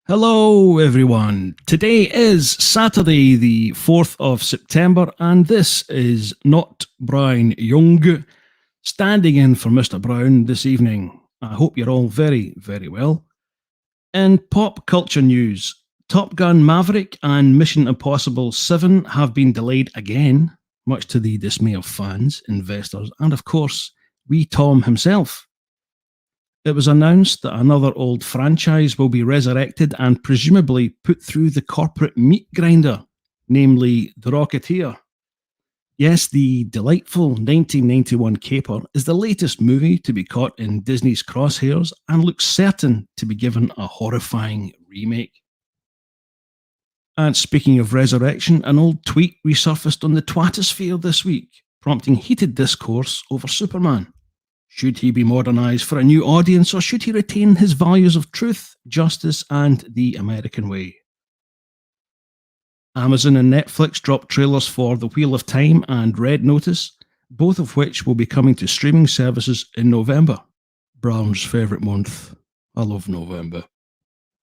Hello, everyone. Today is Saturday, the 4th of September, and this is not Brian Young standing in for Mr. Brown this evening. I hope you're all very, very well. In pop culture news, Top Gun Maverick and Mission Impossible 7 have been delayed again, much to the dismay of fans, investors, and of course, wee Tom himself. It was announced that another old franchise will be resurrected and presumably put through the corporate meat grinder, namely The Rocketeer. Yes, the delightful 1991 caper is the latest movie to be caught in Disney's crosshairs and looks certain to be given a horrifying remake. And speaking of resurrection, an old tweet resurfaced on the twatosphere this week, prompting heated discourse over Superman. Should he be modernised for a new audience, or should he retain his values of truth, justice, and the American way? Amazon and Netflix dropped trailers for The Wheel of Time and Red Notice, both of which will be coming to streaming services in November. Brown's favourite month. I love November.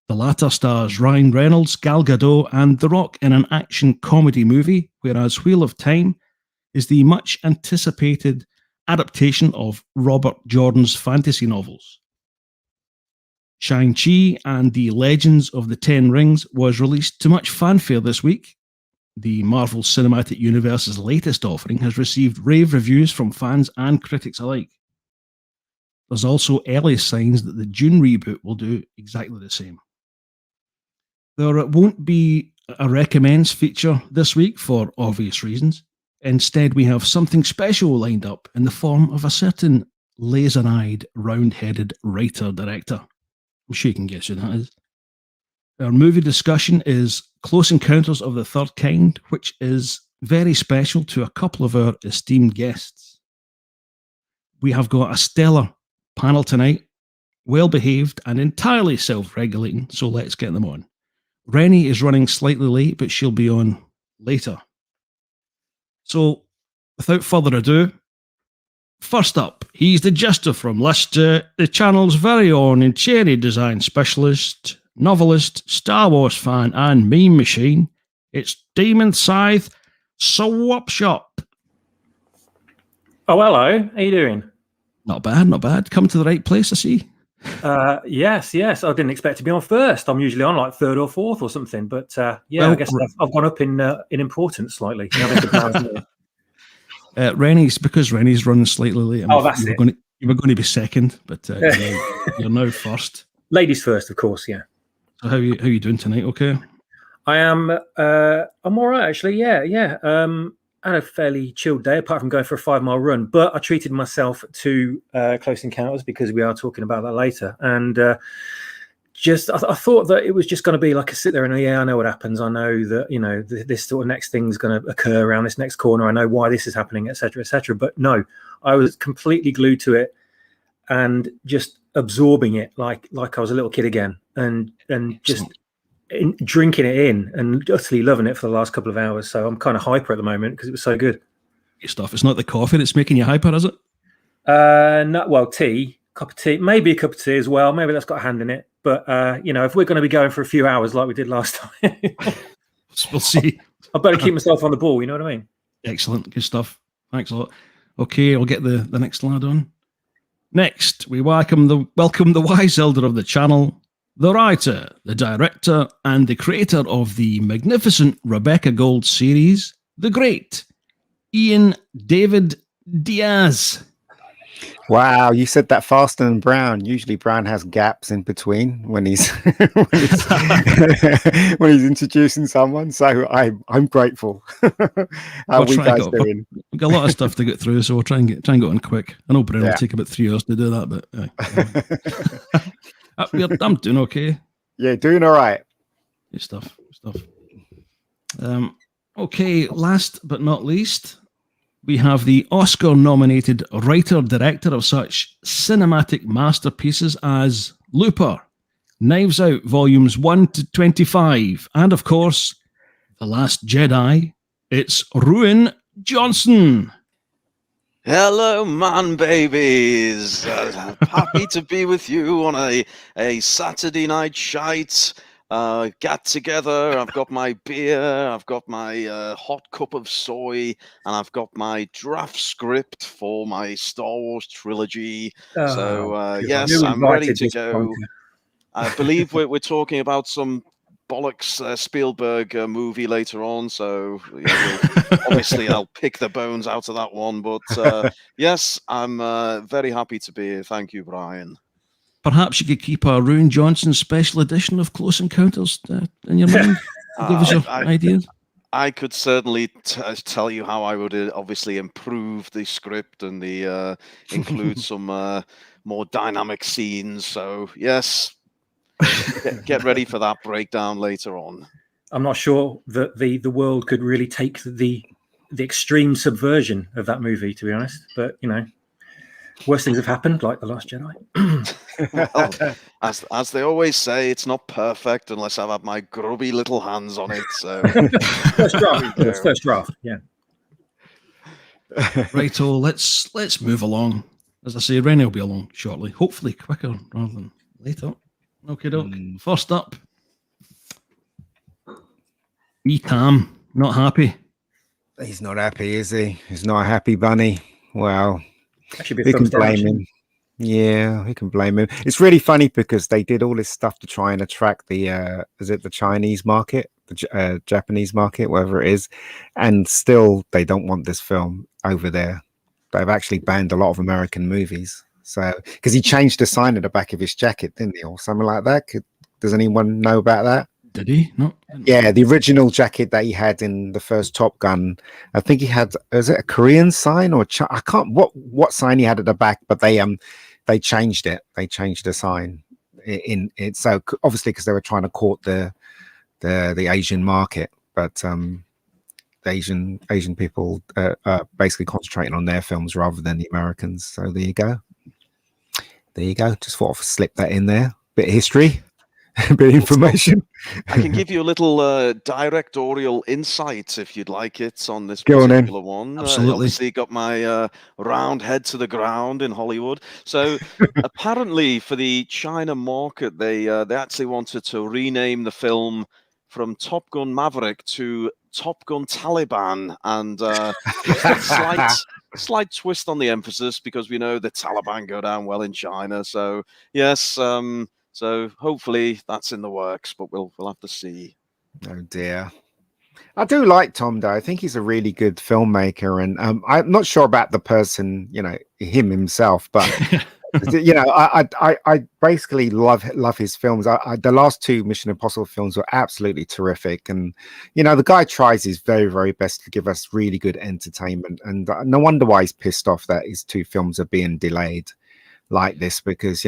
The latter stars Ryan Reynolds, Gal Gadot, and The Rock in an action comedy movie, whereas Wheel of Time is the much anticipated adaptation of Robert Jordan's fantasy novels. Shang-Chi and the Legends of the Ten Rings was released to much fanfare this week. The Marvel Cinematic Universe's latest offering has received rave reviews from fans and critics alike. There's also early signs that the Dune reboot will do exactly the same. There won't be a recommends feature this week for obvious reasons. Instead, we have something special lined up in the form of a certain laser-eyed, round-headed writer-director. I'm sure you can guess who that is. Our movie discussion is Close Encounters of the Third Kind, which is very special to a couple of our esteemed guests. We have got a stellar panel tonight, well-behaved and entirely self-regulating, so let's get them on. Reni is running slightly late, but she'll be on later. So, without further ado, first up, he's the jester from Leicester, the channel's very own interior design specialist, novelist, Star Wars fan, and meme machine. It's Demon Scythe Swapshop. Oh, hello. How you doing? Not bad, not bad. Come to the right place, I see. Yes. I didn't expect to be on first. I'm usually on like third or fourth or something. But well, I guess I've gone up in importance slightly. Reni's because Reni's running slightly late. I mean, that's it. You were going to be second, but you're now first. Ladies first, of course. Yeah. So how you doing tonight? Okay. I am. I'm all right actually. Yeah. I had a fairly chilled day, apart from going for a 5-mile run. But I treated myself to Close Encounters because we are talking about that later. And I thought that it was just going to be like a sit there and I know what happens. I know that this sort of next thing's going to occur around this next corner. I know why this is happening, etc., etc. But no, I was completely glued to it and just absorbing it like I was a little kid again, and just drinking it in and utterly loving it for the last couple of hours. So I'm kind of hyper at the moment because it was so good. Good stuff. It's not the coffee that's making you hyper, is it? No, well, cup of tea, maybe a cup of tea as well. Maybe that's got a hand in it. But if we're going to be going for a few hours like we did last time, we'll see. I better keep myself on the ball. You know what I mean? Excellent, good stuff. Thanks a lot. Okay, I'll get the next lad on. Next, we welcome the wise elder of the channel, the writer, the director, and the creator of the magnificent Rebecca Gold series, the great Ian David Diaz. Wow, you said that faster than Brown. Usually Brown has gaps in between when he's when he's introducing someone. So I'm grateful. How are we guys doing? We've got a lot of stuff to get through, so we'll try and get on quick. I know Brown will take about 3 hours to do that, but I'm doing okay. Yeah, doing all right. Good stuff. Okay, last but not least, we have the Oscar-nominated writer-director of such cinematic masterpieces as Looper, Knives Out Volumes 1 to 25, and of course, The Last Jedi. It's Ruin Johnson. Hello, man babies. Happy to be with you on a Saturday night shite. get together. I've got my beer, I've got my hot cup of soy, and I've got my draft script for my Star Wars trilogy. So yes, I'm ready to go. I believe we're talking about some bollocks Spielberg movie later on, so obviously I'll pick the bones out of that one. But yes, I'm very happy to be here. Thank you, Brian. Perhaps you could keep a Rowan Johnson special edition of Close Encounters in your mind. Give us your ideas. I could certainly tell you how I would obviously improve the script and the include some more dynamic scenes. So yes, get ready for that breakdown later on. I'm not sure that the world could really take the extreme subversion of that movie, to be honest. But worse things have happened, like The Last Jedi. Well, as they always say, it's not perfect unless I've had my grubby little hands on it. So first draft, yeah. Righto, let's move along. As I say, Reni will be along shortly, hopefully quicker rather than later. Okay, doc. First up, Tam, not happy. He's not happy, is he? He's not a happy bunny. Well, we can blame him. Yeah, we can blame him. It's really funny because they did all this stuff to try and attract the the Chinese market, the Japanese market, whatever it is, and still they don't want this film over there. They've actually banned a lot of American movies. So because he changed the sign at the back of his jacket, didn't he, or something like that? Does anyone know about that? Did he? No. Yeah, the original jacket that he had in the first Top Gun, I think he had, is it a Korean sign or I can't what sign he had at the back, but they changed it. They changed the sign in it. So obviously because they were trying to court the Asian market, but the Asian people are basically concentrating on their films rather than the Americans. So there you go. Just thought I'd slip that in there. Bit of history. A bit of information. I can give you a little directorial insight if you'd like it on this particular one. Absolutely. Obviously got my round head to the ground in Hollywood. So apparently for the China market, they actually wanted to rename the film from Top Gun Maverick to Top Gun Taliban, and slight twist on the emphasis because we know the Taliban go down well in China. So yes. So hopefully that's in the works, but we'll have to see. Oh dear. I do like Tom though. I think he's a really good filmmaker, and I'm not sure about the person, him himself, but I basically love his films. The last two Mission Impossible films were absolutely terrific, and the guy tries his very, very best to give us really good entertainment, and no wonder why he's pissed off that his two films are being delayed like this, because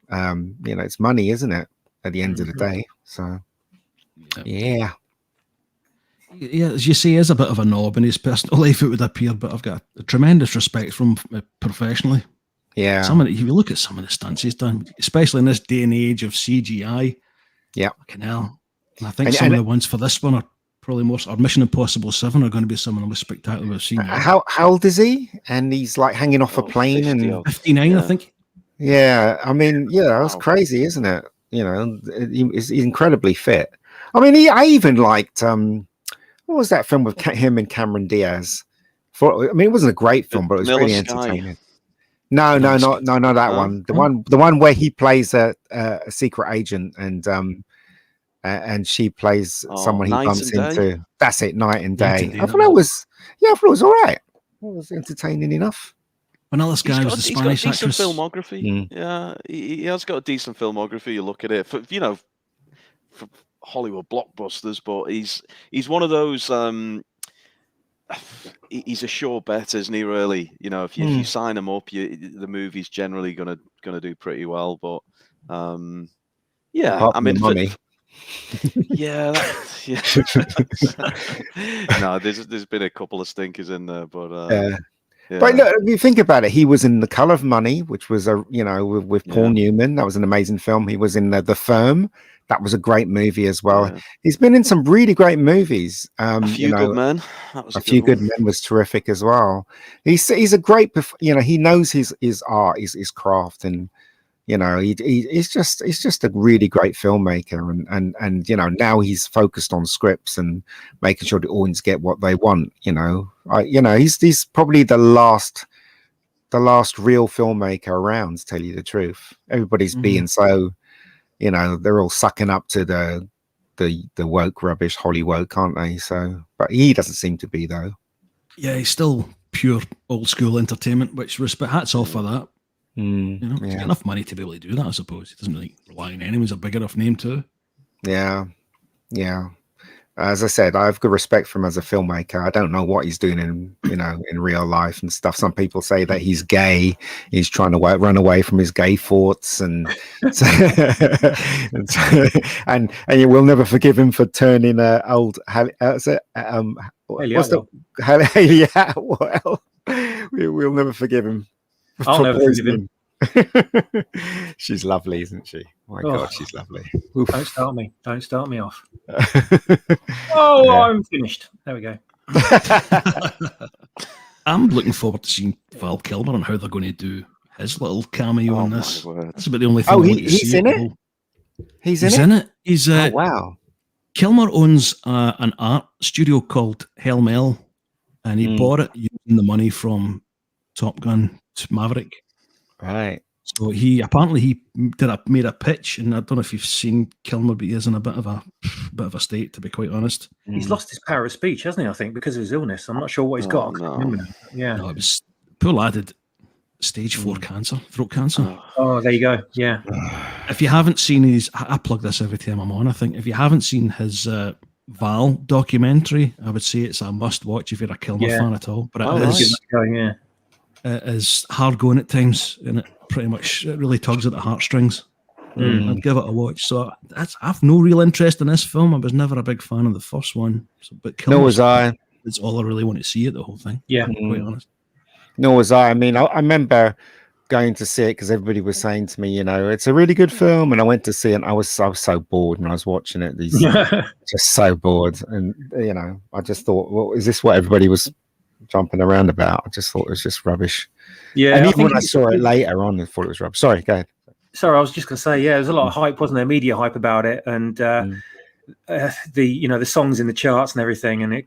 it's money, isn't it, at the end of the day? So yeah, as you say, he is a bit of a knob in his personal life, it would appear, but I've got a tremendous respect from him professionally. Yeah, if you look at some of the stunts he's done, especially in this day and age of CGI, fucking hell. And I think some of the ones for this one are probably most, or Mission Impossible 7 are going to be some of the most spectacular we've seen. How old is he? And he's like hanging off a plane 50, and 59, I think. Yeah, I mean, that's crazy, isn't it? He's incredibly fit. I mean, I even liked what was that film with him and Cameron Diaz? It wasn't a great film, but it was really entertaining. No, not that one. The one where he plays a secret agent and she plays someone he bumps into. That's it, Night and Day. I thought it was all right. It was entertaining enough. Vanilla Sky was the Spanish actress. He's got a decent filmography. Yeah, he has got a decent filmography. You look at it for for Hollywood blockbusters, but he's one of those. He's a sure bet, isn't he? Really, if you sign him up, the movie's generally gonna do pretty well. But yeah, I mean, money. Yeah. No, there's been a couple of stinkers in there, but yeah. But look, if you think about it, he was in The Color of Money, which was with Paul Newman. That was an amazing film. He was in The Firm. That was a great movie as well. Yeah. He's been in some really great movies. A Few Good Men. That was a Few Good Men was terrific as well. He's a great. He knows his art, his craft, and You know, he's just a really great filmmaker, and you know, now he's focused on scripts and making sure the audience get what they want. You know, he's probably the last real filmmaker around, to tell you the truth. Everybody's being so, you know, they're all sucking up to the woke rubbish, Holly woke, aren't they? So, but he doesn't seem to be, though. Yeah, he's still pure old school entertainment, which hats off for that. You know, he's got enough money to be able to do that, I suppose. He doesn't really rely on anyone's a big enough name too. Yeah. As I said, I have good respect for him as a filmmaker. I don't know what he's doing in real life and stuff. Some people say that he's gay. He's trying to run away from his gay thoughts, and and you will never forgive him for turning old. We'll never forgive him. I'll never forgive him. She's lovely, isn't she? My God, she's lovely. Oof. Don't start me off. I'm finished. There we go. I'm looking forward to seeing Val Kilmer and how they're going to do his little cameo in this. That's about the only thing. He's in it. He's in it. He's wow. Kilmer owns an art studio called Hell Mel, and he bought it using the money from Top Gun to Maverick. Right. So he made a pitch, and I don't know if you've seen Kilmer, but he is in a bit of a state, to be quite honest. He's lost his power of speech, hasn't he? I think because of his illness. I'm not sure what he's got. No. Yeah. No, it was poor lad had stage 4 cancer, throat cancer. Oh, there you go. Yeah. If you haven't seen I plug this every time I'm on. I think if you haven't seen his Val documentary, I would say it's a must watch if you're a Kilmer fan at all. But it is hard going at times, and it really tugs at the heartstrings. I'd give it a watch. So I've no real interest in this film. I was never a big fan of the first one. But Kilmer, nor was I. It's all I really want to see at the whole thing. Yeah, quite honest. Nor was I. I mean, I remember going to see it because everybody was saying to me, you know, it's a really good film, and I went to see it. And I was so bored when I was watching it. Just so bored, and you know, I just thought, well, is this what everybody was jumping around about? I just thought it was just rubbish. Yeah, and even when I saw it later on, I thought it was rubbish. Sorry, go ahead. Sorry, I was just going to say, there's a lot of hype, wasn't there? Media hype about it, and the songs in the charts and everything, and it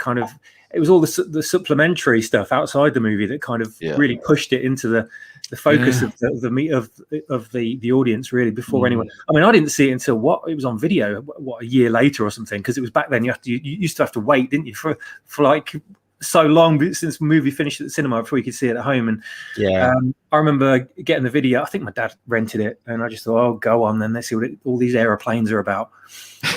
was all the supplementary stuff outside the movie that kind of really pushed it into the focus of the audience really before anyone. I mean, I didn't see it until it was on video a year later or something, because it was back then you used to have to wait, didn't you, for like so long since the movie finished at the cinema before you could see it at home. And I remember getting the video. I think my dad rented it, and I just thought, oh, go on then, let's see what all these aeroplanes are about.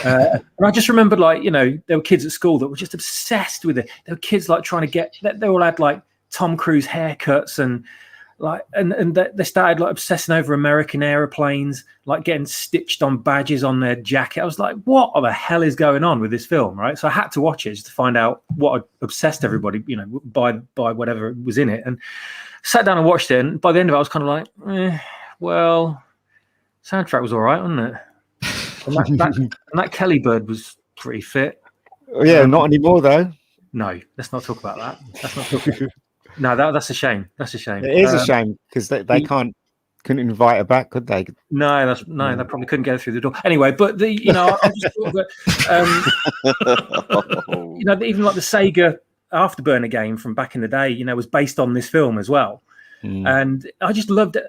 And I just remembered, like, you know, there were kids at school that were just obsessed with it. There were kids like trying to they all had like Tom Cruise haircuts, and like and they started like obsessing over American airplanes, like getting stitched on badges on their jacket. I was like, what the hell is going on with this film, right? So I had to watch it just to find out what obsessed everybody, you know, by whatever was in it. And sat down and watched it, and by the end of it I was kind of like, well, soundtrack was all right, wasn't it? And that Kelly bird was pretty fit. Yeah, not anymore though. No, let's not talk about that. Let's not talk about that. No, that's a shame. That's a shame. It is a shame because they couldn't invite her back, could they? No, they probably couldn't get through the door. Anyway, but I just thought that even like the Sega Afterburner game from back in the day, you know, was based on this film as well. And I just loved it.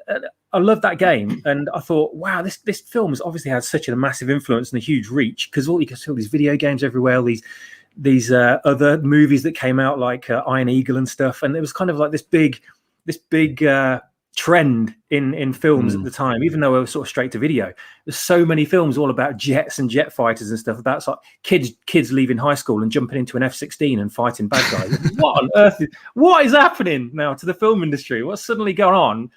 I loved that game, and I thought, wow, this film has obviously had such a massive influence and a huge reach, because you can see all these video games everywhere, these other movies that came out like Iron Eagle and stuff, and it was kind of like this big trend in films at the time, even though it was sort of straight to video. There's so many films all about jets and jet fighters and stuff, about like kids leaving high school and jumping into an F-16 and fighting bad guys. What on earth what is happening now to the film industry? What's suddenly gone on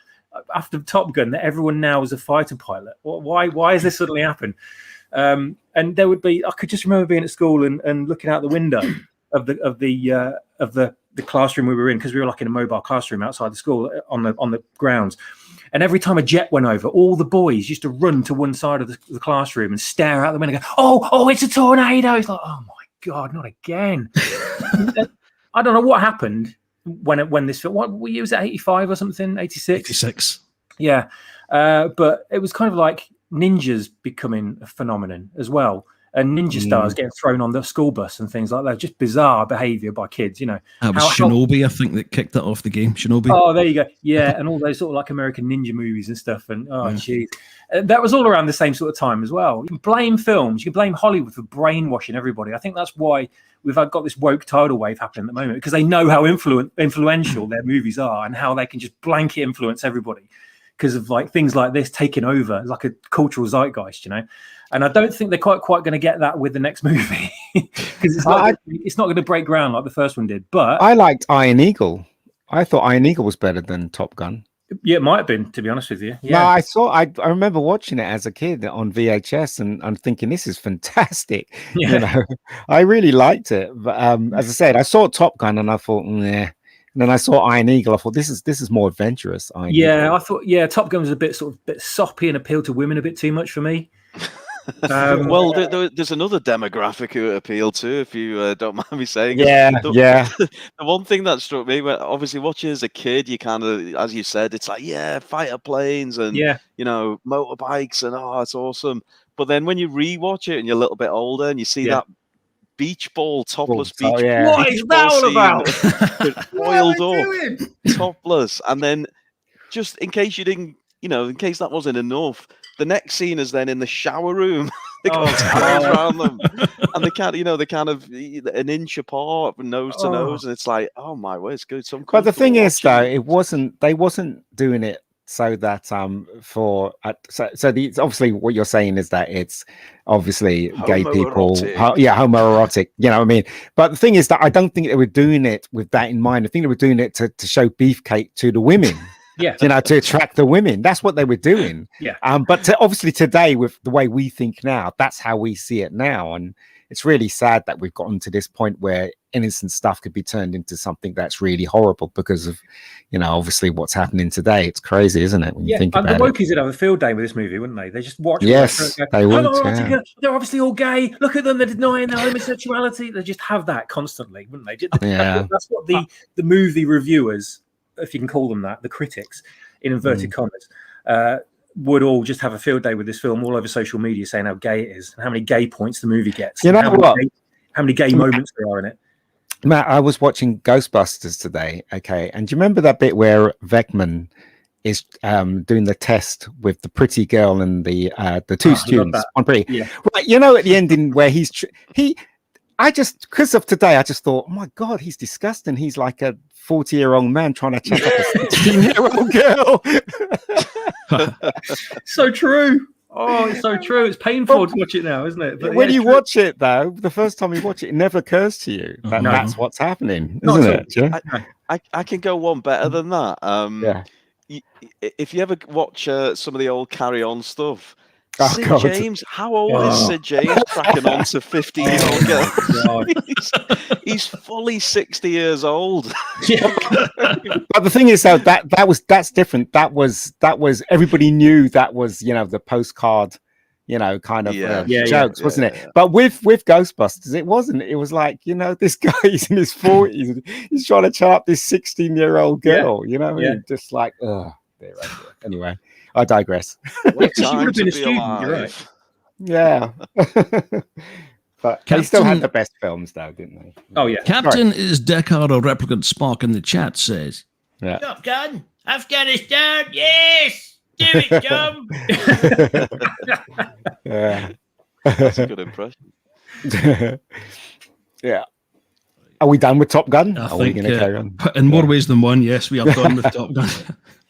after Top Gun that everyone now is a fighter pilot? Why has this suddenly happened? And there would be, I could just remember being at school and looking out the window of the classroom we were in, because we were like in a mobile classroom outside the school on the grounds. And every time a jet went over, all the boys used to run to one side of the classroom and stare out the window and go, oh, it's a tornado. It's like, oh my God, not again. I don't know what happened when this film, what year was that, 85 or something, 86? 86. Yeah. But it was kind of like ninjas becoming a phenomenon as well. And ninja stars getting thrown on the school bus and things like that. Just bizarre behaviour by kids, you know. That was Shinobi, I think, that kicked it off the game. Shinobi. Oh, there you go. Yeah, and all those sort of like American ninja movies and stuff. And geez, that was all around the same sort of time as well. You can blame films, you can blame Hollywood for brainwashing everybody. I think that's why we've got this woke tidal wave happening at the moment, because they know how influential their movies are and how they can just blanket influence everybody because of like things like this taking over like a cultural zeitgeist, you know. And I don't think they're quite going to get that with the next movie because it's not going to break ground like the first one did. But I liked Iron Eagle. I thought Iron Eagle was better than Top Gun. Yeah, it might have been, to be honest with you. Yeah. No, I remember watching it as a kid on VHS, and I'm thinking this is fantastic. Yeah. You know, I really liked it. But as I said, I saw Top Gun and I thought, nah. And then I saw Iron Eagle. I thought this is more adventurous. Eagle. I thought Top Gun was a bit soppy and appealed to women a bit too much for me. Well, there's another demographic who it appealed to, if you don't mind me saying. The one thing that struck me, obviously watching as a kid, you kind of, as you said, it's like, fighter planes and you know, motorbikes and it's awesome. But then when you rewatch it and you're a little bit older and you see that beach ball, topless beach ball. What is that all about? Boiled up, topless, and then just in case you didn't, you know, in case that wasn't enough. The next scene is then in the shower room. They got towels around them, and they can't, you know, they're kind of an inch apart, nose to nose, and it's like, oh my word, it's good. But the thing is, though, they wasn't doing it so that obviously what you're saying is that it's obviously gay people, homoerotic, you know what I mean? But the thing is that I don't think they were doing it with that in mind. I think they were doing it to show beefcake to the women. Yeah, you know, to attract the women. That's what they were doing. Yeah. But obviously today, with the way we think now, that's how we see it now. And it's really sad that we've gotten to this point where innocent stuff could be turned into something that's really horrible because of, you know, obviously what's happening today. It's crazy, isn't it? When you think about it. The wokies would have a field day with this movie, wouldn't they? They just watch. Yes, they would. Yeah. They're obviously all gay. Look at them. They're denying their homosexuality. They just have that constantly, wouldn't they? That's what the movie reviewers, if you can call them that, the critics in inverted commas, would all just have a field day with this film all over social media saying how gay it is and how many gay points the movie gets. You know how many gay moments there are in it. Matt, I was watching Ghostbusters today, okay, and do you remember that bit where Vecman is doing the test with the pretty girl and the two students? Right, you know, at the ending where because of today, I just thought, oh my God, he's disgusting. He's like a 40-year-old man trying to check up a 16-year-old girl. So true. Oh, it's so true. It's painful to watch it now, isn't it? But when you watch it, though, the first time you watch it, it never occurs to you that that's what's happening, isn't it? Yeah? I can go one better than that. If you ever watch some of the old Carry On stuff, Sid James, how old is Sid James cracking on to 15-year-old girls? He's fully 60 years old. But the thing is, though, that's different. That was everybody knew that was, you know, the postcard, you know, kind of jokes, wasn't it? But with Ghostbusters, it wasn't. It was like, you know, this guy is in his 40s. He's trying to chat up this 16-year-old girl, you know, just like, anyway. I digress. What time to be alive. Yeah. But they still had the best films, though, didn't they? Oh, yeah. Captain is Deckard, or Replicant Spock in the chat says, Top Gun, Afghanistan, yes! Do it, Tom! That's a good impression. Yeah. Are we done with Top Gun? I think, in more ways than one, yes, we are done with Top Gun.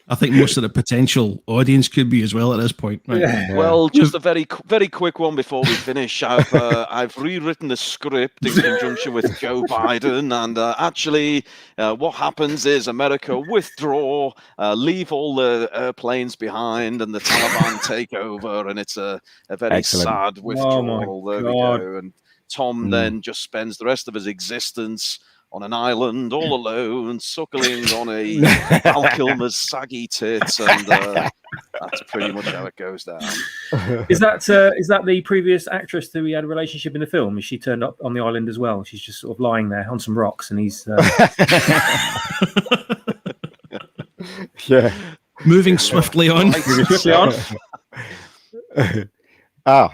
I think most of the potential audience could be as well at this point. Right? Well, just a very quick one before we finish. I've rewritten the script in conjunction with Joe Biden, and actually, what happens is America withdraw, leave all the airplanes behind, and the Taliban take over, and it's a very sad withdrawal. There we go. And Tom then just spends the rest of his existence on an island all alone, suckling on a Val Kilmer's saggy tits, and that's pretty much how it goes down. Is that the previous actress who he had a relationship in the film? Is she turned up on the island as well? She's just sort of lying there on some rocks, and he's yeah. Moving swiftly on. Moving swiftly on.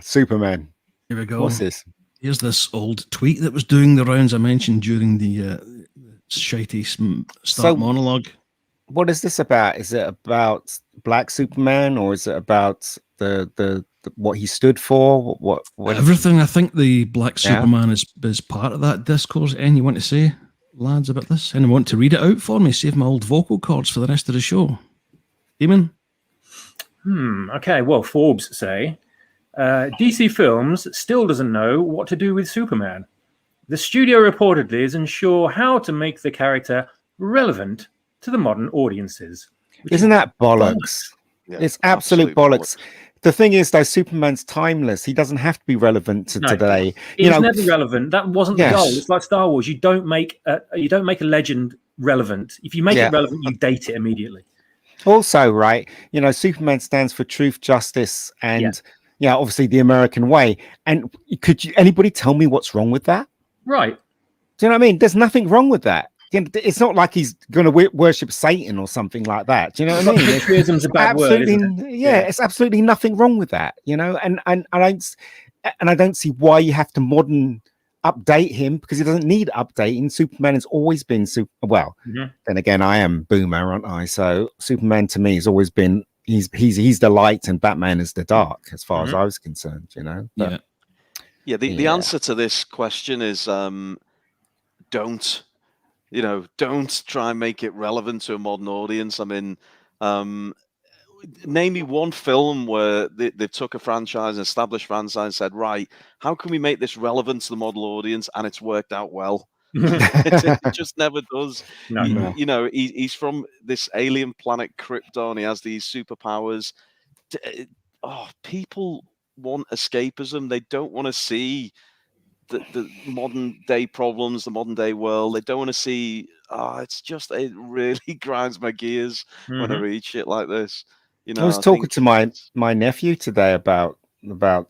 Superman. Here we go. What's this? Here's this old tweet that was doing the rounds I mentioned during the shitey start monologue. What is this about? Is it about Black Superman, or is it about the what he stood for? What everything? I think the Black Superman is part of that discourse. Anything you want to say, lads, about this? Anyone want to read it out for me? Save my old vocal cords for the rest of the show. Demon? Okay, well, Forbes say, DC Films still doesn't know what to do with Superman. The studio reportedly is unsure how to make the character relevant to the modern audiences. Isn't that bollocks? Yeah, it's absolute bollocks. The thing is, though, Superman's timeless. He doesn't have to be relevant to today. He's never relevant. That wasn't the goal. It's like Star Wars. You don't make a legend relevant. If you make it relevant, you date it immediately. Also, right, Superman stands for truth, justice, and obviously the American way. And anybody tell me what's wrong with that? Right. Do you know what I mean? There's nothing wrong with that. It's not like he's going to worship Satan or something like that. Do you know what I mean? Patriotism's a bad word, isn't it? It's absolutely nothing wrong with that. And I don't see why you have to update him, because he doesn't need updating. Superman has always been Then again, I am boomer, aren't I? So Superman to me has always been he's the light and Batman is the dark, as far as I was concerned. But, the answer to this question is don't try and make it relevant to a modern audience. I mean, name me one film where they took a franchise, an established franchise, and said, right, how can we make this relevant to the modern audience? And it's worked out well. It just never does. No. He's from this alien planet Krypton. He has these superpowers. People want escapism. They don't want to see the modern day problems, the modern day world. They don't want to see. It really grinds my gears when I read shit like this. I was talking to my nephew today about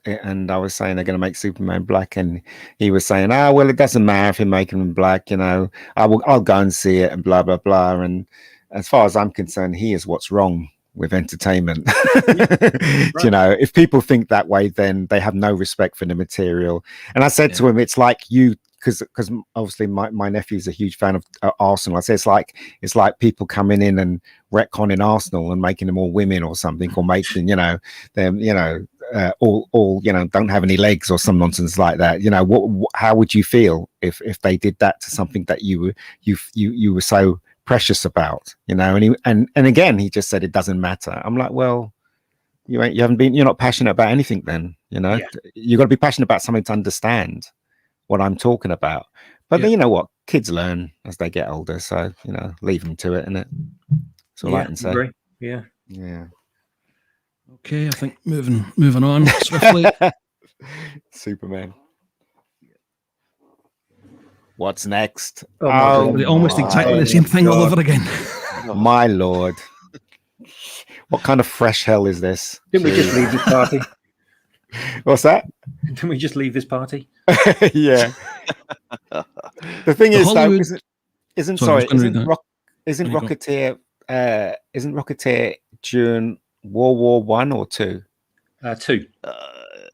it, and I was saying they're going to make Superman black, and he was saying, well, it doesn't matter if you make him black. I'll go and see it, and blah blah blah. And as far as I'm concerned, he is what's wrong with entertainment. Right. If people think that way, then they have no respect for the material. And I said to him, it's like because obviously my nephew's a huge fan of Arsenal. I say it's like people coming in and retconning Arsenal and making them all women or something, or making them all don't have any legs or some nonsense like that. How would you feel if they did that to something that you were so precious about, and again he just said it doesn't matter. I'm like, well, you're not passionate about anything then. You've got to be passionate about something to understand what I'm talking about. But then, you know what, kids learn as they get older, so leave them to it, innit? That's all I can say. Agree. Yeah Okay, I think moving on swiftly. Superman. What's next? Almost exactly the same thing all over again. My lord. What kind of fresh hell is this? Didn't we just leave this party? What's that? Didn't we just leave this party? Yeah. The thing is, though, isn't Rocketeer during World War I or two? Two.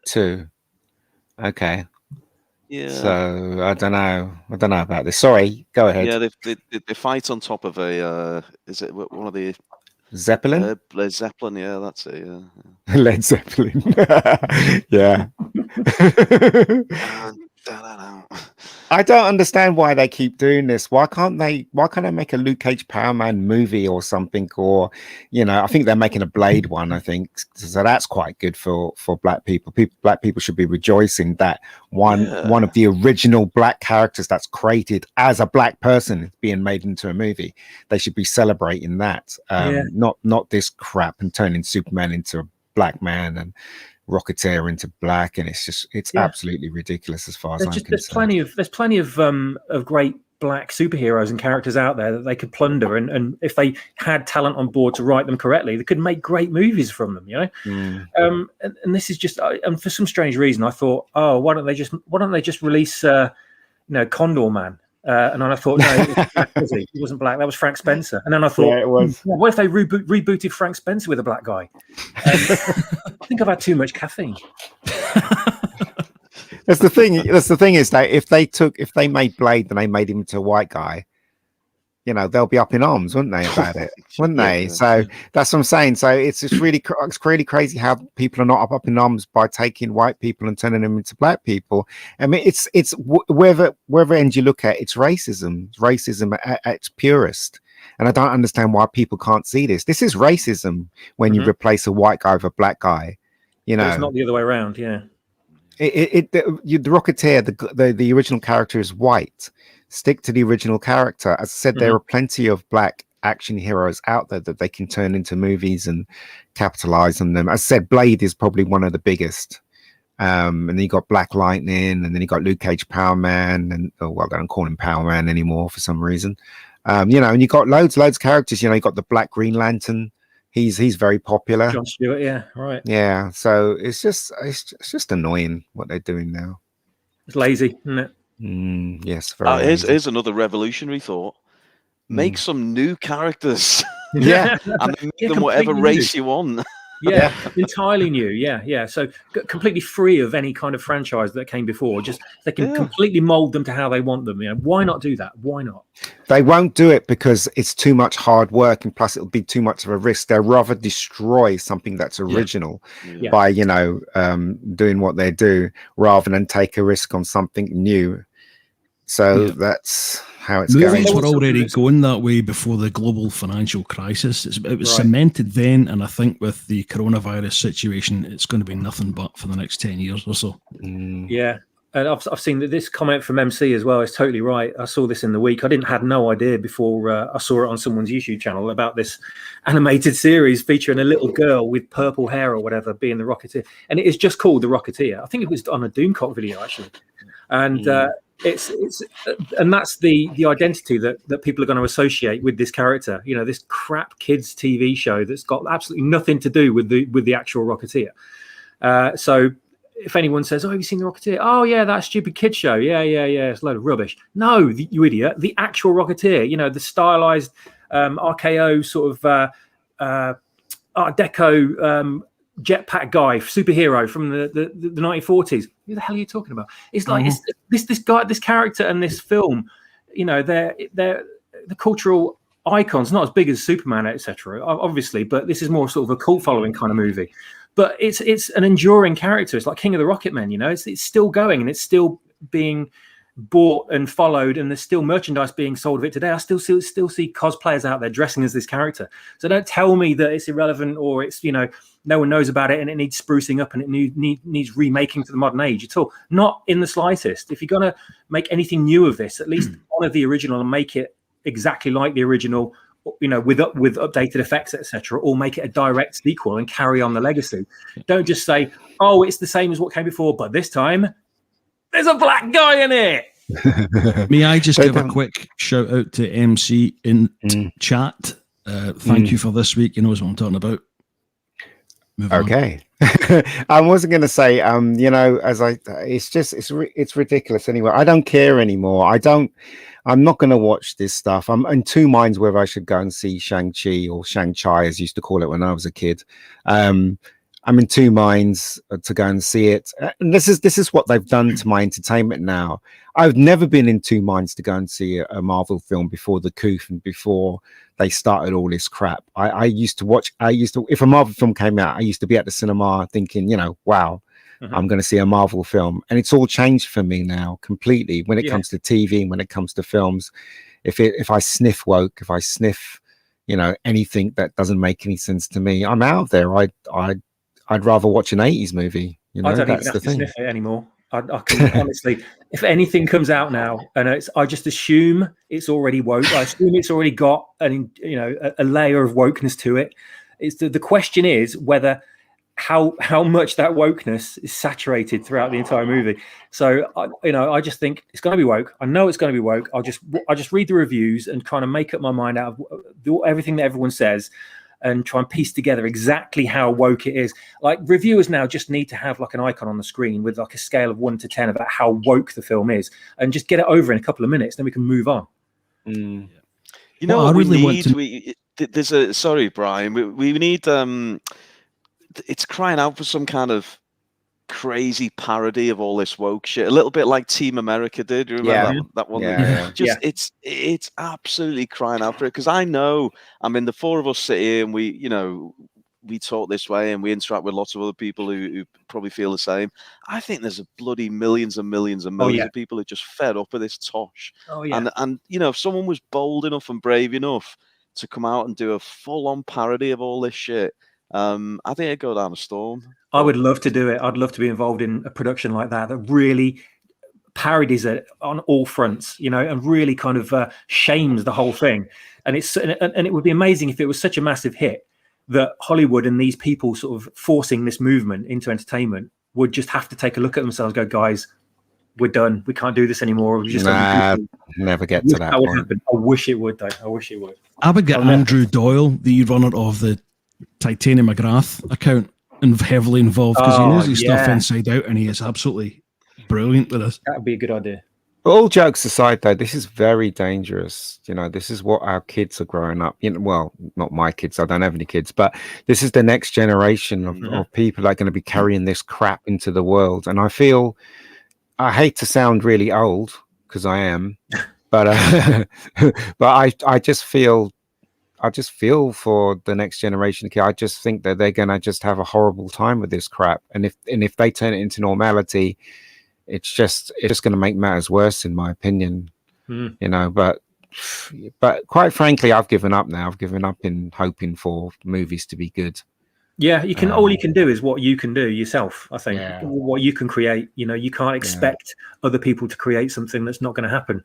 Two. Okay. Yeah. So I don't know about this. Sorry, go ahead. Yeah, they fight on top of a. Is it one of the Zeppelin? Led Zeppelin. Yeah, that's it. Yeah. Led Zeppelin. Yeah. I don't understand why they keep doing this. Why can't they make a Luke Cage Power Man movie or something? Or, I think they're making a Blade one, I think. So that's quite good for black people. Black people should be rejoicing that one of the original black characters that's created as a black person is being made into a movie. They should be celebrating that. Not this crap and turning Superman into a black man and Rocketeer into black, and it's absolutely ridiculous as far as I'm concerned. There's plenty of great black superheroes and characters out there that they could plunder, and if they had talent on board to write them correctly, they could make great movies from them. And this is just, and for some strange reason, I thought, why don't they just release Condor Man And then I thought, no, it wasn't black, was he? He wasn't black. That was Frank Spencer. And then I thought, Yeah, it was. what if they rebooted Frank Spencer with a black guy? I think I've had too much caffeine. That's the thing. That's the thing is that if they made Blade and they made him into a white guy, you know, they'll be up in arms, wouldn't they, about it? Wouldn't they? So that's what I'm saying. So it's really crazy how people are not up in arms by taking white people and turning them into black people. I mean, it's wherever end you look at, it's racism at its purest. And I don't understand why people can't see this. This is racism when you replace a white guy with a black guy. You know, but it's not the other way around. Yeah. The Rocketeer, the original character is white. Stick to the original character. As I said, there are plenty of black action heroes out there that they can turn into movies and capitalize on them. As I said, Blade is probably one of the biggest. And then you got Black Lightning, and then you got Luke Cage, Power Man, and they don't call him Power Man anymore for some reason. You know, and you got loads of characters. You know, you got the Black Green Lantern. He's very popular. John Stewart, yeah, right. Yeah, so it's just annoying what they're doing now. It's lazy, isn't it? Yes. Very here's another revolutionary thought. Make some new characters. Yeah. And then make them whatever race you want. Yeah, entirely new. Yeah. So completely free of any kind of franchise that came before. Just they can completely mold them to how they want them. You know, why not do that? Why not? They won't do it because it's too much hard work, and plus it'll be too much of a risk. They'll rather destroy something that's original by, you know, doing what they do rather than take a risk on something new. So that's how it's going. Movies were already going that way before the global financial crisis. It was cemented then, and I think with the coronavirus situation, it's going to be nothing but for the next 10 years or so. Yeah, and I've seen that this comment from MC as well is totally right. I saw this in the week. I had no idea before I saw it on someone's YouTube channel about this animated series featuring a little girl with purple hair or whatever being the Rocketeer, and it is just called the Rocketeer. I think it was on a Doomcock video actually, and. It's and that's the identity that people are going to associate with this character. You know, this crap kids TV show that's got absolutely nothing to do with the actual Rocketeer. So if anyone says, "Oh, have you seen the Rocketeer?" "Oh, yeah, that stupid kid show. Yeah, it's a load of rubbish." No, you idiot! The actual Rocketeer. You know, the stylized RKO sort of Art Deco. Jetpack guy, superhero from the 1940s. Who the hell are you talking about? It's like it's this guy, this character, and this film. You know, they're the cultural icons, not as big as Superman, etc. Obviously, but this is more sort of a cult following kind of movie. But it's an enduring character. It's like King of the Rocket Men. You know, it's still going and it's still being bought and followed, and there's still merchandise being sold of it today. I still see cosplayers out there dressing as this character. So don't tell me that it's irrelevant or it's, you know, no one knows about it and it needs sprucing up and it needs remaking to the modern age at all. Not in the slightest. If you're going to make anything new of this, at least honor the original and make it exactly like the original, you know, with updated effects, etc., or make it a direct sequel and carry on the legacy. Don't just say, oh, it's the same as what came before, but this time there's a black guy in it. May I just give a quick shout out to MC in chat? Thank you for this week. You know what I'm talking about. Okay. I wasn't going to say, you know, it's ridiculous anyway. I don't care anymore. I'm not going to watch this stuff. I'm in two minds whether I should go and see Shang-Chi or Shang-Chi, as I used to call it when I was a kid. I'm in two minds to go and see it. And this is what they've done to my entertainment now. I've never been in two minds to go and see a Marvel film before the coup and before they started all this crap. I used to, if a Marvel film came out, I used to be at the cinema thinking, you know, wow, I'm going to see a Marvel film. And it's all changed for me now completely when it comes to TV and when it comes to films. If I sniff woke, if I sniff, you know, anything that doesn't make any sense to me, I'm out there. I'd rather watch an 80s movie. You know, I don't that's even have the to thing. sniff it anymore. I can honestly, if anything comes out now, and I just assume it's already woke. I assume it's already got a layer of wokeness to it. It's the question is whether how much that wokeness is saturated throughout the entire movie. So I just think it's going to be woke. I know it's going to be woke. I'll just read the reviews and kind of make up my mind out of everything that everyone says. and try and piece together exactly how woke it is. Like, reviewers now just need to have like an icon on the screen with like a scale of 1 to 10 about how woke the film is, and just get it over in a couple of minutes, then we can move on. You know what we need? There's a sorry, Brian. We need it's crying out for some kind of crazy parody of all this woke shit, a little bit like Team America did. You remember that one? It's absolutely crying out for it, because I know, I mean, the four of us sit here and we talk this way and we interact with lots of other people who probably feel the same. I think there's a bloody millions and millions and millions of people who are just fed up with this tosh. And if someone was bold enough and brave enough to come out and do a full-on parody of all this shit, I think it'd go down a storm. I would love to do it. I'd love to be involved in a production like that really parodies it on all fronts, and really kind of shames the whole thing. And it would be amazing if it was such a massive hit that Hollywood and these people sort of forcing this movement into entertainment would just have to take a look at themselves, go, guys, we're done. We can't do this anymore. We just never get to that point. Happen. I wish it would, though. I wish it would. I would get Andrew Doyle, the runner of the Titanium McGrath account, and heavily involved, because he knows his stuff inside out, and he is absolutely brilliant with us. That would be a good idea. But all jokes aside, though, this is very dangerous. This is what our kids are growing up. Well, not my kids. I don't have any kids, but this is the next generation of people that are going to be carrying this crap into the world. And I hate to sound really old, because I am, but I just feel for the next generation. I just think that they're going to just have a horrible time with this crap. And if they turn it into normality, it's just going to make matters worse, in my opinion. But quite frankly, I've given up now. I've given up in hoping for movies to be good. Yeah, you can. All you can do is what you can do yourself. I think what you can create. You can't expect other people to create something that's not going to happen.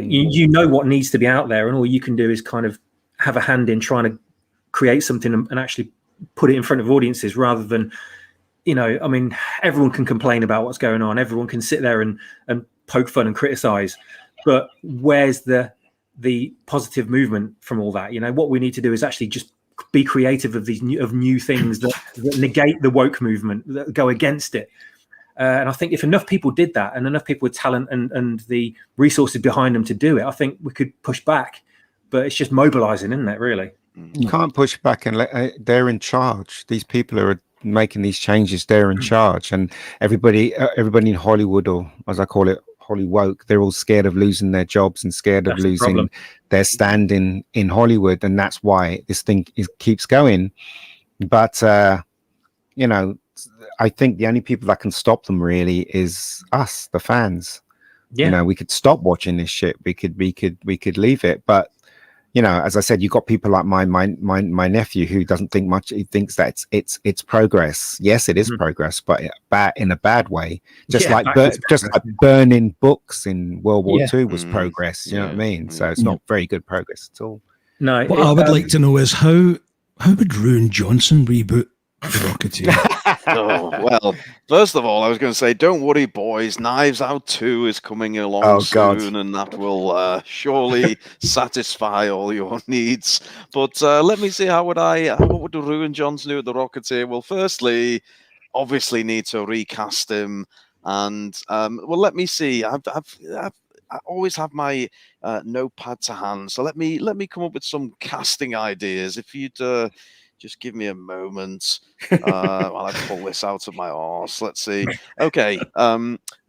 You know what needs to be out there, and all you can do is kind of have a hand in trying to create something and actually put it in front of audiences, rather than, I mean, everyone can complain about what's going on. Everyone can sit there and poke fun and criticize, but where's the positive movement from all that? What we need to do is actually just be creative of these new things that negate the woke movement, that go against it. And I think if enough people did that, and enough people with talent and the resources behind them to do it, I think we could push back. But it's just mobilizing, isn't it, really? You can't push back, and they're in charge. These people are making these changes. They're in charge, and everybody in Hollywood, or as I call it, Hollywoke, they're all scared of losing their jobs and scared of losing their standing in Hollywood, and that's why this thing keeps going. But I think the only people that can stop them really is us, the fans. We could stop watching this shit. We could leave it, but as I said, you've got people like my nephew who doesn't think much. He thinks that it's progress. Yes, it is progress, but in a bad way. Just like burning books in World War II was progress. You know what I mean? So it's not very good progress at all. No. What I would like to know is how would Ruin Johnson reboot The Rocketeer? Well, first of all, I was going to say, don't worry, boys. Knives Out 2 is coming along soon, and that will surely satisfy all your needs. But let me see, what would Ruin Johnson do with The Rocketeer? Well, firstly, obviously need to recast him, and let me see. I always have my notepad to hand, so let me come up with some casting ideas. If you'd just give me a moment while I pull this out of my arse. Let's see. Okay.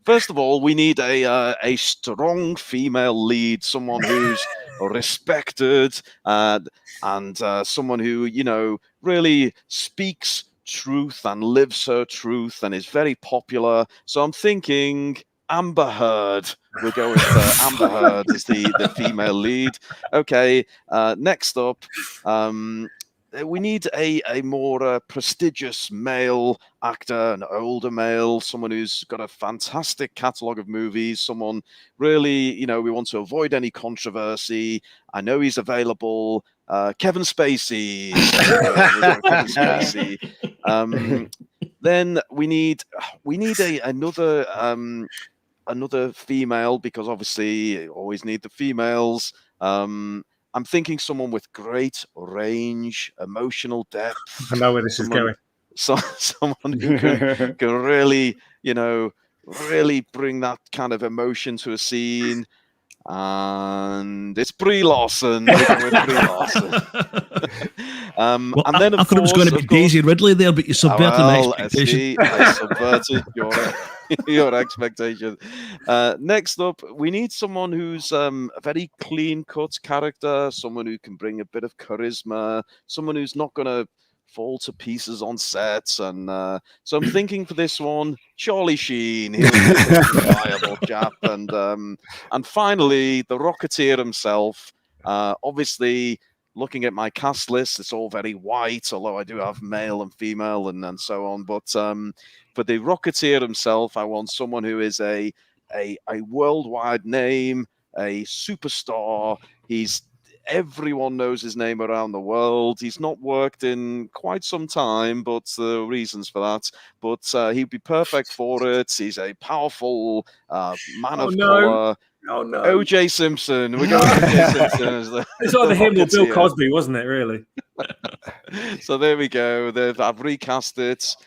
First of all, we need a strong female lead, someone who's respected and someone who, really speaks truth and lives her truth and is very popular. So I'm thinking Amber Heard. We're going with Amber Heard as the female lead. Okay. Next up, we need a more prestigious male actor, an older male, someone who's got a fantastic catalogue of movies, someone really, we want to avoid any controversy. I know he's available. Kevin Spacey. Kevin Spacey. Then we need another female, because obviously you always need the females. I'm thinking someone with great range, emotional depth. I know where this is going. Someone who can really, really bring that kind of emotion to a scene. And it's Brie Larson. We're going with Brie Larson. Well, and then, I thought it was going to be Daisy Ridley there, but you subverted my expectation. I subverted your expectation. Next up, we need someone who's a very clean-cut character, someone who can bring a bit of charisma, someone who's not going to fall to pieces on sets. And so I'm thinking for this one, Charlie Sheen. He's a reliable chap. And finally, the Rocketeer himself. Obviously, looking at my cast list, it's all very white, although I do have male and female and so on. But for the Rocketeer himself, I want someone who is a worldwide name, a superstar. Everyone knows his name around the world. He's not worked in quite some time, but reasons for that. But he'd be perfect for it. He's a powerful man of color. Oh no! O.J. Simpson. We're going with O.J. Simpson as the. It's either him or Bill Cosby, wasn't it? Really. So there we go. I've recast it.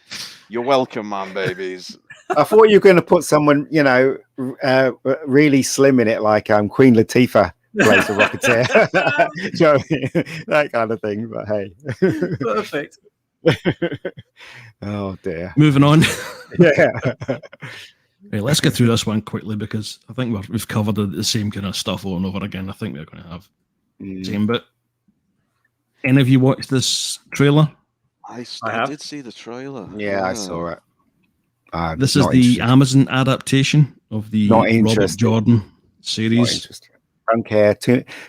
You're welcome, man, babies. I thought you were going to put someone, really slim in it, like Queen Latifah plays the Rocketeer. You know what I mean? That kind of thing. But hey, Perfect. Oh dear. Moving on. Yeah. Right, let's get through this one quickly because I think we've covered the same kind of stuff over and over again. I think we're going to have the same bit. Any of you watched this trailer? I did see the trailer. Yeah, I saw it. This is the Amazon adaptation of the Robert Jordan series. Don't care.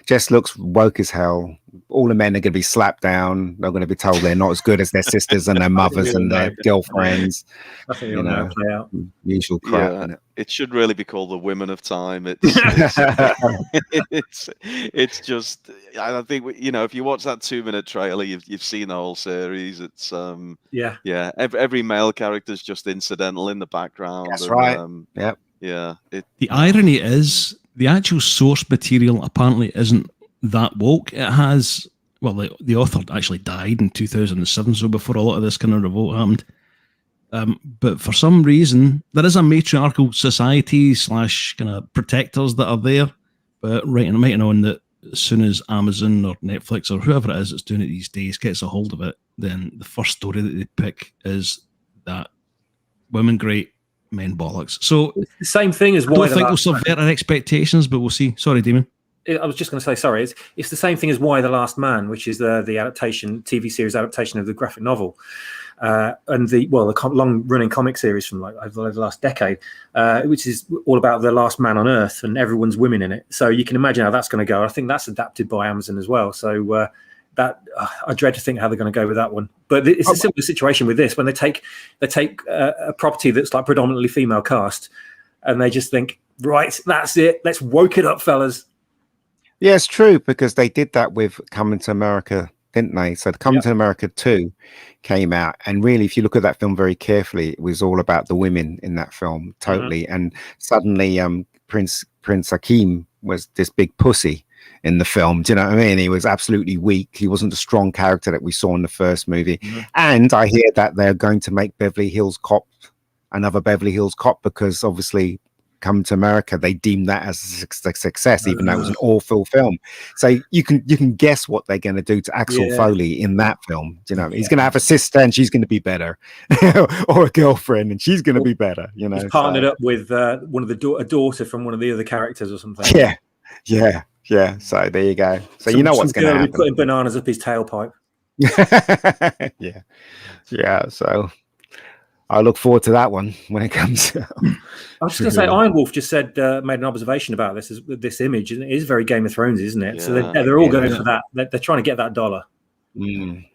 Just looks woke as hell. All the men are going to be slapped down. They're going to be told they're not as good as their sisters and their mothers and their girlfriends. I think you'll know play out. Usual crap. Yeah, it should really be called The Women of Time. It's just. I think if you watch that 2-minute trailer, you've seen the whole series. It's yeah. Every male character is just incidental in the background. That's right. Yep. Yeah. The irony is, the actual source material apparently isn't that woke. It has, the author actually died in 2007, so before a lot of this kind of revolt happened. But for some reason, there is a matriarchal society / kind of protectors that are there. But writing on that as soon as Amazon or Netflix or whoever it is that's doing it these days gets a hold of it, then the first story that they pick is that women great, men bollocks. So it's the same thing as why I don't think we'll subvert our expectations, but we'll see. Sorry, Damon. I was just going to say, sorry. It's the same thing as Why the Last Man, which is the TV series adaptation of the graphic novel, and the long-running comic series from over the last decade, which is all about the last man on Earth, and everyone's women in it. So you can imagine how that's going to go. I think that's adapted by Amazon as well. So I dread to think how they're going to go with that one. But it's a similar situation with this when they take a property that's like predominantly female cast, and they just think, right, that's it. Let's woke it up, fellas. Yeah, it's true, because they did that with Coming to America, didn't they? So Coming to America 2 came out, and really, if you look at that film very carefully, it was all about the women in that film, totally. Mm-hmm. And suddenly Prince Hakeem was this big pussy in the film. Do you know what I mean? He was absolutely weak. He wasn't the strong character that we saw in the first movie. Mm-hmm. And I hear that they're going to make Beverly Hills Cop another Beverly Hills Cop, because obviously Come to America, they deemed that as a success, even though it was an awful film. So you can guess what they're going to do to Axel Foley in that film. You know, he's going to have a sister and she's going to be better, or a girlfriend and she's going to be better. You know, he's partnered up with one of a daughter from one of the other characters or something. Yeah. So there you go. So you know what's going to happen. Putting bananas up his tailpipe. Yeah. So I look forward to that one when it comes. I was just going to say, Iron Wolf just said, made an observation about this image, and it is very Game of Thrones, isn't it? Yeah, so they're all going for that. They're trying to get that dollar.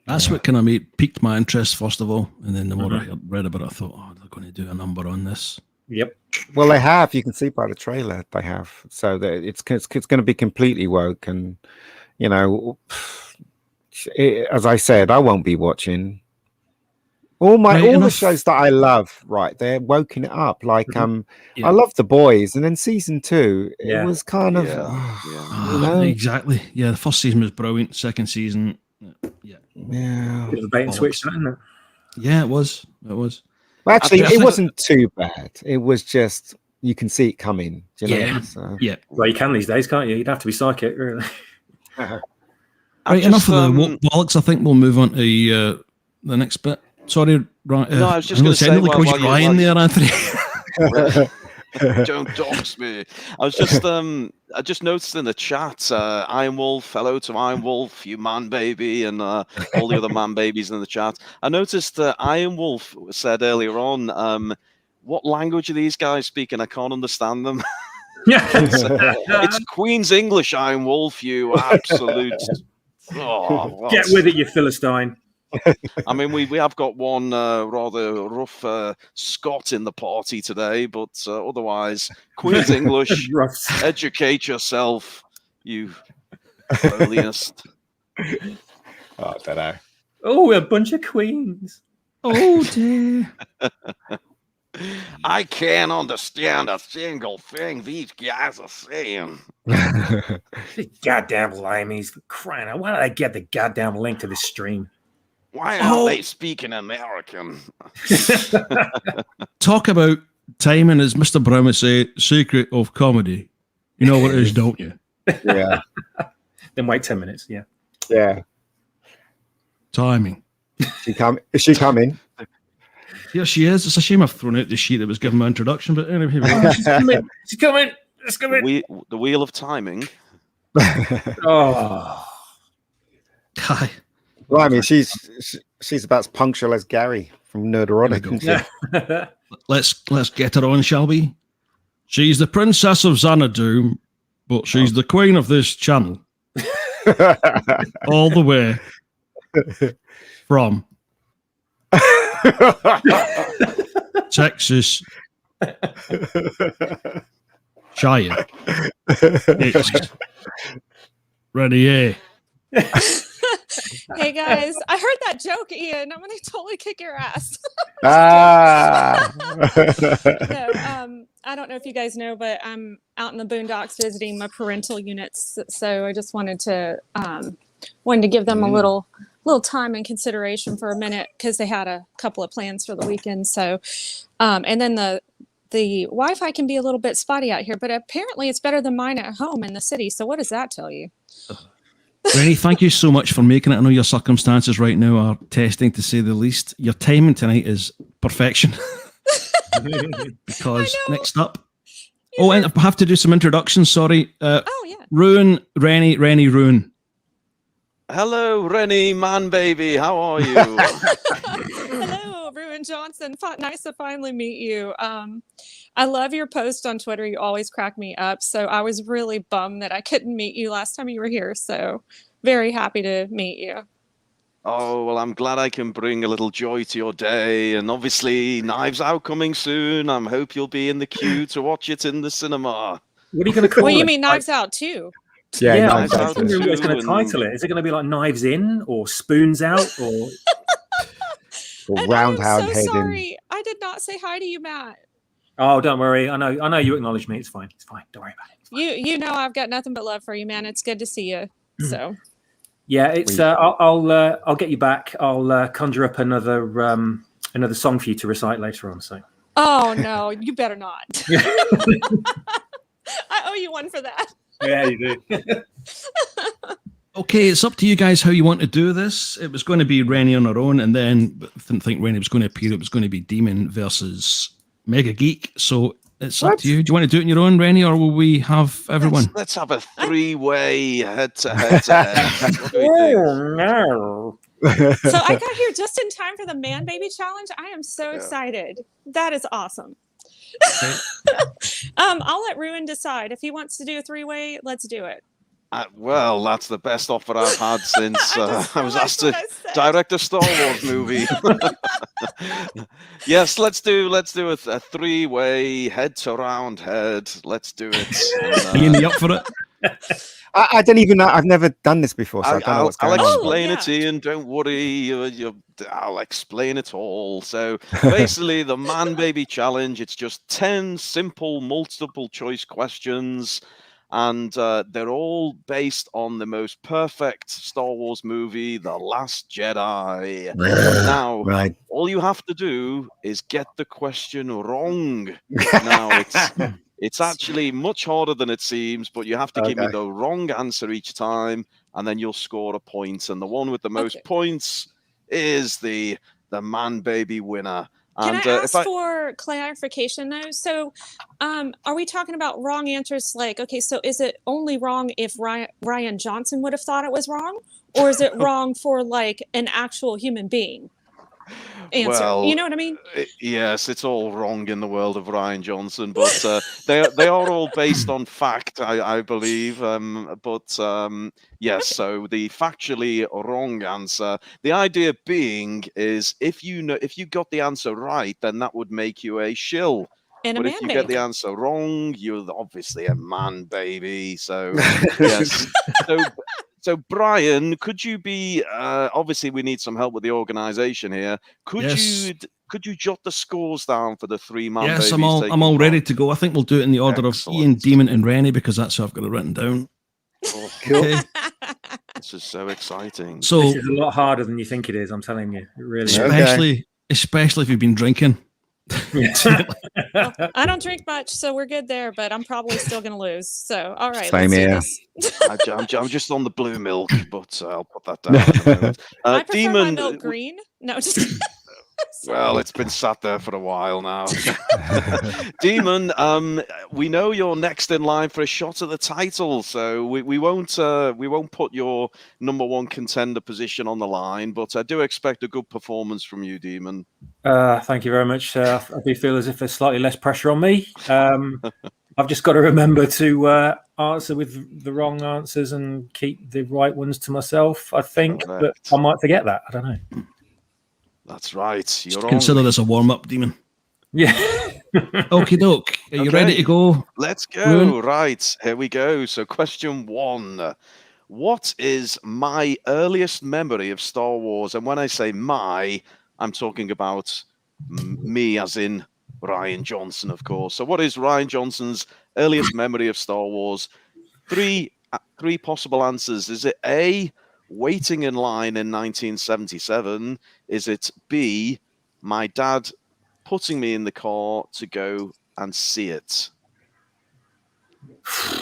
That's what kind of piqued my interest, first of all. And then the more I read about it, I thought, they're going to do a number on this. Yep. Well, they have. You can see by the trailer they have. So it's going to be completely woke. And, as I said, I won't be watching All Right the enough. shows that I love, right? They're woken it up. Like Yeah. I love The Boys, and then season 2, it Yeah. was kind of Ah, you know, exactly. Yeah, the first season was brilliant. Second season, yeah, Bit of a bait and switch, bollocks. isn't it? Yeah, it was. It was. Well, actually, I it think- wasn't too bad. It was just you can see it coming. Do you know? Yeah. So. Yeah. Well, you can these days, can't you? You'd have to be psychic, really. Right, enough of the bollocks. I think we'll move on to the next bit. Sorry, Ryan. No, I was just going to say, Ryan there, Anthony. Don't dox me. I just noticed in the chat, Iron Wolf, hello to Iron Wolf, you man baby, and all the other man babies in the chat. I noticed that Iron Wolf said earlier on, what language are these guys speaking? I can't understand them. It's Queen's English, Iron Wolf, you absolute... Oh, Get with it, you Philistine. I mean, we have got one rather rough Scot in the party today, but otherwise, Queen's English, educate yourself, you holiest. I don't know. Oh, a bunch of queens. Oh dear. I can't understand a single thing these guys are saying. These goddamn limeys for crying out. Why did I get the goddamn link to this stream? Why aren't they speaking American? Talk about timing, as Mr. Brown would say, secret of comedy. You know what it is, don't you? Yeah. Then wait 10 minutes. Yeah. Yeah. Timing. Is she coming? Yeah, she is. It's a shame I've thrown out the sheet that was given my introduction, but anyway, here we go. She's coming. She's coming. She's coming. The wheel of timing. Oh. Hi. Well, I mean, she's about as punctual as Gary from Nerderotic. Yeah. Let's get her on, shall we? She's the princess of Xanadu, but she's the queen of this channel. All the way from Texas Shire. It's Reni. Hey guys, I heard that joke, Ian. I'm gonna totally kick your ass. No, I don't know if you guys know, but I'm out in the boondocks visiting my parental units, so I just wanted to give them a little time and consideration for a minute because they had a couple of plans for the weekend. So, and then the Wi-Fi can be a little bit spotty out here, but apparently it's better than mine at home in the city. So what does that tell you? Reni, thank you so much for making it. I know your circumstances right now are testing, to say the least. Your timing tonight is perfection. Because next up... Oh, and I have to do some introductions, sorry. Oh, yeah. Ruin, Reni, Ruin. Hello, Reni, man baby. How are you? Hello, Ruin Johnson. Nice to finally meet you. I love your post on Twitter. You always crack me up. So I was really bummed that I couldn't meet you last time you were here. So very happy to meet you. Oh, well, I'm glad I can bring a little joy to your day. And obviously, Knives Out coming soon. I hope you'll be in the queue to watch it in the cinema. What are you going to call it? Well, you mean Knives Out too? Yeah, Knives I Out. was wondering what it's going to title it. Is it going to be like Knives In or Spoons Out or Roundhouse I'm so head sorry. I did not say hi to you, Matt. Oh, don't worry. I know you acknowledge me. It's fine. It's fine. Don't worry about it. You know I've got nothing but love for you, man. It's good to see you. So yeah, it's I'll get you back. I'll conjure up another song for you to recite later on. So. Oh no, you better not. I owe you one for that. Yeah, you do. Okay, it's up to you guys how you want to do this. It was going to be Reni on her own, and then I didn't think Reni was going to appear. It was going to be Demon versus MegaGeek. So it's up to you. Do you want to do it on your own, Reni, or will we have everyone? Let's have a three-way head-to-head. Oh no! So I got here just in time for the Man Baby Challenge. I am so excited. That is awesome. Okay. I'll let Ruin decide. If he wants to do a three-way, let's do it. Well, that's the best offer I've had since I was asked to direct a Star Wars movie. Yes, let's do a three-way head to round head. Let's do it. Ian, you up for it? I don't even know. I've never done this before, so I don't know what's I'll going on. explain Oh, it to you, and don't worry. I'll explain it all. So basically, the Man Baby Challenge, it's just 10 simple multiple choice questions, and they're all based on the most perfect Star Wars movie, The Last Jedi. Now, Right. all you have to do is get the question wrong. Now, it's actually much harder than it seems, but you have to give me Okay. the wrong answer each time, and then you'll score a point. And the one with the most Okay. points is the Man Baby winner. Can And I ask for clarification though? So, are we talking about wrong answers? Like, okay, so is it only wrong if Ryan Johnson would have thought it was wrong, or is it wrong for like an actual human being? Answer. Well, You know what I mean? Yes, it's all wrong in the world of Ryan Johnson, but they are all based on fact, I believe. Yes, so the factually wrong answer. The idea being is if you got the answer right, then that would make you a shill. And But a if you man get the baby. answer wrong, you're obviously a man baby. So yes. So Brian, could you be? Obviously, we need some help with the organisation here. Could you jot the scores down for the 3 man babies? Yes, I'm all ready to go. I think we'll do it in the order of Ian, Demon, and Reni because that's how I've got it written down. Oh, Cool. Okay. this is so exciting. This So, is a lot harder than you think it is. I'm telling you, it really is. especially if you've been drinking. Well, I don't drink much, so we're good there. But I'm probably still going to lose. So, all right, Same let's here. do this. I'm just on the blue milk, but I'll put that down. At the moment. I prefer Demon, my milk green. No, just kidding. well, it's been sat there for a while now. Demon, we know you're next in line for a shot at the title, so we won't put your number 1 contender position on the line, but I do expect a good performance from you, Demon. Thank you very much. I do feel as if there's slightly less pressure on me. I've just got to remember to answer with the wrong answers and keep the right ones to myself, I think. Correct. But I might forget that. I don't know. That's right. You're Consider this a warm-up, Demon. Yeah. Okie doke. Are you ready to go? Let's go. Ruin? Right, here we go. So question 1. What is my earliest memory of Star Wars? And when I say my, I'm talking about me as in Ryan Johnson, of course. So what is Ryan Johnson's earliest memory of Star Wars? Three possible answers. Is it A, waiting in line in 1977? Is it B, my dad putting me in the car to go and see it?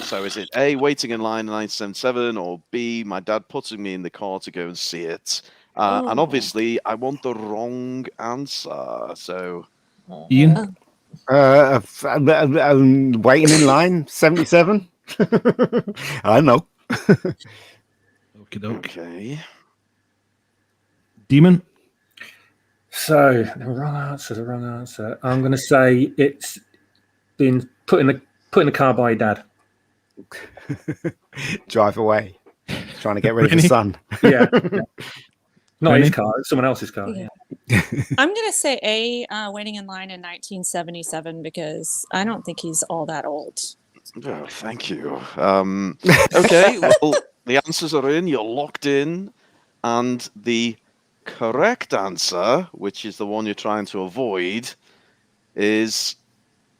So is it A, waiting in line in 1977, or B, my dad putting me in the car to go and see it? And obviously, I want the wrong answer. So, Ian? Waiting in line, 77. I know. Okie doke. okay. Demon? So the wrong answer. I'm going to say it's been put in the car by your dad. Drive away. Trying to get rid of the sun. Yeah. Not Reni? his car, it's someone else's car. Yeah. I'm going to say A, waiting in line in 1977 because I don't think he's all that old. Oh, thank you. Okay, well, the answers are in. You're locked in. And the correct answer, which is the one you're trying to avoid, is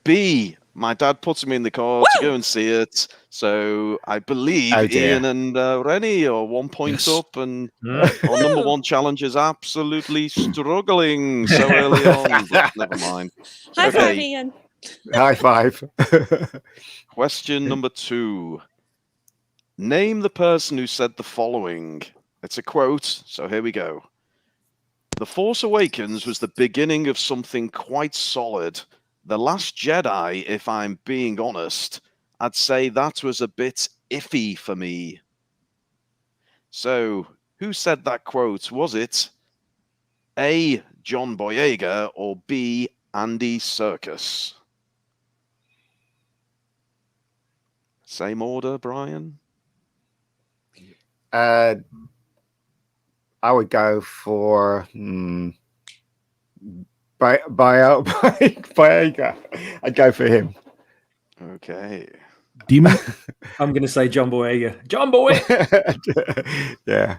B. My dad puts me in the car to go and see it. So I believe Ian and Reni are 1 point up, and our number 1 challenge is absolutely struggling so early on. But never mind. High five, Ian. High five. Question number 2. Name the person who said the following. It's a quote, so here we go. The Force Awakens was the beginning of something quite solid. The Last Jedi, if I'm being honest, I'd say that was a bit iffy for me. So, who said that quote? Was it A, John Boyega, or B, Andy Serkis? Same order, Brian? I would go for Boyega. I'd go for him. Okay. Demon? I'm going to say John Boyega. John Boy. Yeah.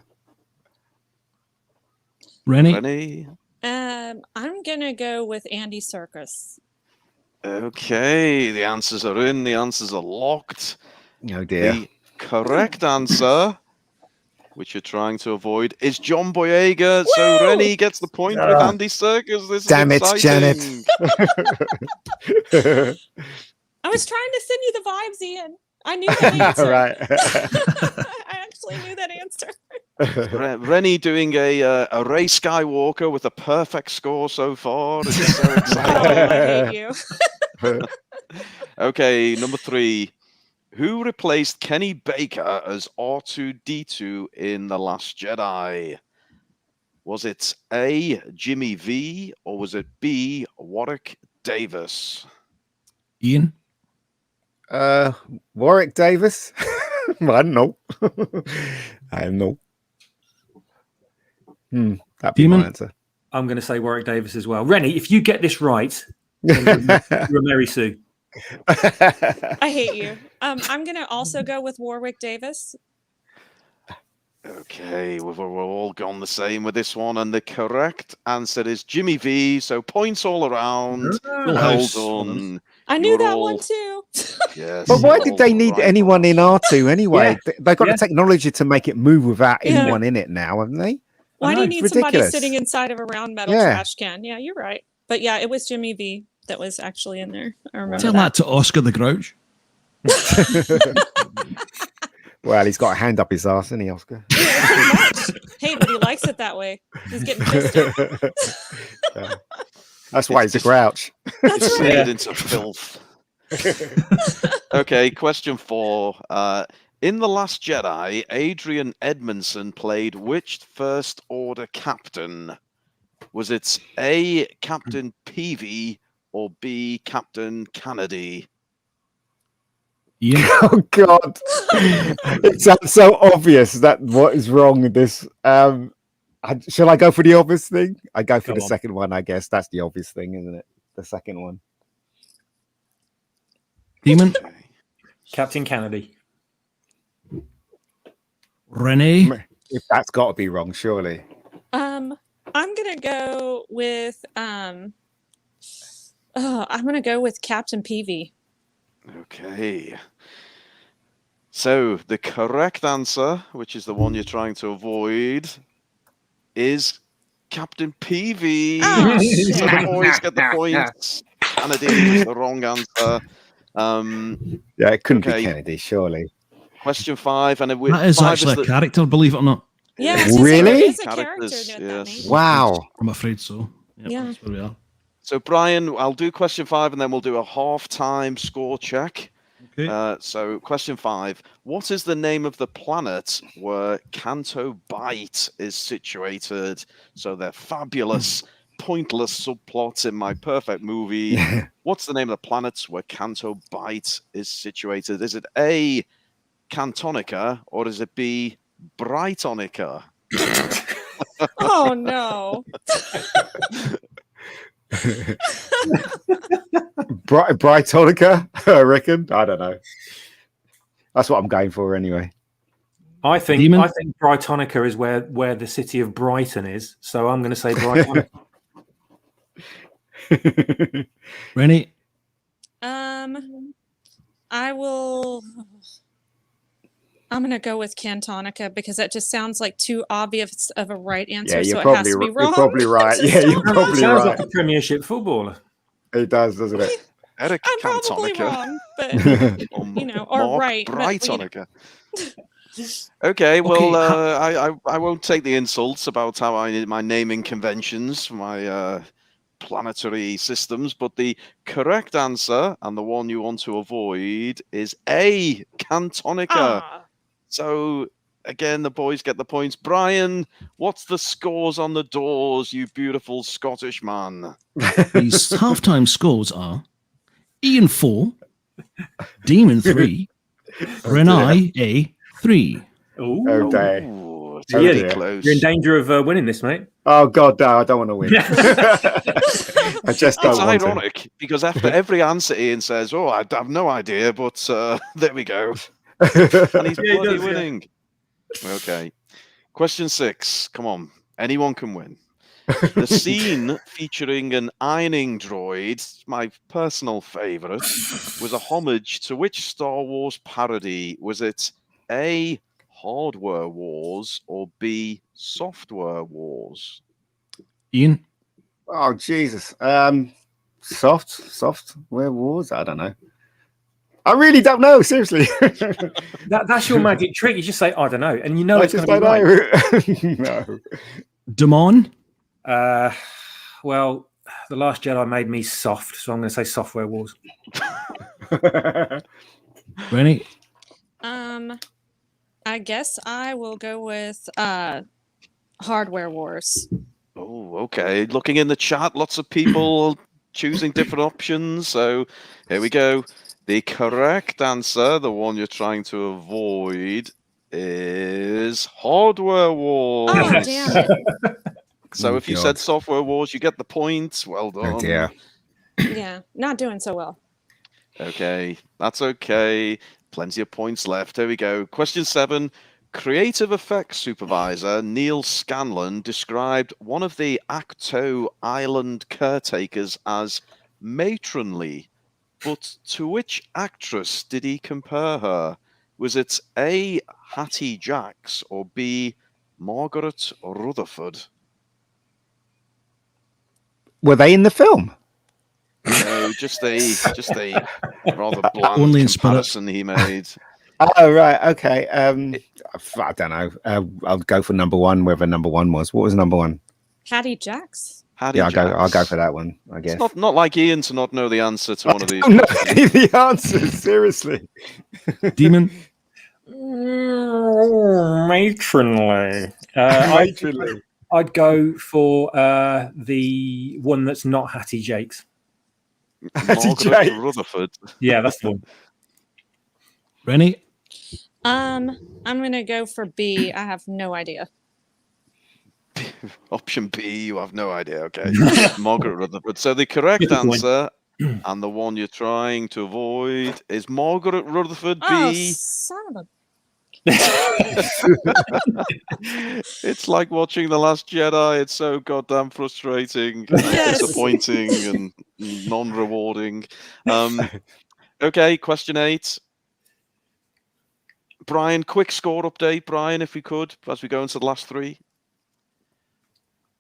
Reni? Reni? I'm gonna go with Andy Serkis. Okay, the answers are in. The answers are locked. Oh dear. The correct answer, which you're trying to avoid, is John Boyega. So Woo! Reni gets the point with Andy Serkis. This Damn is it, exciting. Janet. I was trying to send you the vibes, Ian. I knew that answer. Right. I actually knew that answer. Reni doing a Ray Skywalker with a perfect score so far. It's so Oh, exciting. I hate you. Okay, number 3. Who replaced Kenny Baker as R2-D2 in The Last Jedi? Was it A, Jimmy V, or was it B, Warwick Davis? Ian? Warwick Davis? I don't know. I don't know. That'd be Demon? my answer. I'm going to say Warwick Davis as well. Rennie, if you get this right, then you're a Mary Sue. I hate you. I'm gonna also go with Warwick Davis. Okay, we're all gone the same with this one, and the correct answer is Jimmy V. So points all around. Full Well house. done. I knew You're that all- one too. Yes. But why you're did all they need right anyone on in that. R2 anyway? Yeah. They've got Yeah. the technology to make it move without Yeah. anyone in it now, haven't they? Why do you it's need somebody ridiculous. sitting inside of a round metal Yeah. trash can? Yeah, you're right. But yeah, it was Jimmy V that was actually in there. I remember Tell that. that to Oscar the Grouch. Well, he's got a hand up his arse, isn't he, Oscar? Hey, but he likes it that way. He's getting pissed off. Yeah. That's why he's a grouch. That's It's right. made into filth. Okay, question 4. In The Last Jedi, Adrian Edmondson played which First Order captain? Was it A, Captain Peavy, or B, Captain Kennedy? Ian? Oh God! It sounds so obvious that what is wrong with this. Shall I go for the obvious thing? I go for Go the on. second one. I guess that's the obvious thing, isn't it? The second one. Demon? Okay. Captain Kennedy. Reni? If that's got to be wrong, surely. I'm gonna go with I'm gonna go with Captain Peavy. Okay. So the correct answer, which is the one you're trying to avoid, is Captain Peavy. Oh, So shit. the boys get the points. Kennedy is the wrong answer. Yeah, it couldn't Okay. be Kennedy, surely. Question 5, and That is 5 actually the a character, believe it or not. Yeah, Yeah. I was gonna say, Really? there is a character Characters, with yes. that name. Wow. I'm afraid so. Yep, Yeah. That's where we are. So Brian, I'll do question 5, and then we'll do a half-time score check. Okay. So question 5. What is the name of the planet where Canto Bight is situated? So they're fabulous, pointless subplots in my perfect movie. What's the name of the planet where Canto Bight is situated? Is it A, Cantonica, or is it B, Brightonica? Oh no. Brightonica, I reckon. I don't know. That's what I'm going for anyway. I think Demon? Brightonica is where the city of Brighton is. So I'm going to say Brightonica. Reni? I'm gonna go with Cantonica because that just sounds like too obvious of a right answer, Yeah, so you're it has to be wrong. You're probably right. It just Yeah, you're sounds probably Sounds right. like a Premiership footballer. It does, doesn't it? Eric I'm probably Cantonica. wrong, but Or you know, or Mark right. but, you know, Brightonica. Okay, well, Okay, I won't take the insults about how my naming conventions for my planetary systems, but the correct answer, and the one you want to avoid, is A, Cantonica. ah, So, again, the boys get the points. Brian, what's the scores on the doors, you beautiful Scottish man? These halftime scores are Ian 4, Demon 3, Reni A 3. Ooh. Oh, day. Ooh, Very dear. close. You're in danger of winning this, mate. Oh God, no! I don't want to win. I just don't It's want to. ironic because after every answer, Ian says, "Oh, I have no idea," but there we go, and he's Yeah, he bloody does, yeah. winning. Okay, question 6. Come on, anyone can win. The scene featuring an ironing droid, my personal favourite, was a homage to which Star Wars parody? Was it A, Hardware Wars, or B, Software Wars? Ian? Oh Jesus! Software Wars. I don't know. I really don't know. Seriously. That's your magic trick. You just say, I don't know. And you know I it's going just to be don't right. know. No. Damon? Well, The Last Jedi made me soft, so I'm going to say Software Wars. Reni? I guess I will go with Hardware Wars. Oh, okay. Looking in the chat, lots of people choosing different options. So here we go. The correct answer, the one you're trying to avoid, is Hardware Wars. Oh, damn it. So Oh, if you God. said Software Wars, you get the point. Well done. Oh dear. Yeah, not doing so well. Okay, that's okay. Plenty of points left. Here we go. Question 7. Creative effects supervisor Neil Scanlon described one of the Acto Island caretakers as matronly, but to which actress did he compare her? Was it A, Hattie Jacks, or B, Margaret Rutherford? Were they in the film? No, just a rather bland Only in spirit. comparison he made. Oh right, okay. I don't know. I'll go for number one. Wherever number one was. What was number one? Hattie Jacks? Hattie Yeah, I'll go Jacks. for that one. I guess. It's not like Ian to not know the answer to one of these. I don't know any of the answers. Seriously. Demon? Matronly. Matronly. I'd go for the one that's not Hattie Jakes. Margaret Jacks. Rutherford. Yeah, that's the one. Reni? I'm gonna go for B. I have no idea. Option B, you have no idea. Okay. Margaret Rutherford. So the correct Good point. answer, and the one you're trying to avoid, is Margaret Rutherford Oh, B. son of a... It's like watching The Last Jedi. It's so goddamn frustrating, Yes. disappointing, and non-rewarding. Okay, question 8. Brian, quick score update, Brian, if we could, as we go into the last 3.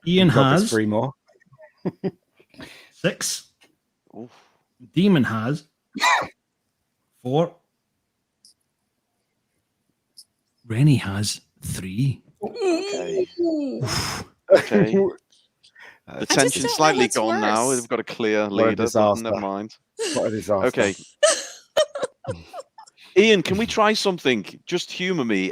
Ian Got us has 3 more. 6. Oof. Demon has 4. Reni has 3. Okay. Okay. The just tension's don't know slightly what's gone now. worse. We've got a clear What a leader, but disaster. never mind. What a disaster. Okay. Ian, can we try something? Just humor me.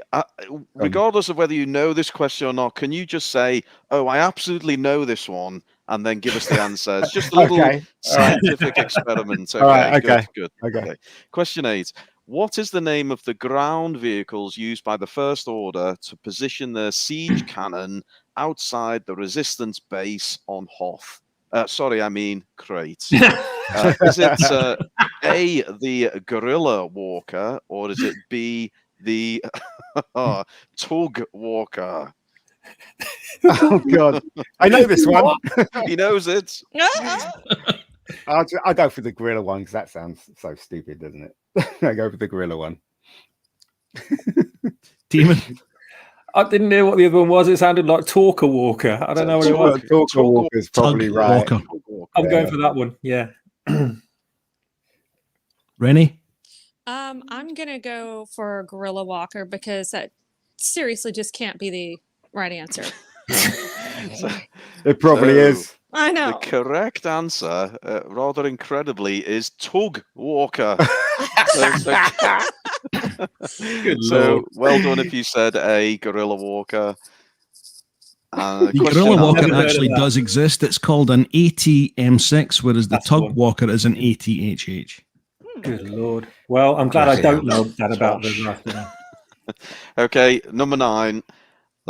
Regardless of whether you know this question or not, can you just say, oh, I absolutely know this one, and then give us the answer? It's just a little Okay. scientific experiment. Okay, All right, okay. Good. Okay. Question 8. What is the name of the ground vehicles used by the First Order to position their siege cannon outside the Resistance base on Hoth? Crate. Is it A, the Guerrilla Walker, or is it B, the Tug Walker? Oh God, I know this one. He knows it. I'll go for the gorilla one because that sounds so stupid, doesn't it? I go for the gorilla one. Demon? I didn't hear what the other one was. It sounded like Talker Walker. I don't know what it was. Talker Walker is probably Tug right. Walker. I'm going for that one. Yeah. Reni? I'm gonna go for Gorilla Walker because that seriously just can't be the right answer. It probably So, is. I The know. correct answer, rather incredibly, is Tug Walker. So well done if you said a Gorilla Walker. The Question Gorilla number- Walker Never heard of actually that. does exist. It's called an AT-M6, whereas the That's the Tug one. Walker is an AT-HH. Good Lord. Well, I'm glad I Bloody don't hell. know that about the Tosh. last one. Okay, number 9.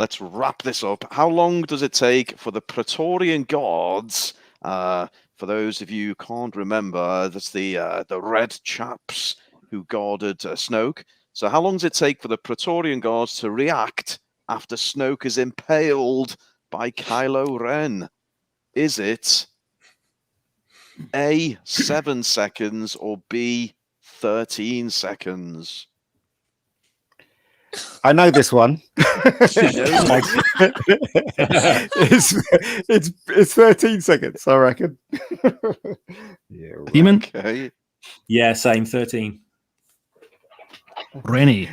let's wrap this up. How long does it take for the Praetorian Guards? For those of you who can't remember, that's the red chaps who guarded Snoke. So how long does it take for the Praetorian Guards to react after Snoke is impaled by Kylo Ren? Is it A, 7 seconds, or B, 13 seconds? I know this one. it's 13 seconds, I reckon. Yeah, right. Demon? Okay. Yeah, same 13. Reni?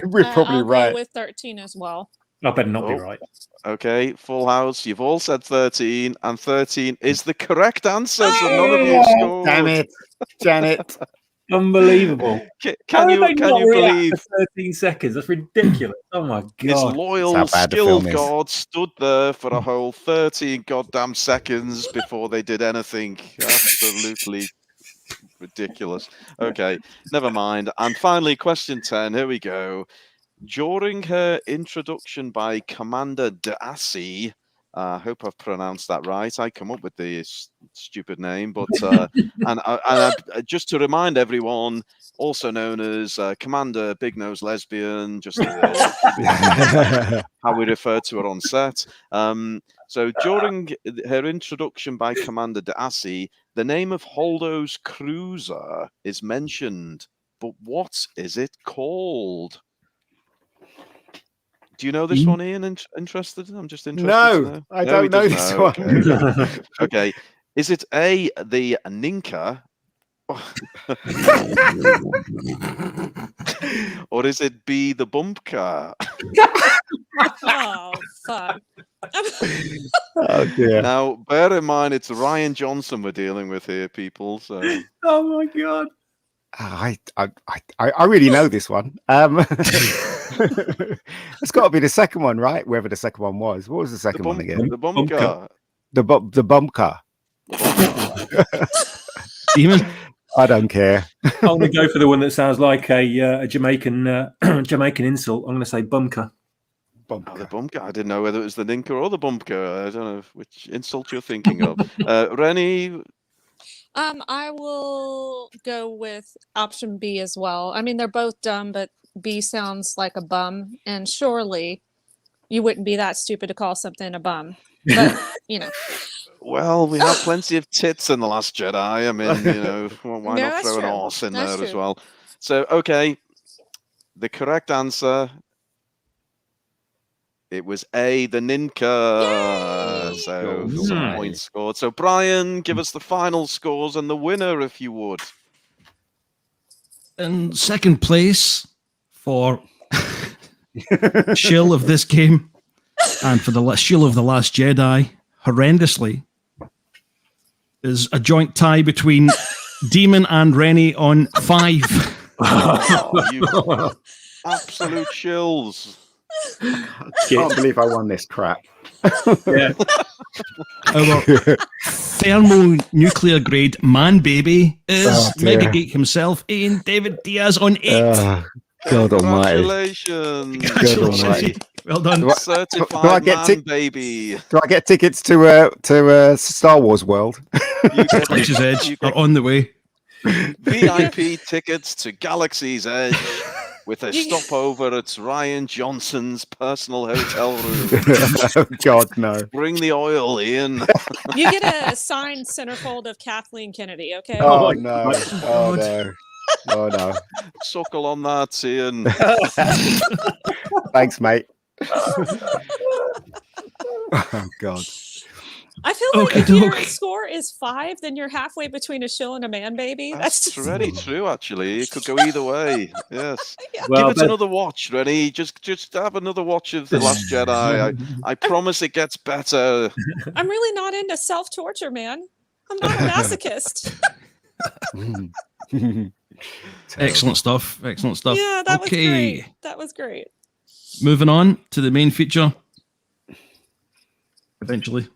We're probably I'll right. go with 13 as well. I better not be Oh. right. Okay, full house. You've all said 13, and 13 is the correct answer. So none of you scored. Damn it, Janet. Unbelievable. Can you believe 13 seconds? That's ridiculous. Oh my his god. loyal, That's how bad the skilled film is. guard stood there for a whole 13 goddamn seconds before they did anything? Absolutely ridiculous. Okay, never mind. And finally, question 10. Here we go. During her introduction by Commander D'Assi, I hope I've pronounced that right. I come up with this stupid name, but just to remind everyone, also known as Commander Big Nose Lesbian, just how we refer to her on set. So during her introduction by Commander D'Assi, the name of Holdo's cruiser is mentioned, but what is it called? Do you know this one, Ian? Interested? I'm just interested. No, I don't know this one. Okay. Okay. Is it A, the Ninka? Or is it B, the Bumpka? Oh, fuck. Oh dear. Now, bear in mind, it's Ryan Johnson we're dealing with here, people. So, Oh my god. I really know this one. It's got to be the second one, right? Whoever the second one was. What was the second one again? the Bumpka. The Bumpka. Demon? I don't care. I'm gonna go for the one that sounds like a Jamaican Jamaican insult. I'm gonna say bumker. Oh, the Bumpka. I didn't know whether it was the Ninka or the Bumpka. I don't know which insult you're thinking of. Reni? I will go with option B as well. I mean, they're both dumb, but B sounds like a bum, and surely you wouldn't be that stupid to call something a bum. But you know, Well, we have plenty of tits in The Last Jedi. I mean, why No, not that's throw an true. arse in That's there as true. well? So, okay, the correct answer. It was A, the Ninka. Yay! So Cool. some Nice. points scored. So Brian, give us the final scores and the winner, if you would. In second place for shill of this game and for the shill of The Last Jedi, horrendously, is a joint tie between Demon and Reni on 5. Oh, you absolute chills. Can't believe I won this crap. Yeah. Our thermonuclear grade man baby is Oh, dear. MegaGeek himself, Ian David Diaz on 8. God almighty. Congratulations. God almighty. Well done. Do I Certified get man, tick- baby. Do I get tickets to Star Wars World? You get, Galaxy's Edge you are get on the way. VIP tickets to Galaxy's Edge with a stopover at Ryan Johnson's personal hotel room. God, no. Bring the oil, Ian. You get a signed centerfold of Kathleen Kennedy. Okay. Oh, no. Oh, no. Oh, no. Suckle on that, Ian. Thanks, mate. Oh, God. I feel like if Okey-doke. your score is 5, then you're halfway between a shill and a man baby. That's That's just really true, actually. It could go either way. Yes. Well, Give it another watch, Reni. Just have another watch of The Last Jedi. I promise it gets better. I'm really not into self-torture, man. I'm not a masochist. Excellent stuff. Excellent stuff. Yeah, that was Okay. great. That was great. Moving on to the main feature. Eventually.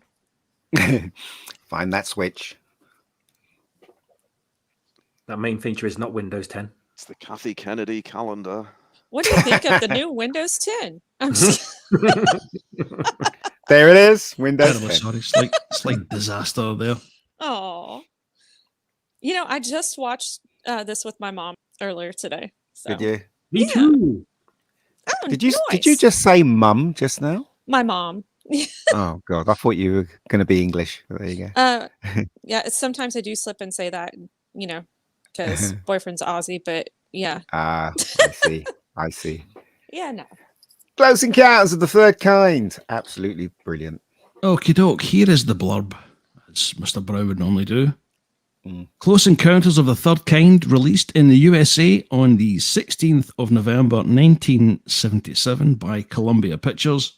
Find that switch. that main feature is not Windows 10. It's the Kathy Kennedy calendar. What do you think of the new Windows 10? I'm just There it is. Windows Terrible, 10. sorry. Slight disaster there. Oh, I just watched this with my mom earlier today. So. Did you? Me Yeah. too. Oh, Did you nice. just say mum just now? My mom. Oh God, I thought you were going to be English. There you go. Yeah. Sometimes I do slip and say that, because boyfriend's Aussie. But yeah. Ah, I see. Yeah. No. Close Encounters of the Third Kind. Absolutely brilliant. Okie doke, here is the blurb, as Mr. Brown would normally do. Mm. Close Encounters of the Third Kind, released in the USA on the 16th of November 1977 by Columbia Pictures.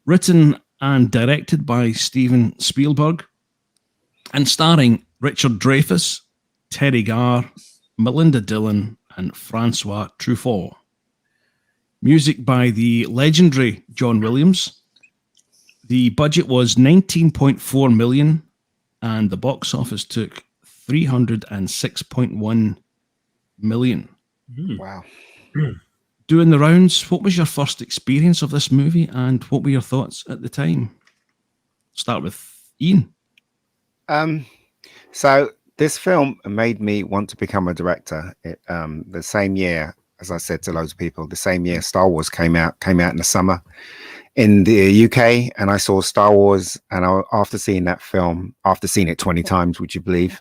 Written and directed by Steven Spielberg. And starring Richard Dreyfuss, Terry Garr, Melinda Dillon, and Francois Truffaut. Music by the legendary John Williams. The budget was $19.4 million, and the box office took $306.1 million. Wow. Doing the rounds, what was your first experience of this movie, and what were your thoughts at the time? Start with Ian. So this film made me want to become a director. The same year, as I said to loads of people, the same year Star Wars came out in the summer in the UK, and I saw Star Wars, and after seeing that film, after seeing it 20 times, would you believe,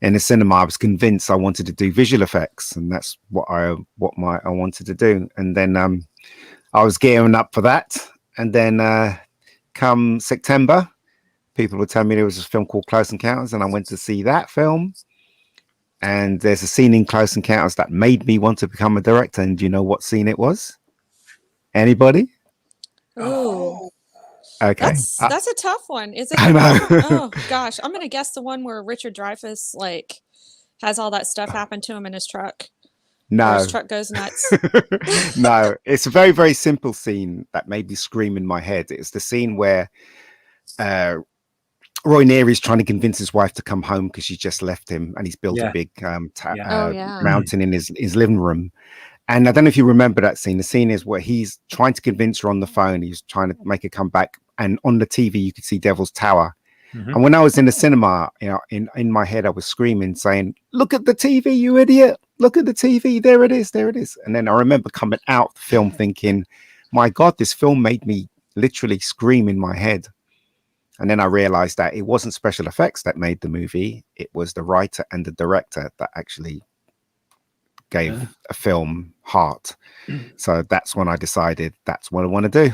in the cinema, I was convinced I wanted to do visual effects, and that's what I wanted to do. And then I was gearing up for that, and then come September, people would tell me there was a film called Close Encounters, and I went to see that film. And there's a scene in Close Encounters that made me want to become a director. And do you know what scene it was? Anybody? Oh, Okay. that's a tough one. Is it? I know. Oh gosh, I'm gonna guess the one where Richard Dreyfuss has all that stuff happen to him in his truck. No. His truck goes nuts. No, it's a very, very simple scene that made me scream in my head. It's the scene where Roy Neri is trying to convince his wife to come home because she's just left him, and he's built a big mountain in his living room. And I don't know if you remember that scene. The scene is where he's trying to convince her on the phone. He's trying to make her come back, and on the TV you could see Devil's Tower. Mm-hmm. And when I was in the cinema, in my head I was screaming, saying, "Look at the TV, you idiot! Look at the TV! There it is, there it is!" And then I remember coming out of the film thinking, "My God, this film made me literally scream in my head." And then I realized that it wasn't special effects that made the movie. It was the writer and the director that actually gave a film heart. So that's when I decided that's what I want to do.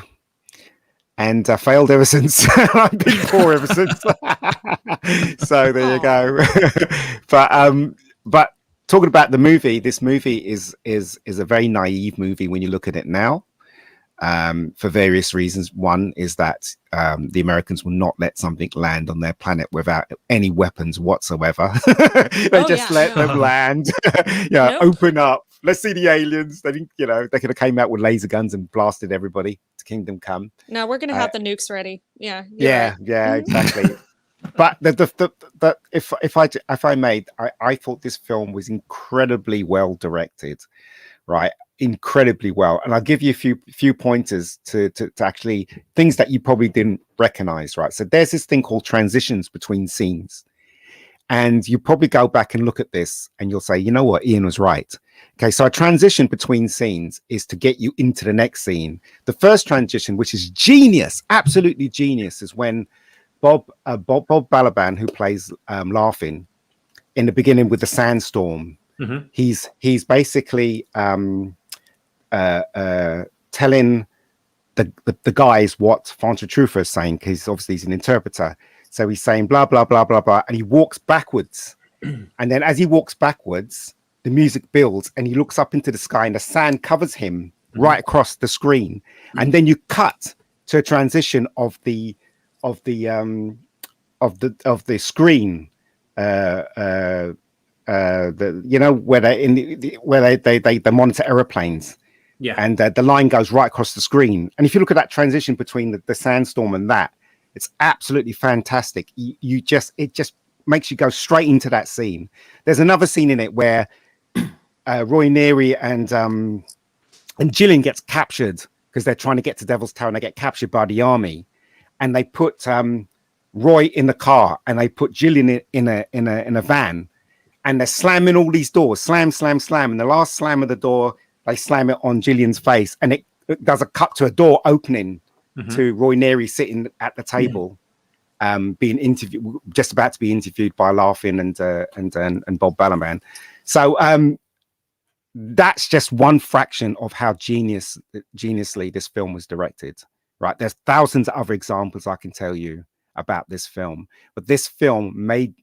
And I failed ever since. I've been poor ever since. So there you go. But talking about the movie, this movie is a very naive movie when you look at it now. For various reasons. One is that the Americans will not let something land on their planet without any weapons whatsoever. They just let them land. Open up. Let's see the aliens. They didn't, they could have came out with laser guns and blasted everybody to Kingdom Come. No, we're gonna have the nukes ready. Yeah. Yeah, exactly. But if I may, I thought this film was incredibly well directed, right? Incredibly well, and I'll give you a few pointers to actually things that you probably didn't recognize, right? So there's this thing called transitions between scenes, and you probably go back and look at this and you'll say, you know what, Ian was right. Okay, so a transition between scenes is to get you into the next scene. The first transition, which is genius, absolutely genius, is when Bob Balaban, who plays Laughing in the beginning with the sandstorm, he's basically telling the guys what Francois Truffaut is saying, because obviously he's an interpreter. So he's saying blah blah blah blah blah, and he walks backwards. And then as he walks backwards, the music builds, and he looks up into the sky, and the sand covers him right across the screen. And then you cut to a transition of the screen. Where they monitor airplanes. Yeah, and the line goes right across the screen. And if you look at that transition between the sandstorm and that, it's absolutely fantastic. It just makes you go straight into that scene. There's another scene in it where Roy Neri and Gillian gets captured because they're trying to get to Devil's Tower and they get captured by the army, and they put Roy in the car and they put Gillian in a van, and they're slamming all these doors, slam, and the last slam of the door, they slam it on Gillian's face, and it does a cut to a door opening to Roy Neri sitting at the table, being interviewed, just about to be interviewed by Laughing and Bob Balaban. So that's just one fraction of how geniusly this film was directed. Right, there's thousands of other examples I can tell you about this film, but this film made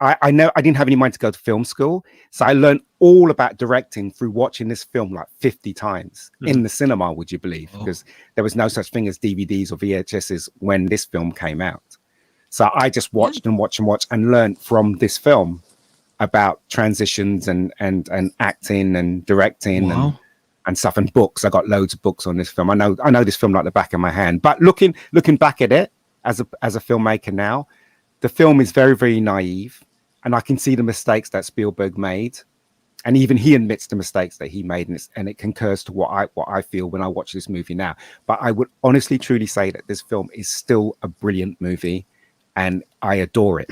I know I didn't have any money to go to film school, so I learned all about directing through watching this film like 50 times in the cinema, would you believe? Because there was no such thing as DVDs or VHSs when this film came out. So I just watched and watched and learned from this film about transitions and acting and directing and stuff, and books. I got loads of books on this film. I know this film like the back of my hand. But looking back at it as a filmmaker now, the film is very, very naive, and I can see the mistakes that Spielberg made, and even he admits the mistakes that he made, and it concurs to what I feel when I watch this movie now. But I would honestly, truly say that this film is still a brilliant movie, and I adore it.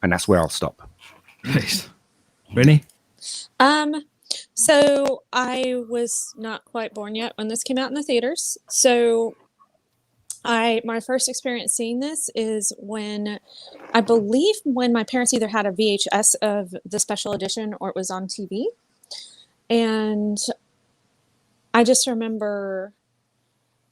And that's where I'll stop. Nice. Reni? So I was not quite born yet when this came out in the theaters. So my first experience seeing this is when I believe when my parents either had a VHS of the special edition or it was on TV. And I just remember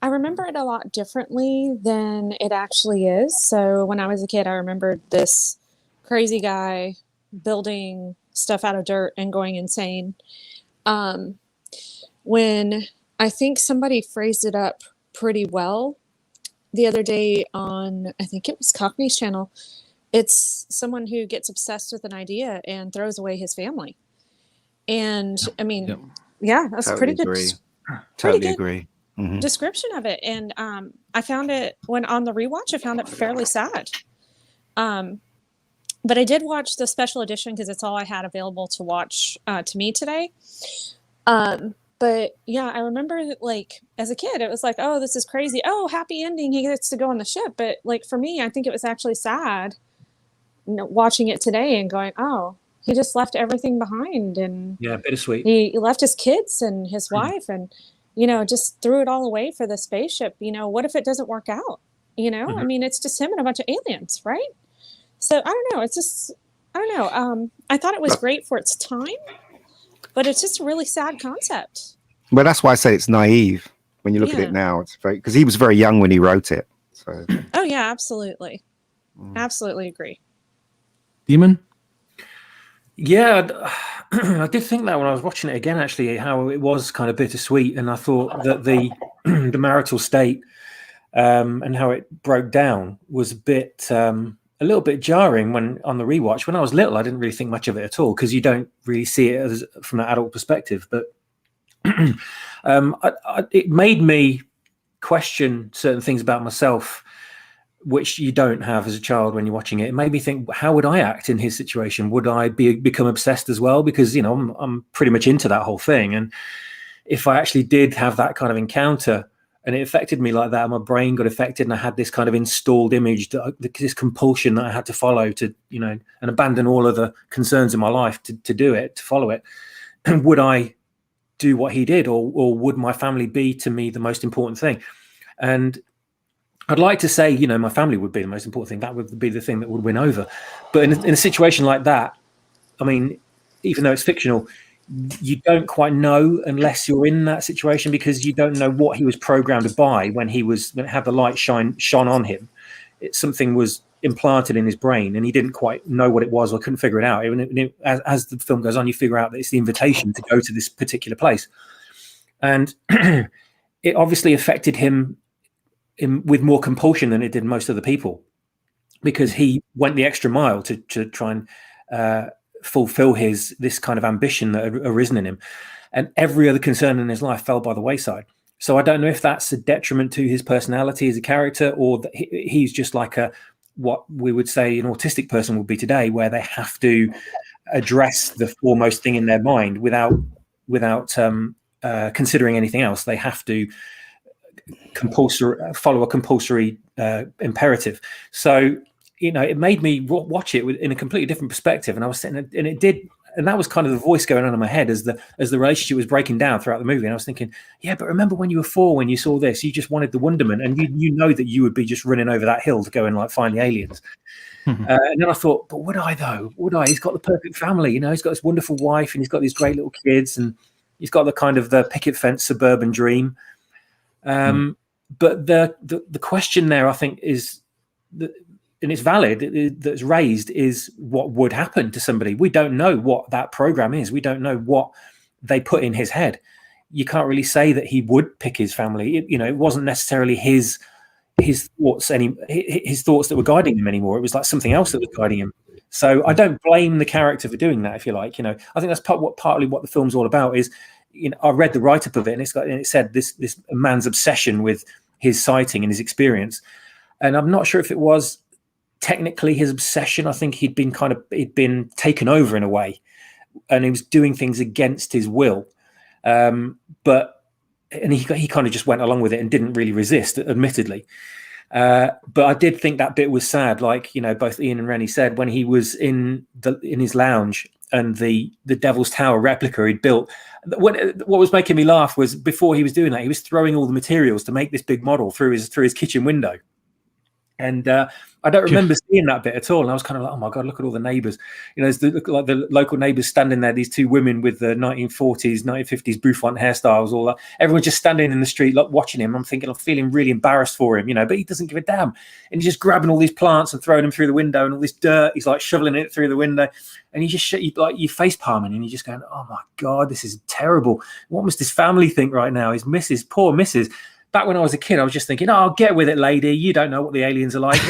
it a lot differently than it actually is. So when I was a kid, I remembered this crazy guy building stuff out of dirt and going insane. When I think somebody phrased it up pretty well the other day on, I think it was Cockney's channel. It's someone who gets obsessed with an idea and throws away his family. And I mean, yeah, that's Totally pretty agree. good. Totally agree. Description of it. And I found it when on the rewatch, I found it fairly sad. But I did watch the special edition because it's all I had available to watch to me today. But yeah, I remember that, like, as a kid, it was like, oh, this is crazy. Oh, happy ending. He gets to go on the ship. But like for me, I think it was actually sad watching it today and going, oh, he just left everything behind. And yeah, bittersweet. He left his kids and his wife and, just threw it all away for the spaceship. What if it doesn't work out? I mean, it's just him and a bunch of aliens, right? So I don't know. It's just, I don't know. I thought it was great for its time, but it's just a really sad concept. Well, that's why I say it's naive when you look at it now. It's very, because he was very young when he wrote it. So. Oh yeah, absolutely. Absolutely agree. Demon? Yeah, I did think that when I was watching it again, actually, how it was kind of bittersweet. And I thought that the marital state and how it broke down was a little bit jarring when on the rewatch. When I was little, I didn't really think much of it at all because you don't really see it as from an adult perspective. But it made me question certain things about myself, which you don't have as a child when you're watching it. It made me think, how would I act in his situation? Would I become obsessed as well? Because, I'm pretty much into that whole thing. And if I actually did have that kind of encounter and it affected me like that, and my brain got affected and I had this kind of installed image, this compulsion that I had to follow to, and abandon all other concerns in my life to do it, to follow it, would I do what he did? Or would my family be to me the most important thing? And I'd like to say, my family would be the most important thing. That would be the thing that would win over. But in a situation like that, I mean, even though it's fictional, you don't quite know unless you're in that situation, because you don't know what he was programmed to buy when it had the light shone on him. Something was implanted in his brain and he didn't quite know what it was or couldn't figure it out. As the film goes on, you figure out that it's the invitation to go to this particular place. And it obviously affected him with more compulsion than it did most other people, because he went the extra mile to try and fulfill this kind of ambition that had arisen in him, and every other concern in his life fell by the wayside. So I don't know if that's a detriment to his personality as a character, or that he's just like what we would say an autistic person would be today, where they have to address the foremost thing in their mind without considering anything else. They have to follow a compulsory imperative. So it made me watch it in a completely different perspective, and I was sitting there, and it did. And that was kind of the voice going on in my head as the relationship was breaking down throughout the movie. And I was thinking, yeah, but remember when you were 4, when you saw this, you just wanted the wonderment, and you know that you would be just running over that hill to go and like find the aliens. And then I thought, but would I though? Would I? He's got the perfect family, he's got this wonderful wife, and he's got these great little kids, and he's got the kind of the picket fence suburban dream. But the question there, I think, is that, and it's valid, that's raised, is what would happen to somebody. We don't know what that program is. We don't know what they put in his head. You can't really say that he would pick his family. It wasn't necessarily his thoughts, his thoughts that were guiding him anymore. It was like something else that was guiding him. So I don't blame the character for doing that, if you like. I think that's partly what the film's all about. Is I read the write-up of it, and it said this man's obsession with his sighting and his experience, and I'm not sure if it was technically his obsession. I think he'd been taken over in a way, and he was doing things against his will. But he kind of just went along with it and didn't really resist, admittedly. But I did think that bit was sad. Like, both Ian and Reni said, when he was in his lounge and the Devil's Tower replica he'd built, what was making me laugh was before he was doing that, he was throwing all the materials to make this big model through his kitchen window. And I don't remember seeing that bit at all. And I was kind of like, oh my God, look at all the neighbors. There's the local neighbors standing there, these 2 women with the 1940s, 1950s bouffant hairstyles, all that. Everyone's just standing in the street, watching him. I'm feeling really embarrassed for him, but he doesn't give a damn. And he's just grabbing all these plants and throwing them through the window, and all this dirt, he's like shoveling it through the face palming, and you're just going, oh my God, this is terrible. What must his family think right now? His missus, poor missus. Back when I was a kid, I was just thinking, oh, get with it, lady. You don't know what the aliens are like.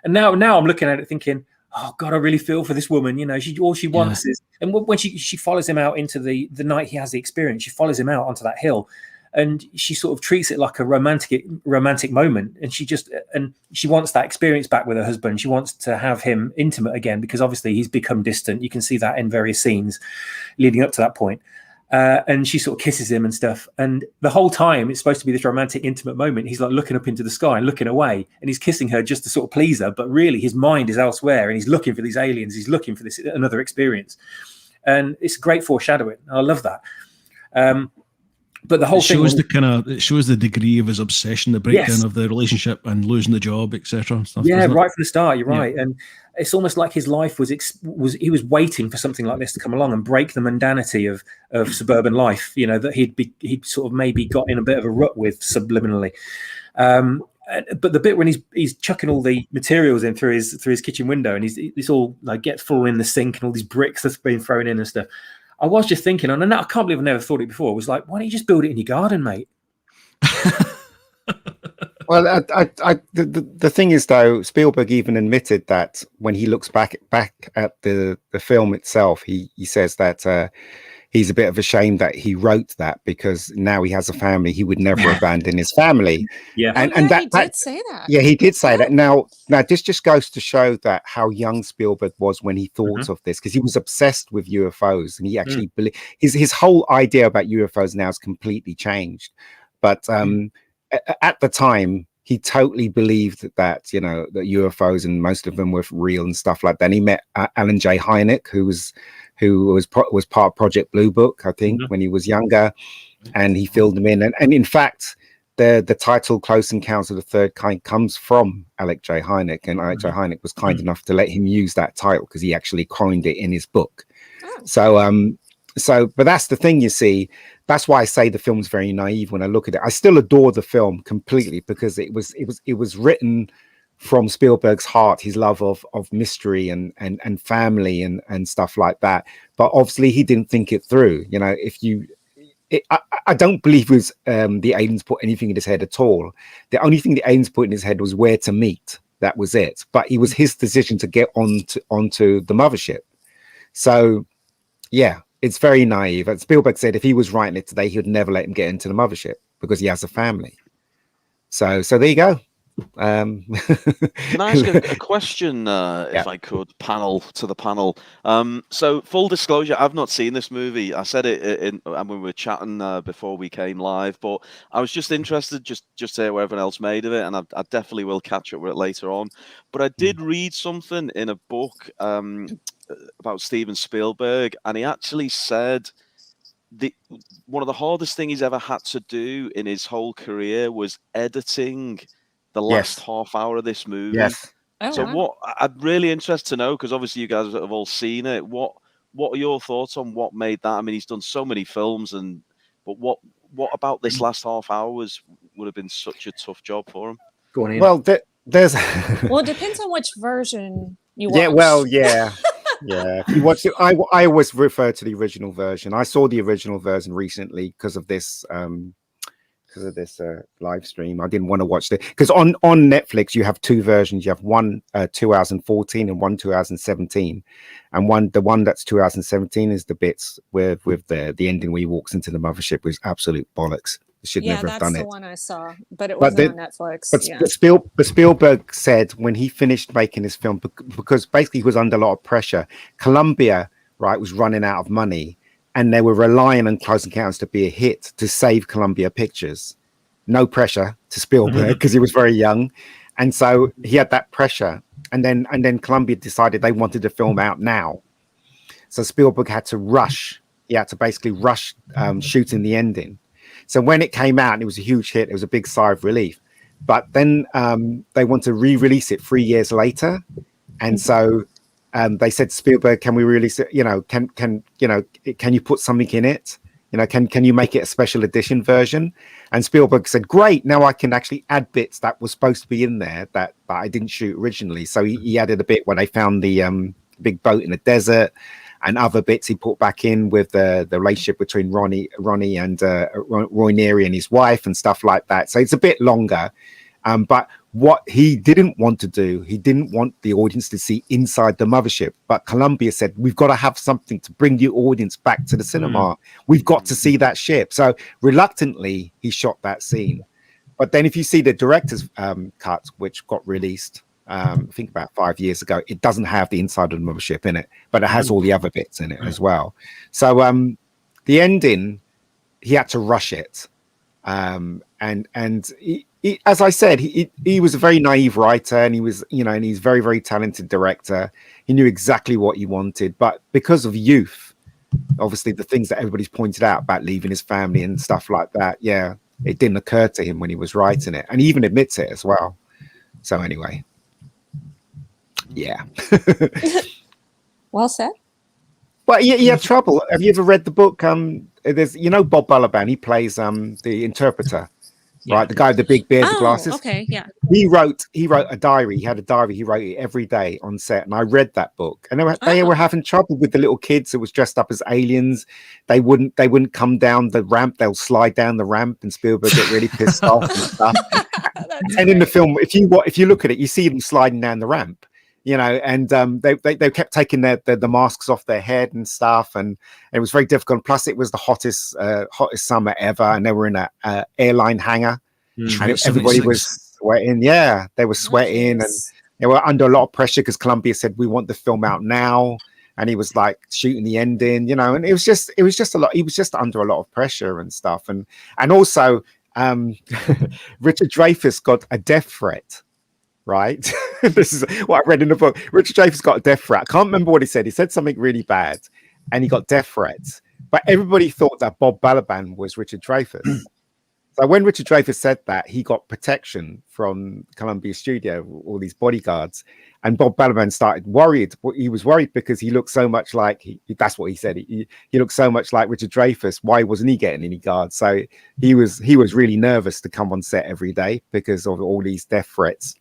And now I'm looking at it thinking, oh, God, I really feel for this woman. All she wants is, and when she follows him out into the night he has the experience, she follows him out onto that hill, and she sort of treats it like a romantic moment. And she wants that experience back with her husband. She wants to have him intimate again, because obviously he's become distant. You can see that in various scenes leading up to that point. And she sort of kisses him and stuff, and the whole time it's supposed to be this romantic, intimate moment. He's like looking up into the sky and looking away, and he's kissing her just to sort of please her, but really his mind is elsewhere, and he's looking for these aliens. He's looking for this another experience, and it's great foreshadowing. I love that. But the whole thing it shows the degree of his obsession, the breakdown of the relationship and losing the job, etc. Yeah, right from the start. You're right, and it's almost like his life was he was waiting for something like this to come along and break the mundanity of suburban life. That he'd sort of maybe got in a bit of a rut with subliminally. But the bit when he's chucking all the materials in through his kitchen window, and he's all like get full in the sink, and all these bricks that's been thrown in and stuff. I was just thinking, and I can't believe I never thought it before. It was like, why don't you just build it in your garden, mate? Well, the thing is, though, Spielberg even admitted that when he looks back at the film itself, he says that he's a bit of ashamed that he wrote that, because now he has a family, he would never abandon his family. Yeah, and he did say that. Yeah, he did say that. Now this just goes to show that how young Spielberg was when he thought of this, because he was obsessed with UFOs, and he actually believed his whole idea about UFOs now has completely changed. But at the time, he totally believed that that UFOs, and most of them were real and stuff like that. And he met Alan J. Hynek, who was part of Project Blue Book, I think, when he was younger, and he filled them in. And in fact, the title "Close Encounters of the Third Kind" comes from Alec J. Hynek, and Alec J. Hynek was kind enough to let him use that title because he actually coined it in his book. So, but that's the thing, you see. That's why I say the film's very naive when I look at it. I still adore the film completely, because it was written from Spielberg's heart, his love of mystery and family and stuff like that. But obviously he didn't think it through. I don't believe it was the aliens put anything in his head at all. The only thing the aliens put in his head was where to meet. That was it. But it was his decision to get onto the mothership. So, yeah. It's very naive. And Spielberg said if he was writing it today, he would never let him get into the mothership because he has a family. So there you go. Um, Can I ask a question, if I could, to the panel? So, full disclosure, I've not seen this movie. I said it when we were chatting before we came live, but I was just interested just to hear what everyone else made of it, and I definitely will catch up with it later on. But I did read something in a book about Steven Spielberg, and he actually said one of the hardest things he's ever had to do in his whole career was editing the last half hour of this movie. Yes. Oh, So wow. I'm really interested to know, because obviously you guys have all seen it. What are your thoughts on what made that? I mean, he's done so many films, but what about this last half hour would have been such a tough job for him? Go on, Ian. Well, there's. Well, it depends on which version you watch. Yeah. Well, yeah. Yeah. If you watch it, I always refer to the original version. I saw the original version recently because of this. Live stream. I didn't want to watch it because on Netflix you have two versions. You have one 2014 and one 2017, and the one that's 2017 is the bits with the ending where he walks into the mothership, was absolute bollocks. They should never have done it. Yeah, that's the one I saw, but it wasn't on Netflix. But Spielberg said when he finished making his film, because basically he was under a lot of pressure. Columbia, right, was running out of money. And they were relying on Close Encounters to be a hit to save Columbia Pictures. No pressure to Spielberg because he was very young, and so he had that pressure. And then Columbia decided they wanted the film out now, so Spielberg had to rush. He had to basically rush shooting the ending. So when it came out, it was a huge hit. It was a big sigh of relief. But then they want to re-release it 3 years later, and so. They said, Spielberg, can we release it? Can you put something in it? Can you make it a special edition version? And Spielberg said, great. Now I can actually add bits that were supposed to be in there that I didn't shoot originally. So he added a bit where they found the big boat in the desert, and other bits he put back in with the relationship between Ronnie and Roy Neri and his wife and stuff like that. So it's a bit longer. But what he didn't want to do, he didn't want the audience to see inside the mothership. But Columbia said, we've got to have something to bring the audience back to the cinema. We've got to see that ship. So reluctantly, he shot that scene. But then if you see the director's cut, which got released, I think about 5 years ago, it doesn't have the inside of the mothership in it, but it has all the other bits in it as well. So the ending, he had to rush it. And he, as I said, he was a very naive writer, and he was, and he's very, very talented director. He knew exactly what he wanted, but because of youth, obviously the things that everybody's pointed out about leaving his family and stuff like that, it didn't occur to him when he was writing it, and he even admits it as well. So anyway, Well said. Well, he had trouble. Have you ever read the book? There's, Bob Balaban. He plays the interpreter. Right, the guy with the big beard, the glasses. Okay, yeah. He wrote a diary. He had a diary. He wrote it every day on set, and I read that book. And they were having trouble with the little kids who was dressed up as aliens. They wouldn't come down the ramp. They'll slide down the ramp, and Spielberg get really pissed off and stuff. And in the film, if you look at it, you see them sliding down the ramp. And they kept taking the masks off their head and stuff, and it was very difficult. Plus, it was the hottest summer ever, and they were in a airline hangar, and everybody was sweating. Yeah, they were sweating, and they were under a lot of pressure because Columbia said, "We want the film out now," and he was like shooting the ending, and it was just a lot. He was just under a lot of pressure and stuff, and also Richard Dreyfuss got a death threat. Right, this is what I read in the book. Richard Dreyfuss got a death threat. I can't remember what he said. He said something really bad, and he got death threats. But everybody thought that Bob Balaban was Richard Dreyfuss. So when Richard Dreyfuss said that, he got protection from Columbia Studio, all these bodyguards, and Bob Balaban started worried. He was worried because he looked so much like that's what he said. He looked so much like Richard Dreyfuss. Why wasn't he getting any guards? So he was really nervous to come on set every day because of all these death threats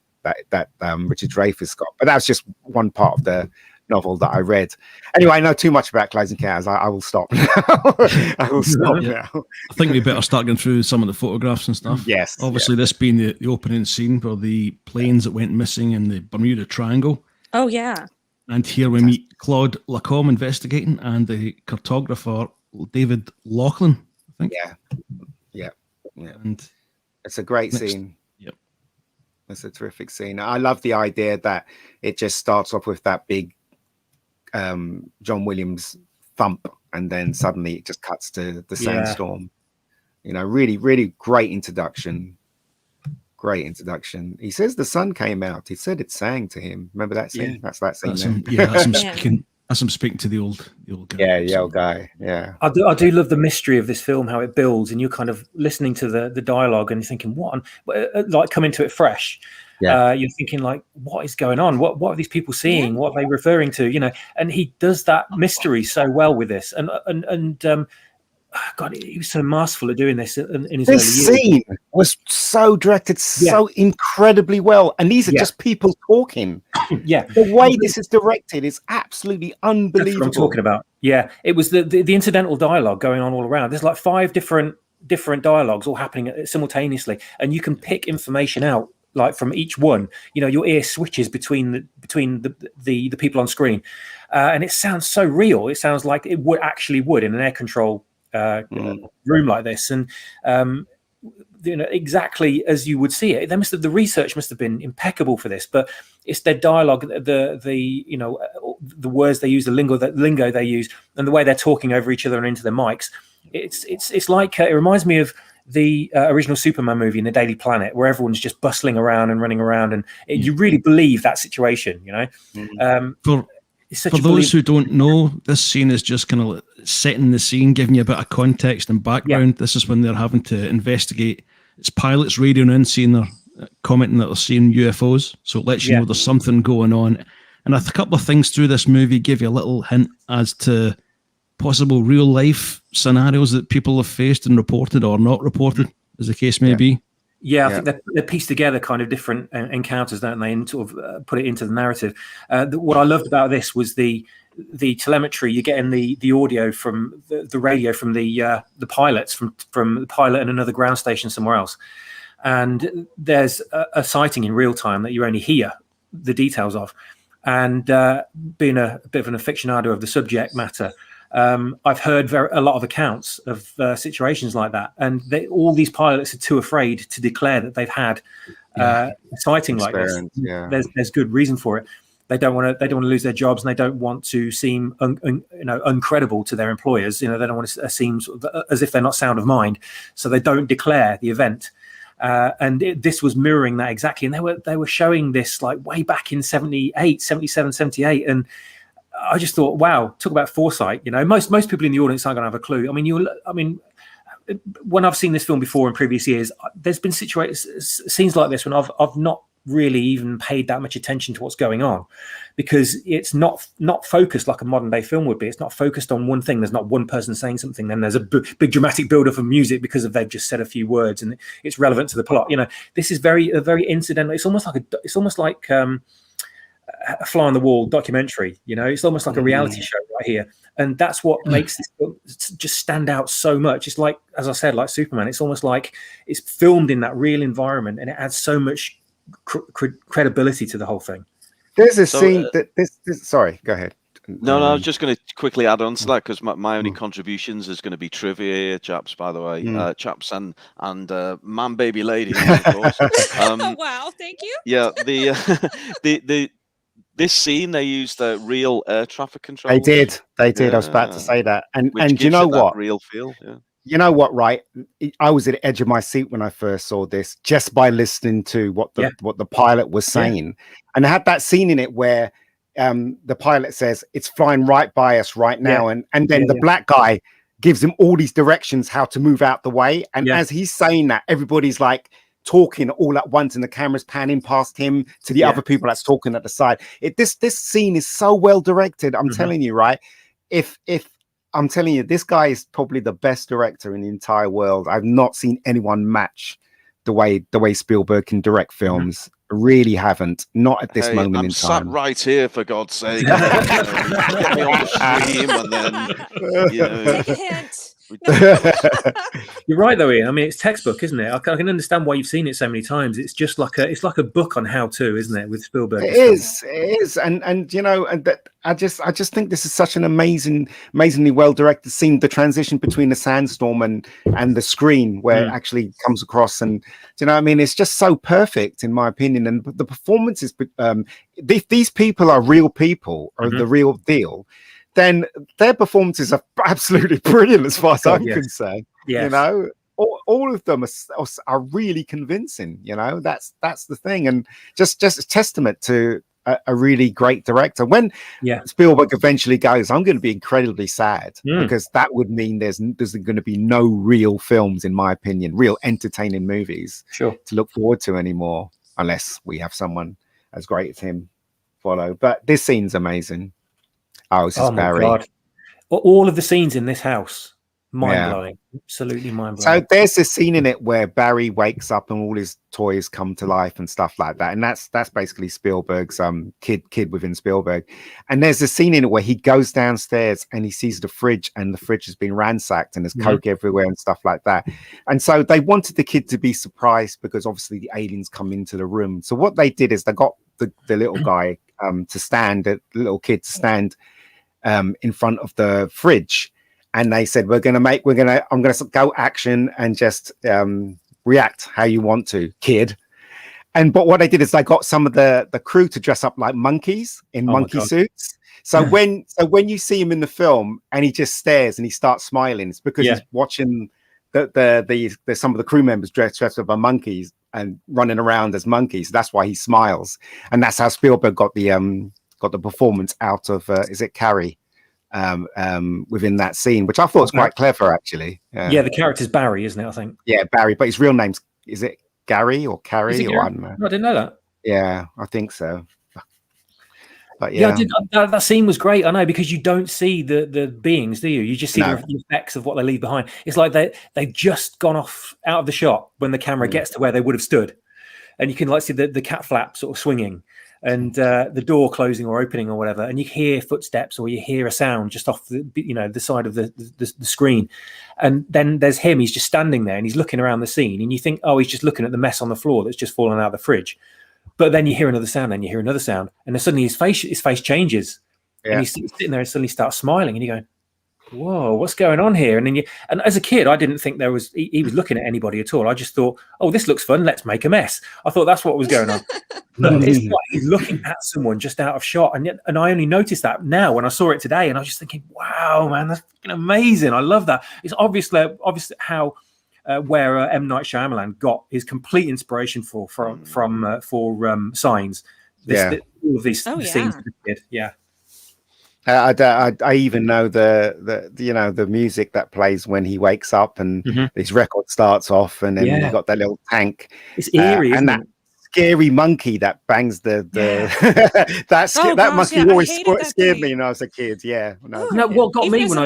that Richard Dreyfuss got. But that's just one part of the novel that I read. Anyway, I know too much about Close Encounters. I will stop now. I will stop now. I think we better start going through some of the photographs and stuff. Yes. Obviously, this being the opening scene for the planes that went missing in the Bermuda Triangle. Oh, yeah. And here we meet Claude Lacombe investigating, and the cartographer David Laughlin, I think. Yeah. And it's a great scene. Yep. That's a terrific scene. I love the idea that it just starts off with that big John Williams thump, and then suddenly it just cuts to the sandstorm. You know, really, really great introduction. Great introduction. He says the sun came out. He said it sang to him. Remember that scene? Yeah. That's that scene. That's him speaking to the old guy. Yeah, the old guy. Yeah. I do love the mystery of this film, how it builds, and you're kind of listening to the dialogue and you're thinking, what? Like coming to it fresh. Yeah. You're thinking like, what is going on? What are these people seeing? What are they referring to? You know, and he does that mystery so well with this. And God, he was so masterful at doing this in his early years. This scene was so directed so incredibly well, and these are just people talking. The way this is directed is absolutely unbelievable. That's what I'm talking about. Yeah, it was the incidental dialogue going on all around. There's like 5 different dialogues all happening simultaneously, and you can pick information out like from each one. You know, your ear switches between the people on screen, and it sounds so real. It sounds like it would in an air control room like this, and you know, exactly as you would see it. The research must have been impeccable for this, but it's their dialogue, the you know, the words they use, the lingo they use, and the way they're talking over each other and into their mics. It's like it reminds me of the original Superman movie in the Daily Planet, where everyone's just bustling around and running around, and you really believe that situation, you know. For those who don't know, this scene is just kind of setting the scene, giving you a bit of context and background. This is when they're having to investigate. It's pilots radioing in, saying they're commenting that they're seeing UFOs. So it lets you know there's something going on. And a couple of things through this movie give you a little hint as to possible real life scenarios that people have faced and reported or not reported, as the case may be. Yeah, I think they're pieced together kind of different encounters, don't they, and sort of put it into the narrative. What I loved about this was the telemetry. You're getting the audio from the radio from the pilots, from the pilot and another ground station somewhere else. And there's a sighting in real time that you only hear the details of. And being a bit of an aficionado of the subject matter, I've heard a lot of accounts of situations like that, and all these pilots are too afraid to declare that they've had a sighting like this. There's good reason for it. They don't want to lose their jobs, and they don't want to seem uncredible to their employers. You know, they don't want to seem sort of as if they're not sound of mind, so they don't declare the event. And this was mirroring that exactly, and they were showing this like way back in 78, 77, 78, and I just thought, wow, talk about foresight. You know, most people in the audience aren't going to have a clue. I mean, when I've seen this film before in previous years, there's been scenes like this when I've not really even paid that much attention to what's going on, because it's not focused like a modern day film would be. It's not focused on one thing. There's not one person saying something, then there's a big dramatic build up of music because they've just said a few words and it's relevant to the plot. You know, this is very incidental. It's almost like a fly on the wall documentary. You know, it's almost like a reality show right here, and that's what makes this film just stand out so much. It's like, as I said, like Superman. It's almost like it's filmed in that real environment, and it adds so much credibility to the whole thing. There's a scene that this sorry, go ahead. No, I was just going to quickly add on to that, because my only contributions is going to be trivia here, chaps, by the way. Chaps and man, baby, lady, of course. Wow, thank you. Yeah, this scene, they used real air traffic control. They did. I was about to say that. And you know what? Real feel. Yeah. You know what, right? I was at the edge of my seat when I first saw this, just by listening to what the pilot was saying. And it had that scene in it where the pilot says, it's flying right by us right now. And then the black guy gives him all these directions how to move out the way. And as he's saying that, everybody's like talking all at once, and the camera's panning past him to the other people that's talking at the side. This scene is so well directed. I'm telling you, right? If I'm telling you, this guy is probably the best director in the entire world. I've not seen anyone match the way Spielberg can direct films. Really haven't. Not at this moment in time. I'm sat right here, for God's sake. Get me on the stream, and then You're right though, Ian. I mean, it's textbook, isn't it? I can understand why you've seen it so many times. It's just like a book on how to, isn't it? With Spielberg. It is, and you know, and that I just think this is such an amazingly well directed scene. The transition between the sandstorm and the screen, where it actually comes across, and you know, I mean, it's just so perfect in my opinion. And the performances, these people are real people, or the real deal. Then their performances are absolutely brilliant as far as I'm concerned. Yes. You know, all of them are really convincing. You know, that's the thing, and just a testament to a really great director. When Spielberg eventually goes, I'm going to be incredibly sad because that would mean there's going to be no real films, in my opinion, real entertaining movies to look forward to anymore, unless we have someone as great as him follow. But this scene's amazing. Oh, this is Barry. God. All of the scenes in this house, mind-blowing. Absolutely mind-blowing. So there's this scene in it where Barry wakes up and all his toys come to life and stuff like that. And that's basically Spielberg's kid within Spielberg. And there's a scene in it where he goes downstairs and he sees the fridge, and the fridge has been ransacked and there's Coke everywhere and stuff like that. And so they wanted the kid to be surprised because obviously the aliens come into the room. So what they did is they got the little guy the little kid to stand in front of the fridge, and they said, I'm gonna go action and just react how you want to, kid. But what they did is they got some of the crew to dress up like monkeys in monkey suits. So when you see him in the film and he just stares and he starts smiling, it's because he's watching the some of the crew members dressed up as monkeys and running around as monkeys. That's why he smiles, and that's how Spielberg got the performance out of is it Carrie within that scene, which I thought was quite clever actually. The character's Barry, isn't it? I think Barry, but his real name's, is it Gary or Carrie or I don't know. No, I didn't know that. Yeah, I think so. But that scene was great. I know, because you don't see the beings, do you? You just see the effects of what they leave behind. It's like they've just gone off out of the shot when the camera gets to where they would have stood, and you can like see the cat flap sort of swinging, and the door closing or opening or whatever, and you hear footsteps or you hear a sound just off the side of the screen, and then there's him. He's just standing there and he's looking around the scene, and you think, oh, he's just looking at the mess on the floor that's just fallen out of the fridge. But then you hear another sound, and you hear another sound, and then suddenly his face changes, and he's sitting there and suddenly starts smiling, and you go, "Whoa, what's going on here?" And then and as a kid, I didn't think he was looking at anybody at all. I just thought, "Oh, this looks fun. Let's make a mess." I thought that's what was going on. But it's like he's looking at someone just out of shot, and I only noticed that now when I saw it today, and I was just thinking, "Wow, man, that's amazing! I love that." It's obviously how. Where M. Night Shyamalan got his complete inspiration for Signs. All of these scenes. I even know the music that plays when he wakes up and his record starts off, and then you've got that little tank. It's eerie, and that scary monkey that bangs that monkey always scared me when I was a kid. What got me when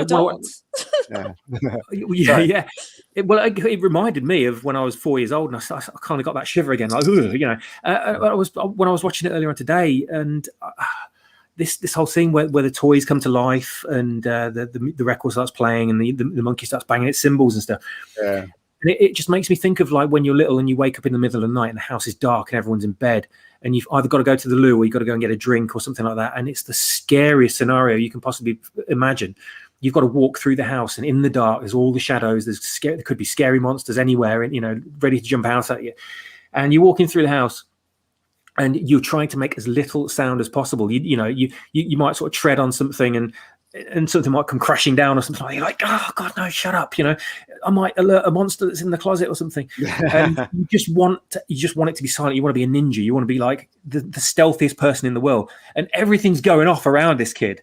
it reminded me of when I was 4 years old, and I kind of got that shiver again, like when I was watching it earlier on today, and this whole scene where the toys come to life, and the record starts playing, and the monkey starts banging its cymbals and stuff. And it just makes me think of like when you're little and you wake up in the middle of the night and the house is dark and everyone's in bed, and you've either got to go to the loo or you've got to go and get a drink or something like that. And it's the scariest scenario you can possibly imagine. You've got to walk through the house, and in the dark, there's all the shadows. There could be scary monsters anywhere, and ready to jump out at you. And you're walking through the house, and you're trying to make as little sound as possible. You might sort of tread on something, and something might come crashing down or something. You're like, oh God, no, shut up! I might alert a monster that's in the closet or something. And you just want it to be silent. You want to be a ninja. You want to be like the stealthiest person in the world. And everything's going off around this kid,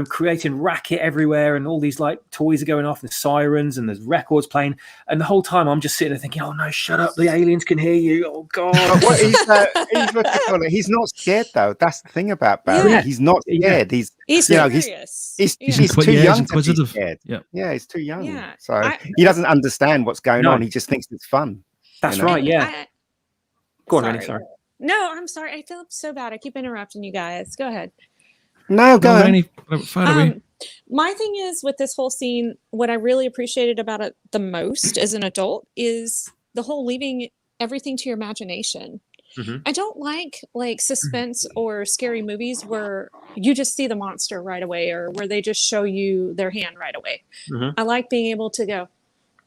creating racket everywhere, and all these like toys are going off, and sirens, and there's records playing. And the whole time I'm just sitting there thinking, oh no, shut up! The aliens can hear you. Oh God! He's not scared though. That's the thing about Barry. Yeah. He's not scared. He's curious. He's too young to be scared. Yeah, he's too young. Yeah. So he doesn't understand what's going on. He just thinks it's fun. That's right. Yeah. Go on, Reni. Sorry. No, I'm sorry. I feel so bad. I keep interrupting you guys. Go ahead. No, go ahead. Fire away. My thing is with this whole scene, what I really appreciated about it the most as an adult is the whole leaving everything to your imagination. I don't like suspense or scary movies where you just see the monster right away or where they just show you their hand right away. I like being able to go,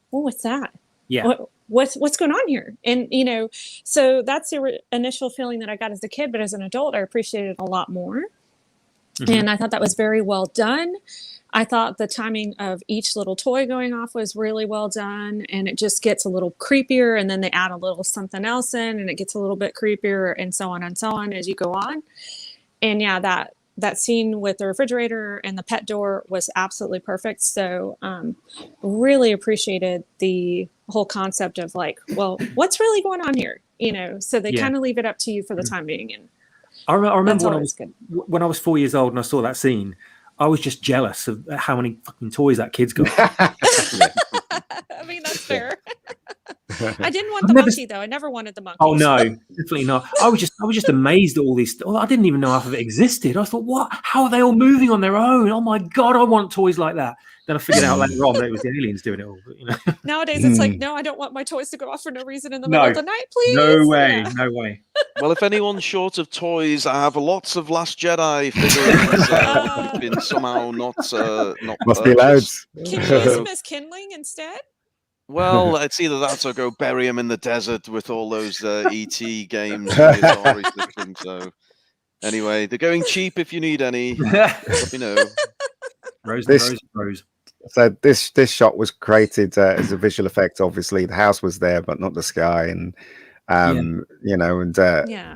well, what's that? Yeah. What's going on here? And, you know, so that's the initial feeling that I got as a kid, but as an adult, I appreciated it a lot more. And I thought that was very well done. I thought the timing of each little toy going off was really well done, and it just gets a little creepier, and then they add a little something else in, and it gets a little bit creepier, and so on as you go on. And yeah, that scene with the refrigerator and the pet door was absolutely perfect. So really appreciated the whole concept of like, well, what's really going on here? You know, so they kind of leave it up to you for the time being. And I remember when I was 4 years old and I saw that scene, I was just jealous of how many fucking toys that kid's got. I mean, that's fair. I didn't want the monkey though. I never wanted the monkey. Oh no, definitely not. I was just amazed at all these. I didn't even know half of it existed. I thought, what? How are they all moving on their own? Oh my god, I want toys like that. Then I figured out later on that it was the aliens doing it all. But, you know. Nowadays, it's like, no, I don't want my toys to go off for no reason in the middle of the night, please. No way, no way. Well, if anyone's short of toys, I have lots of Last Jedi figurines that have been somehow not Must be loads. Can you use them as kindling instead? Well, it's either that or go bury them in the desert with all those ET games. Atari systems, so anyway, they're going cheap if you need any. Let me know. Rose. So this shot was created as a visual effect. Obviously, the house was there, but not the sky, and you know, and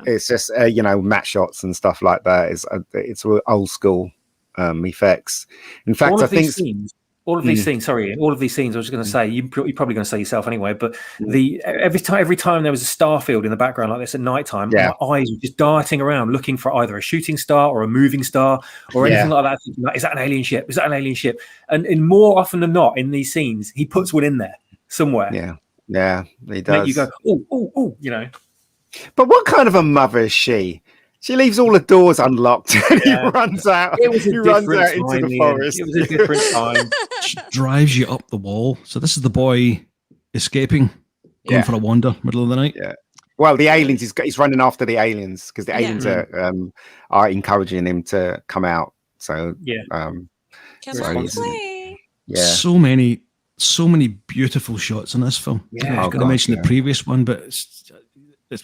it's just you know, matte shots and stuff like that. It's old school effects. In fact, I think all of these scenes. Sorry, all of these scenes. I was just going to say, you're probably going to say yourself anyway. But every time there was a star field in the background like this at night time, my eyes were just darting around looking for either a shooting star or a moving star or anything like that. Thinking, like, is that an alien ship? Is that an alien ship? And more often than not, in these scenes, he puts one in there somewhere. Yeah, he does. Make you go, oh, you know. But what kind of a mother is she? She leaves all the doors unlocked and he runs out. He runs out into the forest. It was a different time. She drives you up the wall. So this is the boy escaping, going for a wander, middle of the night. Yeah. Well, the aliens, he's running after the aliens because the aliens are encouraging him to come out. So come on, play. Yeah. So many beautiful shots in this film. Yeah. I was going to mention the previous one, but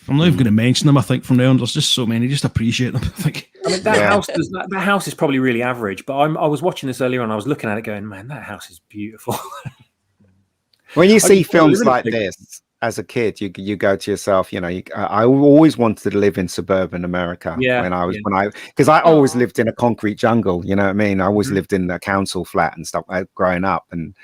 I'm not even going to mention them. I think from now on, there's just so many. Just appreciate them. I think. I mean, that house is probably really average. But I was watching this earlier on. I was looking at it, going, "Man, that house is beautiful." When you see films like this as a kid, you go to yourself, you know, I always wanted to live in suburban America. Because I always lived in a concrete jungle. You know what I mean? I always lived in a council flat and stuff growing up, and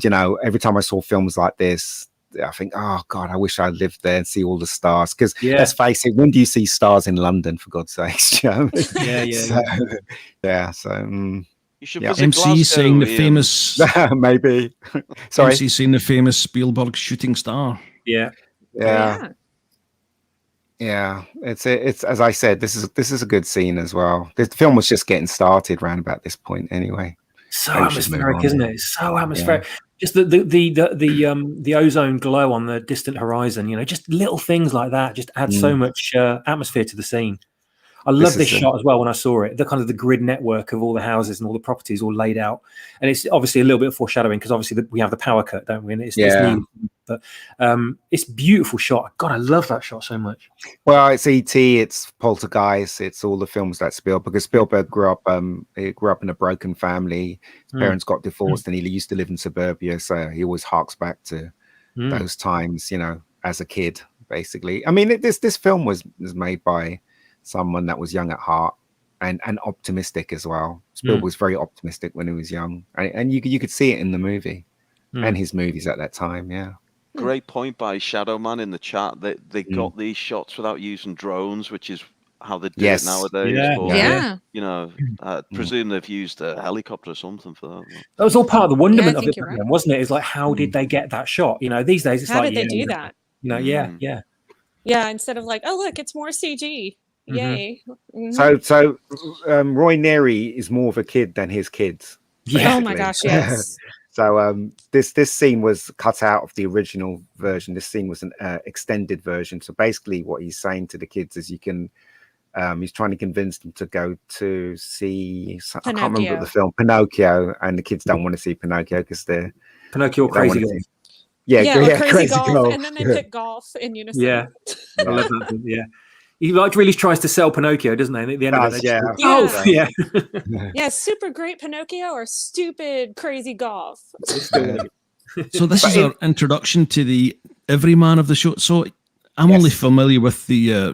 you know, every time I saw films like this, I think, oh God, I wish I lived there and see all the stars. Because let's face it, when do you see stars in London, for God's sakes? You know? You should visit MC Glasgow, saying the famous maybe. Sorry, MC saying the famous Spielberg shooting star. Yeah. It's as I said, this is a good scene as well. The film was just getting started around about this point anyway. So atmospheric, isn't it? It's so atmospheric. Yeah. Just the ozone glow on the distant horizon, you know, just little things like that just add so much atmosphere to the scene. I love this shot as well when I saw it, the kind of the grid network of all the houses and all the properties all laid out. And it's obviously a little bit of foreshadowing because obviously we have the power cut, don't we? And it's new, but it's a beautiful shot. God, I love that shot so much. Well, it's E.T., it's Poltergeist, it's all the films that Spielberg grew up in a broken family. His parents got divorced and he used to live in suburbia. So he always harks back to those times, you know, as a kid, basically. I mean, this film was made by someone that was young at heart and optimistic as well. Spielberg was very optimistic when he was young, and you could see it in the movie and his movies at that time. Yeah, great point by Shadow Man in the chat. They got these shots without using drones, which is how they do it nowadays. But, you know, I presume they've used a helicopter or something for that. That was all part of the wonderment of it, wasn't it? It's like, how did they get that shot? You know, these days it's how did they do that? You know, yeah. Instead of like, oh look, it's more CG. Yay. So Roy Neri is more of a kid than his kids. Oh my gosh, yes. So this scene was cut out of the original version. This scene was an extended version. So basically, what he's saying to the kids is, you can. He's trying to convince them to go to see. I can't remember the film Pinocchio, and the kids don't want to see Pinocchio because they're Pinocchio Crazy Golf. Crazy golf. And then they pick golf in unison. Yeah, I love that. Yeah. He really tries to sell Pinocchio, doesn't he? At the end of it, yeah, super great Pinocchio or stupid crazy golf. So this is our introduction to the everyman of the show. So I'm only familiar with the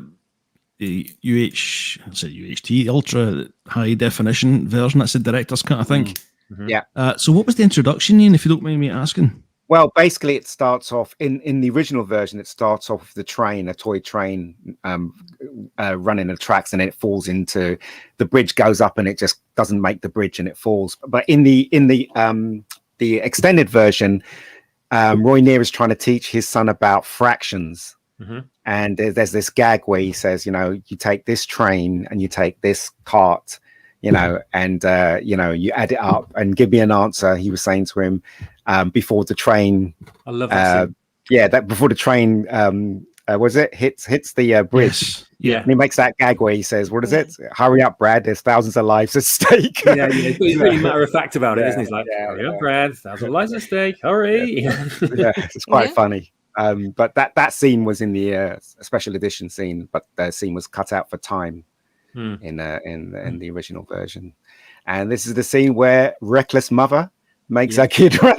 UHT ultra high definition version. That's the director's cut, I think. So what was the introduction, Ian, if you don't mind me asking? Well, basically, it starts off in the original version. It starts off with the train, a toy train, running the tracks, and then it falls into the bridge. Goes up, and it just doesn't make the bridge, and it falls. But in the extended version, Roy Neer is trying to teach his son about fractions, and there's this gag where he says, you take this train and you take this cart, and you add it up and give me an answer. He was saying to him. Before the train, I love that. That before the train, hits the bridge. Yeah, and he makes that gag where he says, "What is it? Hurry up, Brad! There's thousands of lives at stake." He's really matter of fact about it, isn't he? He's like, "Hurry up, Brad! Thousands of lives at stake! Hurry!" It's quite funny. But that scene was in the special edition scene, but the scene was cut out for time in the original version. And this is the scene where reckless mother makes that kid run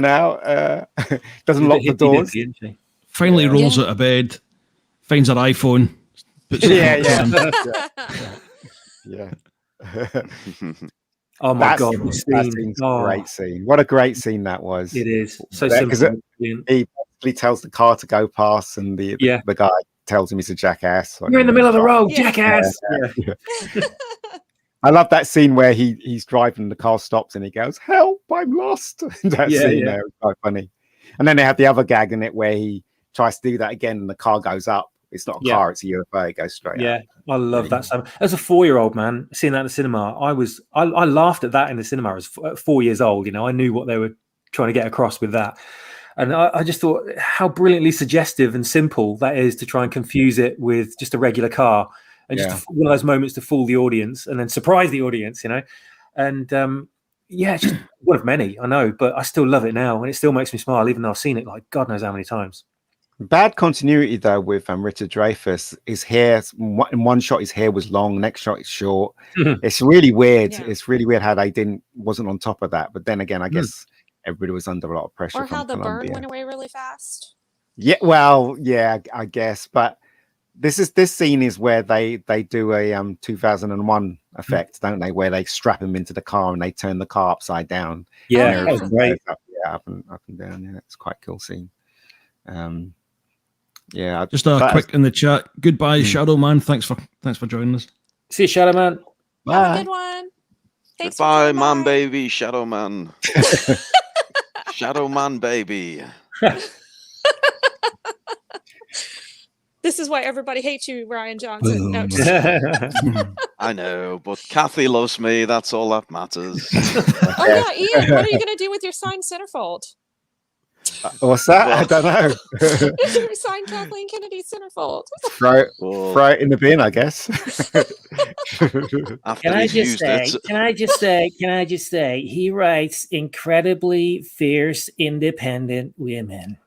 out, doesn't lock the doors. Finally rolls out of bed, finds her iPhone. Puts it Oh my God. That seems a great scene. What a great scene that was. It is. So simple. He basically tells the car to go past, and the guy tells him he's a jackass. You're in the middle of the road, jackass. I love that scene where he's driving, the car stops, and he goes, "Help! I'm lost." That scene there was quite funny. And then they have the other gag in it where he tries to do that again, and the car goes up. It's not a car; it's a UFO. It goes straight up. I love that. As a 4-year-old man, seeing that in the cinema, I laughed at that in the cinema. I was 4 years old. I knew what they were trying to get across with that, and I just thought how brilliantly suggestive and simple that is to try and confuse it with just a regular car. And just one of those moments to fool the audience and then surprise the audience, and it's just one of many, I know, but I still love it now, and it still makes me smile, even though I've seen it like God knows how many times. Bad continuity though with Richard Dreyfuss. His hair, in one shot his hair was long, next shot it's short. It's really weird. It's really weird how they wasn't on top of that. But then again, I guess everybody was under a lot of pressure. Or how the Columbia. burn went away really fast. I guess, but. This scene is where they do a 2001 effect, don't they? Where they strap him into the car and they turn the car upside down. Yeah, that was great. Up and down. Yeah, it's quite a cool scene. Just a quick in the chat. Goodbye, Shadow Man. Thanks for joining us. See you, Shadow Man. Bye. Have a good one. Thanks. Goodbye, man, baby, Shadow Man. Shadow Man, baby. This is why everybody hates you, Ryan Johnson. No, I know, but Kathy loves me. That's all that matters. Ian, what are you going to do with your signed centerfold? What's that? I don't know. Your signed Kathleen Kennedy centerfold. Throw it in the bin, I guess. Can I just say, he writes incredibly fierce, independent women.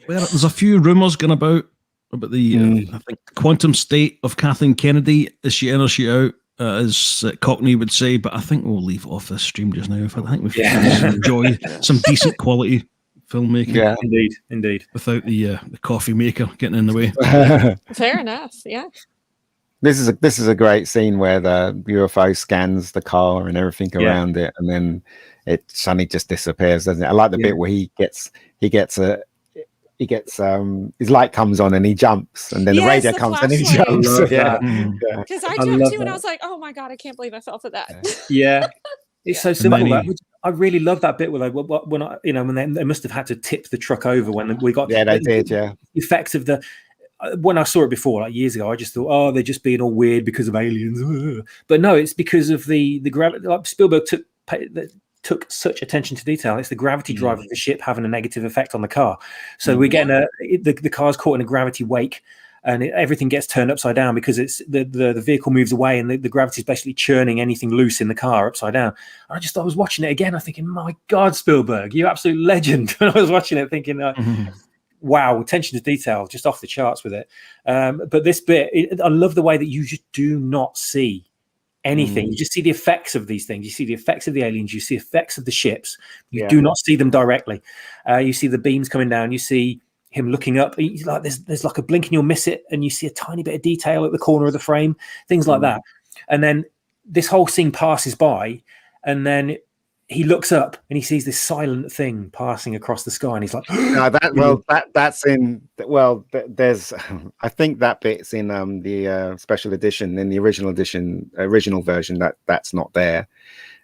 Well, there's a few rumours going about the I think quantum state of Kathleen Kennedy. Is she in or she out? As Cockney would say, but I think we'll leave off this stream just now. I think we've enjoy some decent quality filmmaking. Yeah, indeed. Without the coffee maker getting in the way. Fair enough. Yeah. This is a great scene where the UFO scans the car and everything around it, and then it suddenly just disappears, doesn't it? I like the bit where he gets his light comes on and he jumps, and then the radio comes and he jumps. Because I jumped too, and I was like, "Oh my God, I can't believe I fell for that." It's so simple. I really love that bit where when they must have had to tip the truck over when we got they did, the effects of the when I saw it before, like years ago, I just thought, oh, they're just being all weird because of aliens. But no, it's because of the gravity. Like Spielberg took such attention to detail. It's the gravity drive of the ship having a negative effect on the car. So we're getting the car's caught in a gravity wake, and everything gets turned upside down because it's the vehicle moves away, and the gravity is basically churning anything loose in the car upside down. And I was watching it again. I'm thinking, my God, Spielberg, you absolute legend. And I was watching it thinking, wow, attention to detail, just off the charts with it. But this bit, I love the way that you just do not see anything. You just see the effects of these things. You see the effects of the aliens. You see effects of the ships. You do not see them directly. You see the beams coming down. You see him looking up. He's like, there's like a blink and you'll miss it, and you see a tiny bit of detail at the corner of the frame, things like that. And then this whole scene passes by, and then he looks up and he sees this silent thing passing across the sky, and he's like, no, there's I think that bit's in the special edition. In the original version, that's not there.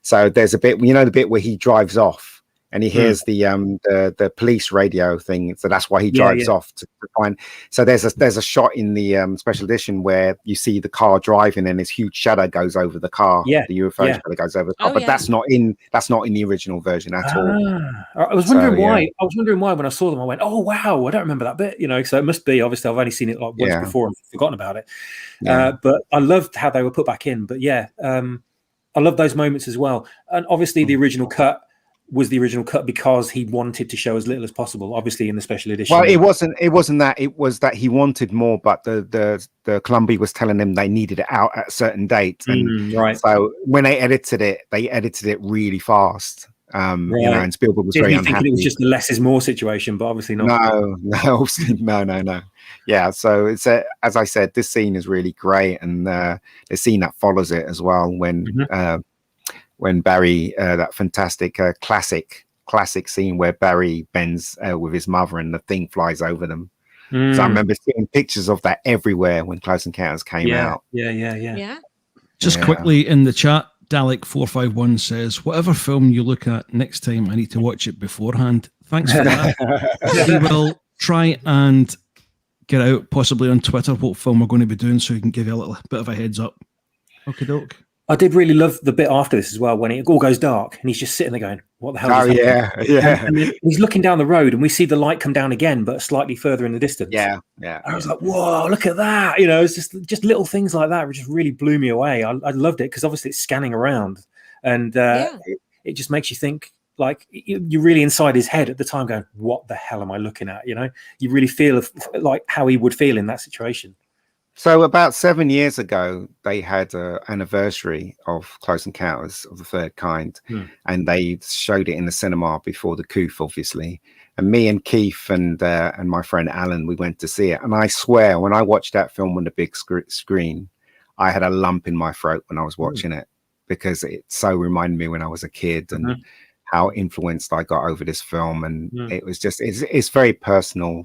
So there's a bit, the bit where he drives off and he hears the police radio thing, so that's why he drives off to find. So there's a shot in the special edition where you see the car driving and this huge shadow goes over the car. The UFO shadow goes over the car, but that's not in the original version at all. I was wondering why. I was wondering why when I saw them. I went, "Oh wow, I don't remember that bit." So it must be, obviously I've only seen it like once before and forgotten about it. But I loved how they were put back in. But I love those moments as well. And obviously the original cut was the original cut because he wanted to show as little as possible. Obviously, in the special edition, well, it wasn't that. It was that he wanted more, but the Columbia was telling him they needed it out at a certain date, and so when they edited it really fast. And Spielberg was very unhappy. It was just the less is more situation, but obviously not. No. Yeah, so it's as I said, this scene is really great, and the scene that follows it as well when Barry, that fantastic classic scene where Barry bends with his mother and the thing flies over them. So I remember seeing pictures of that everywhere when Close Encounters came out. Yeah. Just quickly in the chat, Dalek451 says, whatever film you look at next time, I need to watch it beforehand. Thanks for that. We will try and get out possibly on Twitter what film we're going to be doing so we can give you a little bit of a heads up. Okay, doke. I did really love the bit after this as well, when it all goes dark and he's just sitting there going, what the hell is that? And then he's looking down the road and we see the light come down again, but slightly further in the distance. Yeah. And I was like, whoa, look at that. It's just little things like that which just really blew me away. I loved it because obviously it's scanning around, and it just makes you think, like, you're really inside his head at the time going, what the hell am I looking at? You really feel like how he would feel in that situation. So about 7 years ago, they had an anniversary of Close Encounters of the Third Kind, and they showed it in the cinema before the coup, obviously. And me and Keith and my friend Alan, we went to see it. And I swear, when I watched that film on the big screen, I had a lump in my throat when I was watching it, because it so reminded me when I was a kid and how influenced I got over this film. And it was just, it's very personal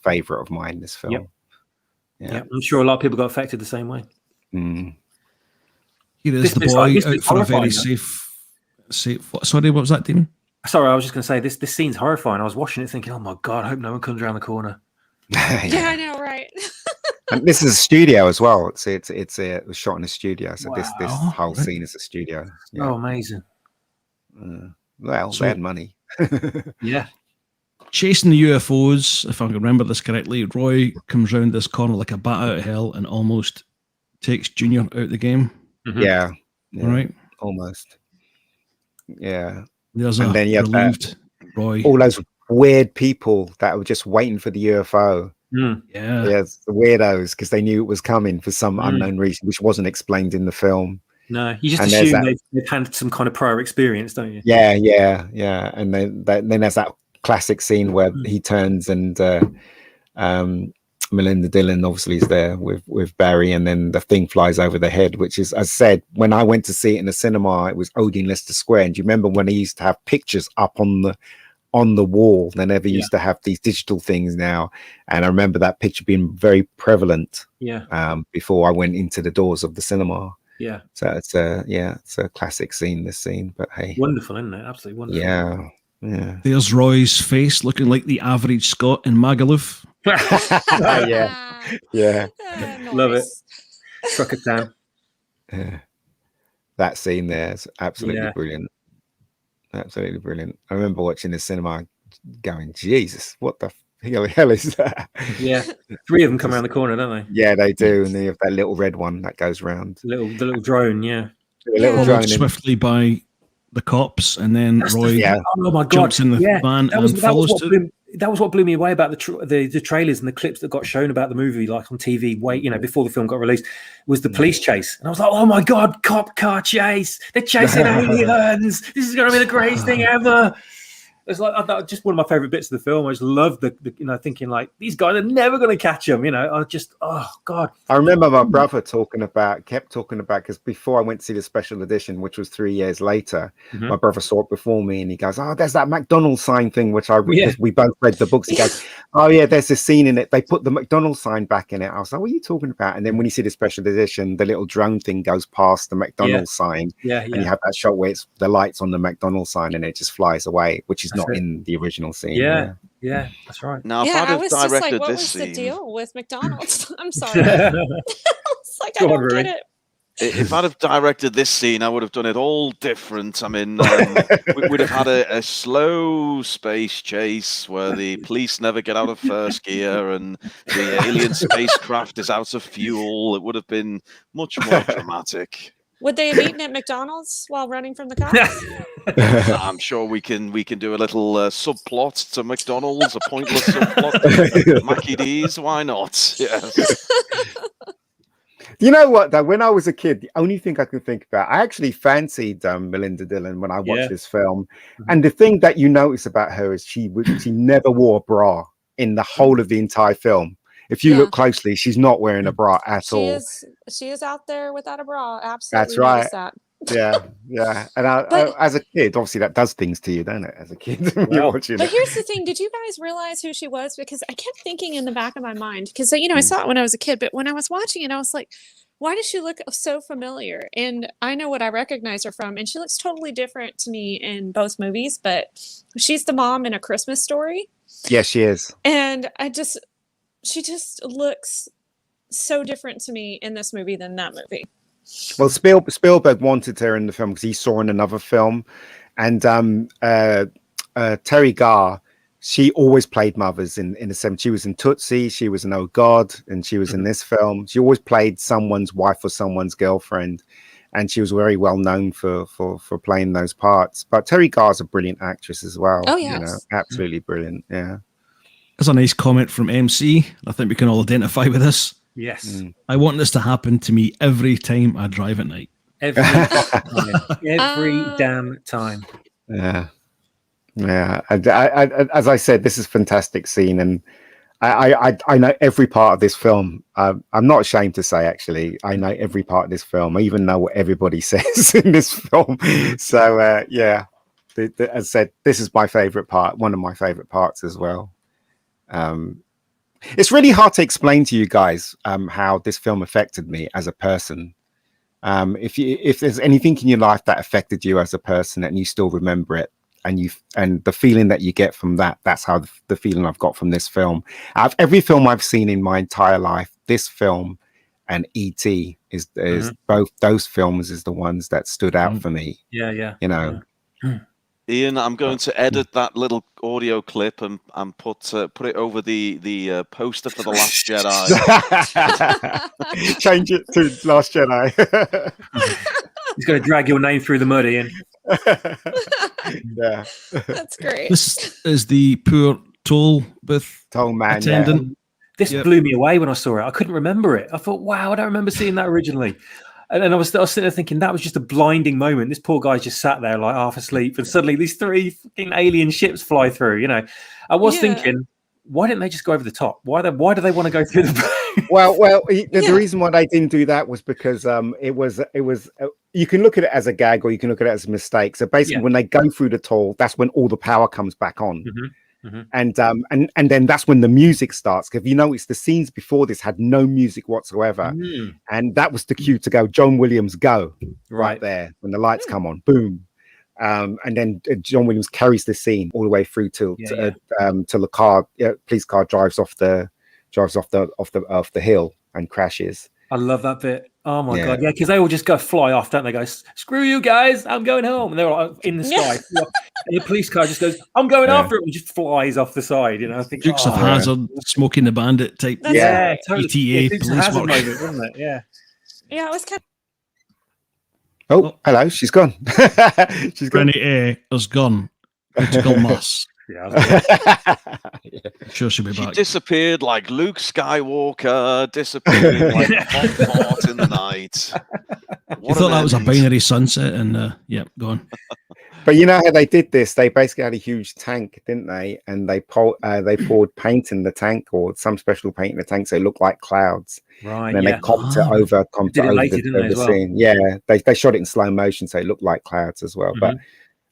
favorite of mine, this film. Yeah, I'm sure a lot of people got affected the same way. Here is the boy out for a very safe. Sorry, what was that, Dean? Sorry, I was just going to say this scene's horrifying. I was watching it thinking, oh my God, I hope no one comes around the corner. Yeah, I know, right? And this is a studio as well. It was shot in a studio, so this whole scene is a studio. Oh, amazing. Well, they had money. Yeah. Chasing the UFOs, if I can remember this correctly, Roy comes round this corner like a bat out of hell and almost takes Junior out of the game. Yeah. All right. Almost. Yeah. There's and then you relieved Roy. All those weird people that were just waiting for the UFO. Yeah. The weirdos, because they knew it was coming for some unknown reason, which wasn't explained in the film. No, you just assume they've had some kind of prior experience, don't you? Yeah. And then there's that classic scene where he turns and Melinda Dillon obviously is there with Barry, and then the thing flies over the head, which is, as I said, when I went to see it in the cinema, it was Odeon Leicester Square. And do you remember when they used to have pictures up on the wall? They never used to have these digital things now. And I remember that picture being very prevalent before I went into the doors of the cinema. So it's a classic scene, this scene. But hey, wonderful, isn't it? Absolutely wonderful. Yeah. There's Roy's face looking like the average Scot in Magaluf. Yeah. Love it. Trucker Town. Yeah. That scene there is absolutely Yeah. brilliant. Absolutely brilliant. I remember watching the cinema going, Jesus, what the hell is that? Yeah. 3 of them come around the corner, don't they? Yeah, they do. And they have that little red one that goes round. The little drone, yeah. The little Followed drone in- swiftly by the cops, and then Roy Yeah. Oh my god! jumps in the van that was and follows to. that was what blew me away about the trailers and the clips that got shown about the movie, like on TV. Before the film got released, was the police chase, and I was like, "Oh my god, cop car chase! They're chasing aliens! This is going to be the greatest thing ever!" It's like just one of my favorite bits of the film. I just love the thinking like these guys are never going to catch them. Oh god. I remember my brother kept talking about because before I went to see the special edition, which was 3 years later, my brother saw it before me, and he goes, "Oh, there's that McDonald's sign thing," which we both read the books. He goes, "Oh yeah, there's this scene in it. They put the McDonald's sign back in it." I was like, "What are you talking about?" And then when you see the special edition, the little drone thing goes past the McDonald's sign, and you have that shot where it's the lights on the McDonald's sign, and it just flies away, which is not in the original scene. Yeah, that's right. Now, if Yeah, I'd I have was just like, directed what this was the scene, deal with McDonald's? I'm sorry. It's like, I Go on, don't get Reni. it. if I'd have directed this scene, I would have done it all different. I mean, we would have had a slow space chase where the police never get out of first gear and the alien spacecraft is out of fuel. It would have been much more dramatic. Would they have eaten at McDonald's while running from the cops? I'm sure we can do a little subplot to McDonald's, a pointless subplot to Mackie D's. Why not? Yes. You know what, though? When I was a kid, the only thing I can think about, I actually fancied Melinda Dillon when I watched this film. And the thing that you notice about her is she never wore a bra in the whole of the entire film. If you look closely, she's not wearing a bra at all. She is out there without a bra. Absolutely. That's right. That. Yeah. And I, as a kid, obviously that does things to you, don't it? As a kid, you're watching But it. here's the thing: did you guys realize who she was? Because I kept thinking in the back of my mind, because I saw it when I was a kid, but when I was watching it, I was like, why does she look so familiar? And I know what I recognize her from, and she looks totally different to me in both movies. But she's the mom in A Christmas Story. Yes, she is. And she just looks so different to me in this movie than that movie. Well, Spielberg wanted her in the film because he saw in another film, and Terry Garr, she always played mothers in the 70s. She was in Tootsie, she was in Oh God, and she was in this film. She always played someone's wife or someone's girlfriend, and she was very well known for playing those parts. But Terry Garr's a brilliant actress as well. Oh, yes. Absolutely brilliant. Yeah. There's a nice comment from MC. I think we can all identify with this. Yes. I want this to happen to me every time I drive at night. Every damn time. Yeah. I, as I said, this is a fantastic scene, and I know every part of this film. I'm not ashamed to say, actually, I know every part of this film. I even know what everybody says in this film. So as I said, this is my favorite part. One of my favorite parts as well. It's really hard to explain to you guys how this film affected me as a person. If there's anything in your life that affected you as a person and you still remember it, and the feeling that you get from that's how the feeling I've got from this film. Out of every film I've seen in my entire life, this film and E.T. is both those films is the ones that stood out for me. Yeah. Ian, I'm going to edit that little audio clip and put it over the poster for The Last Jedi. Change it to Last Jedi. He's going to drag your name through the mud, Ian. Yeah. That's great. This is the poor toll booth man attendant. This blew me away when I saw it. I couldn't remember it. I thought, wow, I don't remember seeing that originally. And I was sitting there thinking that was just a blinding moment. This poor guy just sat there like half asleep, and suddenly these 3 fucking alien ships fly through. I was thinking, why didn't they just go over the top? Why do they want to go through the? The reason why they didn't do that was because it was you can look at it as a gag or you can look at it as a mistake. So basically, when they go through the toll, that's when all the power comes back on. And then that's when the music starts. Because if you notice, the scenes before this had no music whatsoever, and that was the cue to go. John Williams, go right there when the lights come on, boom. And then John Williams carries the scene all the way through till the car, police car drives off the hill and crashes. I love that bit. Oh my god, yeah, because they all just go fly off, don't they? Go, screw you guys, I'm going home, and they're all in the sky. And the police car just goes, I'm going after it, and just flies off the side. You know, I think Dukes of Hazzard, Smoking the Bandit type. Totally. ETA police work. Moment, wasn't it? Yeah. Yeah, it was kind of. Oh, hello, she's gone. She's gone. Reni is gone. Critical mass. Yeah. I'm sure she'll be back. She disappeared like Luke Skywalker disappeared like a hot pot in the night. You thought that was a binary sunset, and gone. But you know how they did this? They basically had a huge tank, didn't they? And they poured paint in the tank, or some special paint in the tank, so it looked like clouds. Right. And then they comped it over the scene. Yeah, they shot it in slow motion, so it looked like clouds as well. But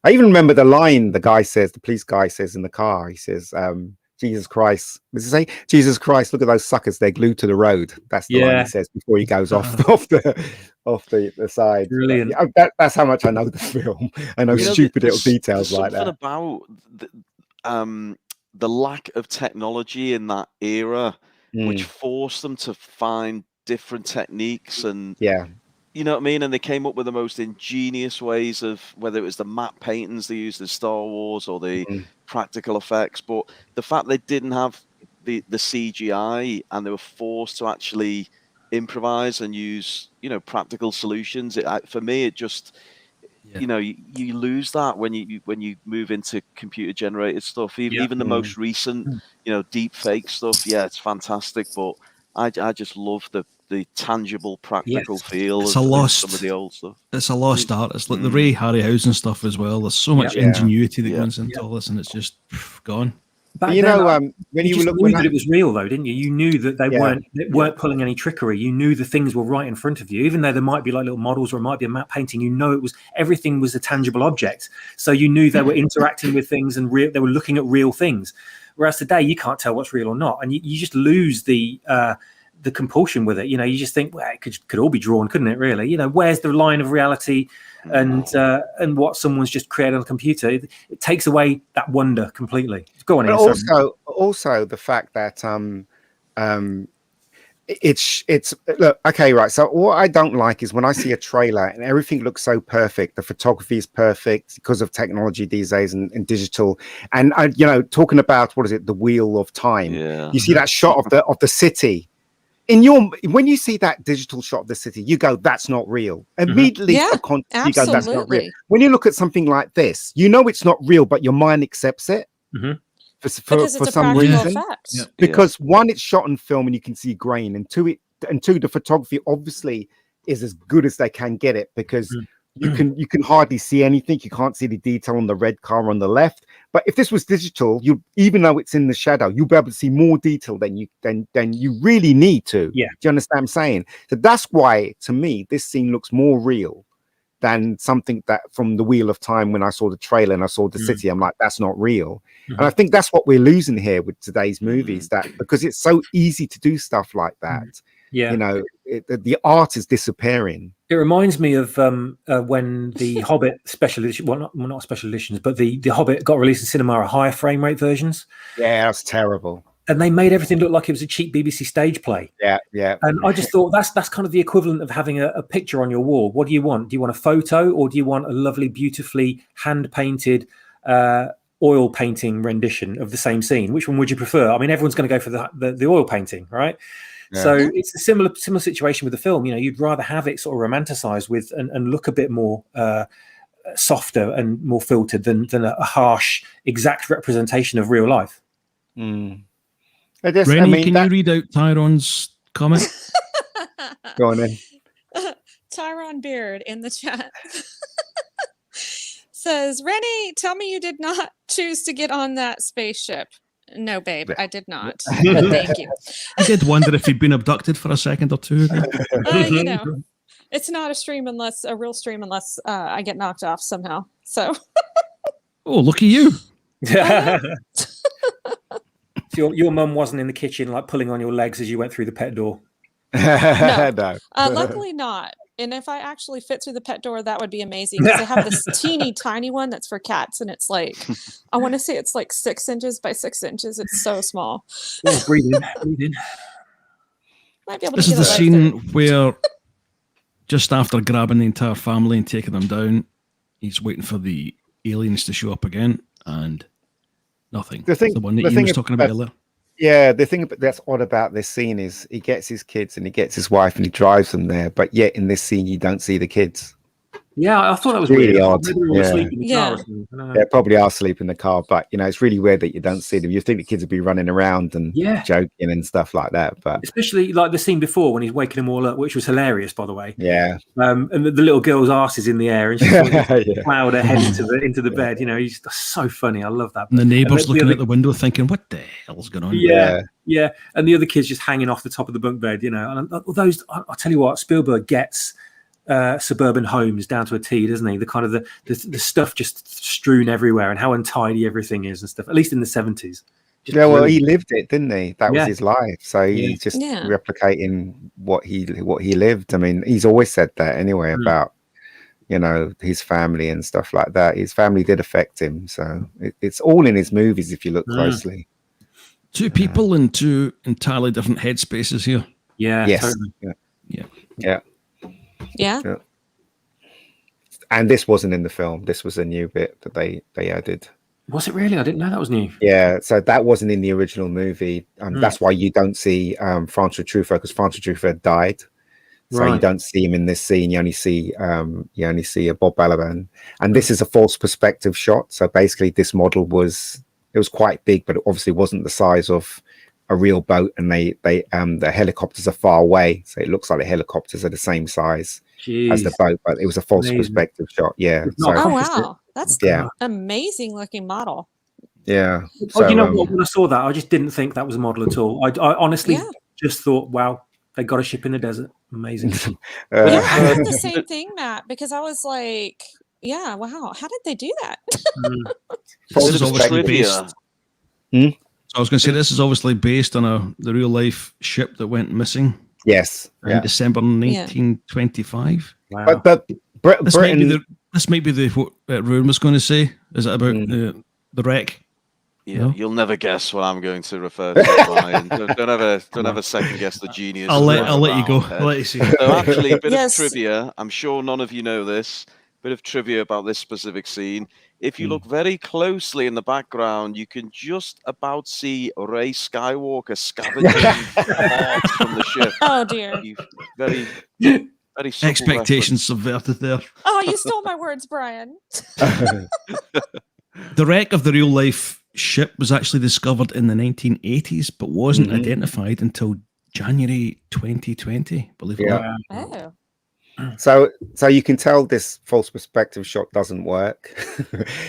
I even remember the line the police guy says in the car. He says, Jesus Christ. Does he say, Jesus Christ, look at those suckers, they're glued to the road. That's the line he says before he goes off the side. Brilliant. That's how much I know the film. I know stupid little details like that. About the lack of technology in that era, which forced them to find different techniques and you know what I mean? And they came up with the most ingenious ways of, whether it was the matte paintings they used in Star Wars or the practical effects. But the fact they didn't have the CGI and they were forced to actually improvise and use, practical solutions. For me, it just, you lose that when you move into computer generated stuff. Even the most recent, deep fake stuff. Yeah, it's fantastic. But I just love the tangible, practical feel of some of the old stuff. It's a lost art. It's like the Ray Harryhausen stuff as well. There's so much ingenuity that goes into all this, and it's just gone. But when you knew that it was real, though, didn't you? You knew that they weren't pulling any trickery. You knew the things were right in front of you, even though there might be like little models or it might be a matte painting. Everything was a tangible object, so you knew they were interacting with things and they were looking at real things. Whereas today, you can't tell what's real or not, and you just lose the compulsion with it. You just think, well, it could all be drawn, couldn't it? Really, where's the line of reality and what someone's just created on a computer? It takes away that wonder completely. Go on. Also the fact that it's look, okay, right. So what I don't like is when I see a trailer and everything looks so perfect. The photography is perfect because of technology these days and digital. And talking about what is it, the Wheel of Time? Yeah. You see that shot of the city. When you see that digital shot of the city, you go, that's not real. Immediately, you go, that's not real. When you look at something like this, it's not real, but your mind accepts it for some reason. Because one, it's shot on film and you can see grain, and two, the photography obviously is as good as they can get it, because you can hardly see anything. You can't see the detail on the red car on the left. But if this was digital, even though it's in the shadow, you'll be able to see more detail than you really need to. Yeah. Do you understand what I'm saying? So that's why, to me, this scene looks more real than something that from the Wheel of Time. When I saw the trailer and I saw the city, I'm like, that's not real. And I think that's what we're losing here with today's movies, that because it's so easy to do stuff like that. The art is disappearing. It reminds me of when the Hobbit special edition, not special editions, but the Hobbit got released in cinema at higher frame rate versions. Yeah, that's terrible. And they made everything look like it was a cheap BBC stage play. Yeah. And I just thought that's kind of the equivalent of having a picture on your wall. What do you want? Do you want a photo, or do you want a lovely, beautifully hand painted oil painting rendition of the same scene? Which one would you prefer? I mean, everyone's going to go for the oil painting, right? Yeah. So it's a similar situation with the film. You'd rather have it sort of romanticized with and look a bit more softer and more filtered than a harsh, exact representation of real life. Reni, can you read out Tyrone's comment? Go on in. Tyrone Beard in the chat says, Reni, tell me you did not choose to get on that spaceship. No, babe, I did not. But thank you. I did wonder if he'd been abducted for a second or two. It's not a real stream unless I get knocked off somehow. So. Oh, look at you. So your mum wasn't in the kitchen like pulling on your legs as you went through the pet door. No. Luckily not. And if I actually fit through the pet door, that would be amazing. Because they have this teeny tiny one that's for cats, and it's like, I want to say it's like 6 inches by 6 inches. It's so small. Oh, breathe in. Might be able to This is get the it right scene through. where, just after grabbing the entire family and taking them down, he's waiting for the aliens to show up again, and nothing. The thing- the one that the Ian thing was talking about earlier. Yeah, the thing that's odd about this scene is he gets his kids and he gets his wife and he drives them there, but yet in this scene you don't see the kids. Yeah, I thought that was Really weird. odd. Maybe they were Yeah. asleep in the car Yeah. or something. I don't know. They probably are asleep in the car, but you know it's really weird that you don't see them. You think the kids would be running around and Yeah. joking and stuff like that, but Especially like the scene before when he's waking them all up, which was hilarious, by the way. yeah, And the little girl's arse is in the air and she's sort of yeah. plowed her head into the bed. You know, he's so funny. I love that. And the neighbours the looking other- out the window thinking, what the hell's going on? Yeah. Yeah, and the other kid's just hanging off the top of the bunk bed, you know. And those, I'll tell you what, Spielberg gets suburban homes down to a T, doesn't he? The kind of the stuff just strewn everywhere, and how untidy everything is and stuff. At least in the 70s. Yeah, well, he lived it, didn't he? That was Yeah. his life. So he's Yeah. just Yeah. replicating what he lived. I mean, he's always said that anyway about you know his family and stuff like that. His family did affect him, so it's all in his movies if you look closely. Two people in two entirely different headspaces here. Yeah, Yes. totally. Yeah. Yeah. And this wasn't in the film. This was a new bit that they added. Was it really? I didn't know that was new. Yeah, so that wasn't in the original movie. That's why you don't see Francois Truffaut, because Francois Truffaut died. So you Right. don't see him in this scene. You only see a Bob Balaban, and this is a false perspective shot. So basically, this model was quite big, but it obviously wasn't the size of a real boat. And the helicopters are far away, so it looks like the helicopters are the same size as the Jeez. boat, but it was a false Amazing. perspective shot. Yeah, It's not so, Oh Composite. wow, that's yeah, amazing looking model. yeah. Oh, So, you know what? When I saw that, I just didn't think that was a model at all. I honestly Yeah. just thought, wow, they got a ship in the desert. Amazing. Yeah, I uh, thought the same thing, Matt, because I was like, yeah, wow, how did they do that? false This is obviously perspective. based. Trivia. So I was going to say this is obviously based on the real life ship that went missing Yes, in yeah. December 1925. Wow. But This might be Britain, what Ruin was going to say. Is it about the wreck? Yeah, No? you'll never guess what I'm going to refer to, Brian. Don't ever second guess the genius. I'll of let you go. Roundhead. I'll let you see. So actually, a bit Yes. of trivia. I'm sure none of you know this. Bit of trivia about this specific scene. If you look very closely in the background, you can just about see Rey Skywalker scavenging parts from the ship. Oh dear. Very, very subtle Expectations subverted there. Oh, you stole my words, Brian. The wreck of the real life ship was actually discovered in the 1980s, but wasn't identified until January 2020. Believe it or Yeah. not. Oh. So you can tell this false perspective shot doesn't work.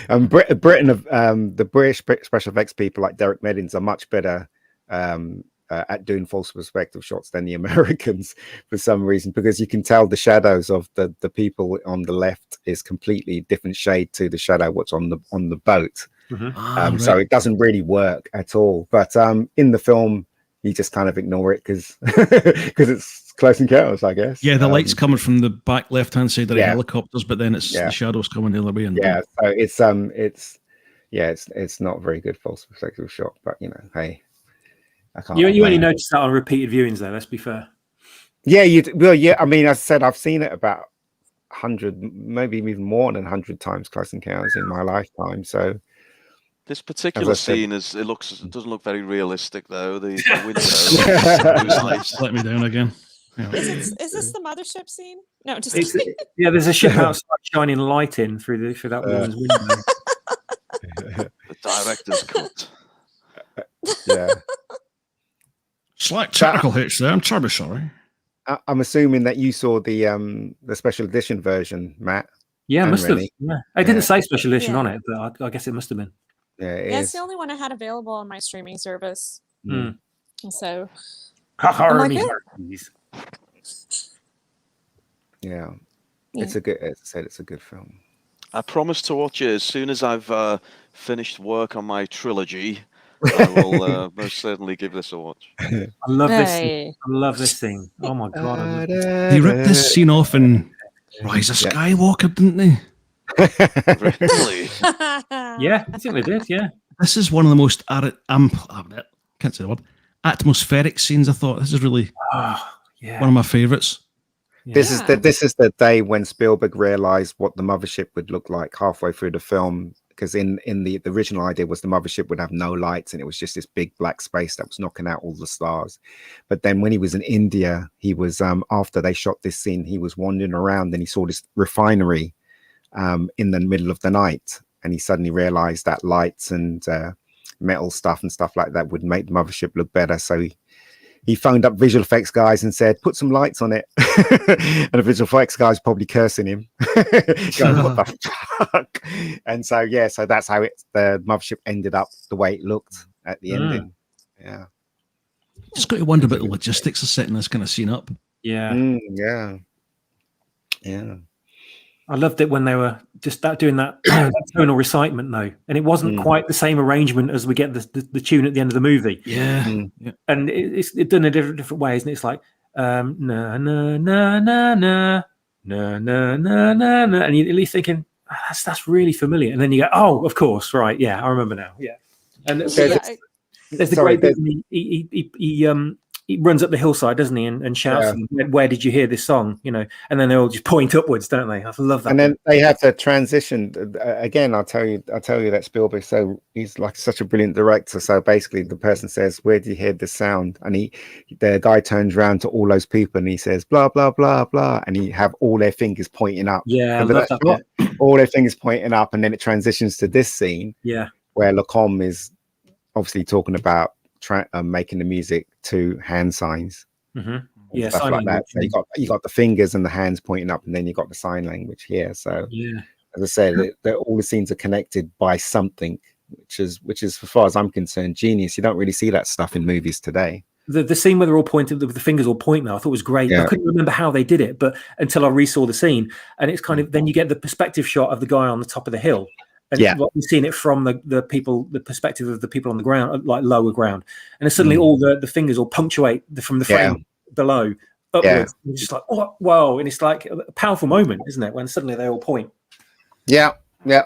And Britain, the British special effects people like Derek Meddings are much better at doing false perspective shots than the Americans for some reason, because you can tell the shadows of the people on the left is completely different shade to the shadow what's on the boat. So Right. it doesn't really work at all. But in the film, you just kind of ignore it because it's Close Encounters, I guess. Yeah, the light's coming from the back left-hand side of the Yeah. helicopters, but then it's the shadows coming the other way. And Yeah, so it's not a very good false perspective shot, but you know, hey, I can't. You only complain. noticed that on repeated viewings, though. Let's be fair. Yeah, I mean, as I said, I've seen it about 100, maybe even more than 100 times Close Encounters in my lifetime. So This particular As I said- scene it doesn't look very realistic though. The window. let me down again. Yeah. Is this the mothership scene? No, just It's, kidding. yeah, there's a ship outside shining light in through that woman's window. The director's cut. yeah, Slight technical hitch there. I'm terribly sorry. I'm assuming that you saw the special edition version, Matt. Yeah, And must have. Reni. Yeah. I didn't say special edition Yeah. on it, but I guess it must have been. Yeah, it Yeah, it's is. the only one I had available on my streaming service. Mm. And so Harmony like, Hercules. Yeah, Yeah. it's a good. As I said, it's a good film. I promise to watch it as soon as I've finished work on my trilogy. I will most certainly give this a watch. I love this. Hey. I love this thing. Oh my god! I love this. They ripped this scene off in Rise of Skywalker, didn't they? Really? Yeah, I think they did. Yeah. This is one of the most can't say the word, atmospheric scenes. I thought this is really Yeah. one of my favourites. This is the day when Spielberg realized what the mothership would look like halfway through the film, because in the original idea was the mothership would have no lights and it was just this big black space that was knocking out all the stars. But then when he was in India, he was after they shot this scene, he was wandering around and he saw this refinery in the middle of the night, and he suddenly realized that lights and metal stuff and stuff like that would make the mothership look better. So he phoned up visual effects guys and said, put some lights on it. And the visual effects guys probably cursing him. Going, what the fuck? And so, so that's how the mothership ended up the way it looked at the ending. Yeah. Just got to wonder about the logistics of setting this kind of scene up. Yeah. Yeah. I loved it when they were just doing that tonal recitement, though, and it wasn't quite the same arrangement as we get the tune at the end of the movie. Yeah, and it's done in different ways, and it's like na na na na na na na na na na, and you're at least thinking that's really familiar, and then you go, oh, of course, right, yeah, I remember now, yeah. And there's the great bit when he runs up the hillside, doesn't he, and shouts, "Where did you hear this song?" You know, and then they all just point upwards, don't they? I love that. And then they have the transition again. I'll tell you that Spielberg. So he's like such a brilliant director. So basically, the person says, "Where did you hear this sound?" And the guy turns around to all those people and he says, "Blah blah blah blah," and he have all their fingers pointing up. Yeah, I love that bit. All their fingers pointing up, and then it transitions to this scene. Yeah, where Lacombe is obviously talking about making the music to hand signs, yeah, stuff like that. So you got the fingers and the hands pointing up, and then you got the sign language here. So as I said, all the scenes are connected by something, which is as far as I'm concerned, genius. You don't really see that stuff in movies today. The scene where they're all pointing, the fingers all pointing, I thought was great. I couldn't remember how they did it, but until I resaw the scene, and it's kind of then you get the perspective shot of the guy on the top of the hill. And we've seen it from the perspective of the people on the ground, like lower ground, and suddenly all the fingers all punctuate from the frame below upwards. Yeah. Just like, oh, whoa! And it's like a powerful moment, isn't it? When suddenly they all point. Yeah,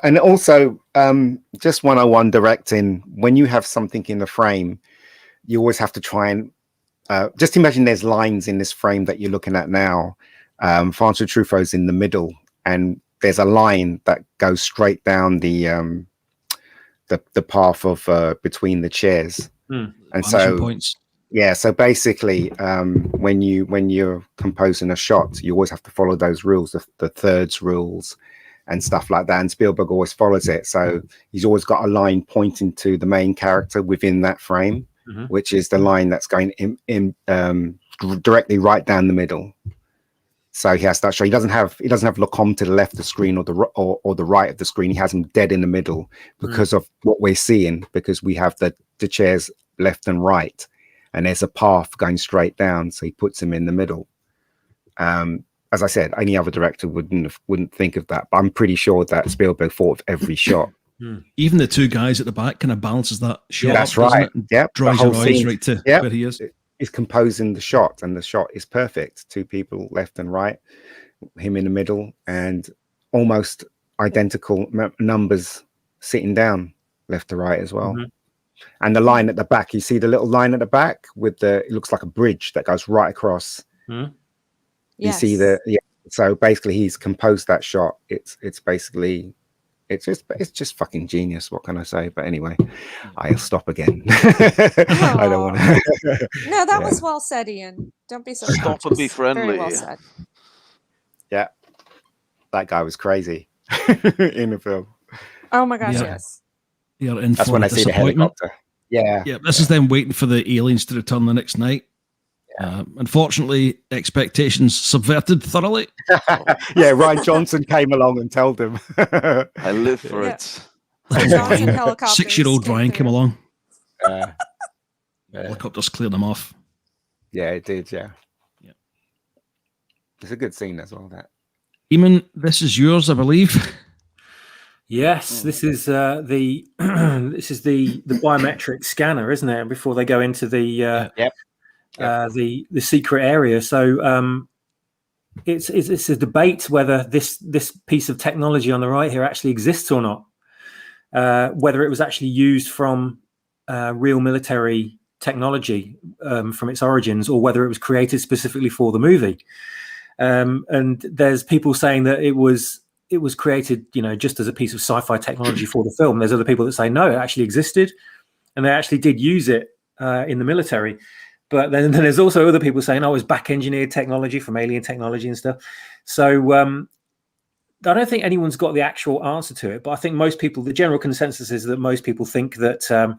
and also just 101 directing. When you have something in the frame, you always have to try and just imagine there's lines in this frame that you're looking at now. Francis Truffaut's in the middle, and there's a line that goes straight down the path of between the chairs, and so points. So basically, when you're composing a shot, you always have to follow those rules, the thirds rules, and stuff like that. And Spielberg always follows it, so he's always got a line pointing to the main character within that frame, which is the line that's going in directly right down the middle. So he has that shot. He doesn't have Lacombe to the left of the screen or the right of the screen. He has him dead in the middle because of what we're seeing, because we have the chairs left and right, and there's a path going straight down. So he puts him in the middle. As I said, any other director wouldn't think of that, but I'm pretty sure that Spielberg thought of every shot. Even the two guys at the back kind of balances that shot. Yeah, that's right. Yep, draws your eyes right to where he is. Is composing the shot, and the shot is perfect. Two people left and right, him in the middle, and almost identical numbers sitting down left to right as well. And the line at the back, you see the little line at the back with it looks like a bridge that goes right across. You see so basically he's composed that shot. It's basically it's just fucking genius. What can I say? But anyway, I'll stop again. I don't want to. No, that was well said, Ian. Don't be so stop and be friendly. Very well said. Yeah, that guy was crazy in the film. Oh my gosh, yes. You're in That's for when I see the helicopter. Yeah. This is them waiting for the aliens to return the next night. Unfortunately, expectations subverted thoroughly. Ryan Johnson came along and told them. I live for it. 6-year-old Ryan came along. Yeah. Helicopters cleared them off. Yeah, it did. Yeah. It's a good scene as well. That. Eamon, this is yours, I believe. Yes, this is the this is the biometric scanner, isn't it? Before they go into the the secret area. So it's a debate whether this piece of technology on the right here actually exists or not. Whether it was actually used from real military technology from its origins, or whether it was created specifically for the movie. And there's people saying that it was created, just as a piece of sci-fi technology for the film. There's other people that say no, it actually existed, and they actually did use it in the military. But then there's also other people saying, oh, it was back-engineered technology from alien technology and stuff. So I don't think anyone's got the actual answer to it. But I think most people, the general consensus is that most people think that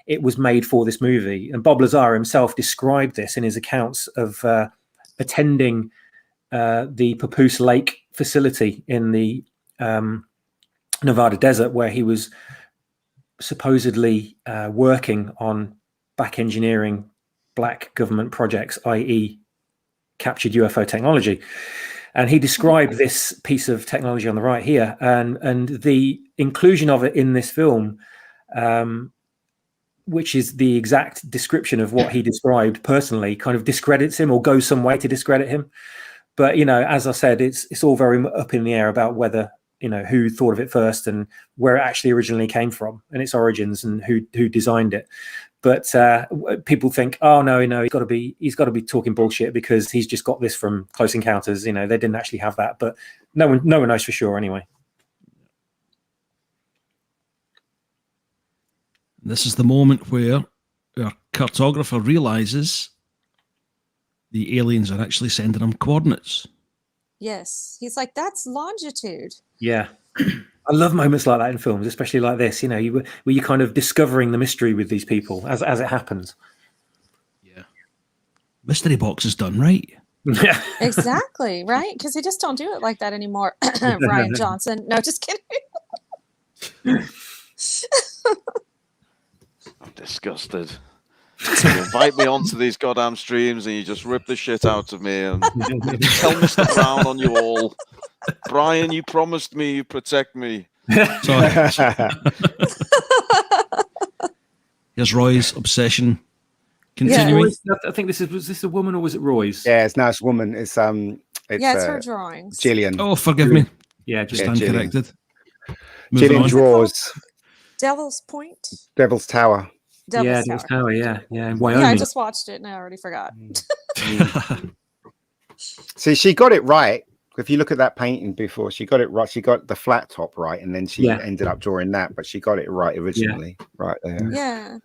it was made for this movie. And Bob Lazar himself described this in his accounts of attending the Papoose Lake facility in the Nevada desert, where he was supposedly working on back engineering black government projects, i.e. captured UFO technology. And he described this piece of technology on the right here, and the inclusion of it in this film, which is the exact description of what he described personally, kind of discredits him or goes some way to discredit him. But, as I said, it's all very up in the air about whether, who thought of it first and where it actually originally came from and its origins and who designed it. But people think, oh, no, he's got to be talking bullshit because he's just got this from Close Encounters. They didn't actually have that. But no one knows for sure anyway. This is the moment where our cartographer realizes the aliens are actually sending him coordinates. Yes. He's like, that's longitude. Yeah. I love moments like that in films, especially like this, where you're kind of discovering the mystery with these people as it happens. Yeah. Mystery box is done right. Yeah. Exactly, right? Because they just don't do it like that anymore. Ryan Johnson. No, just kidding. I'm disgusted. You invite me onto these goddamn streams and you just rip the shit out of me and tell Mr. Brown on you all. Brian, you promised me you'd protect me. Sorry. Here's Roy's obsession continuing. Yeah, I think was this a woman or was it Roy's? Yeah, it's a woman. It's it's her drawings. Gillian. Oh, forgive me. Yeah, just stand corrected. Gillian draws Devil's Point. Devil's Tower. Devil's Tower. Yeah, in Wyoming. Yeah, I just watched it and I already forgot. See, she got it right. If you look at that painting before, she got it right. She got the flat top right, and then she ended up drawing that, but she got it right originally, right there. Yeah.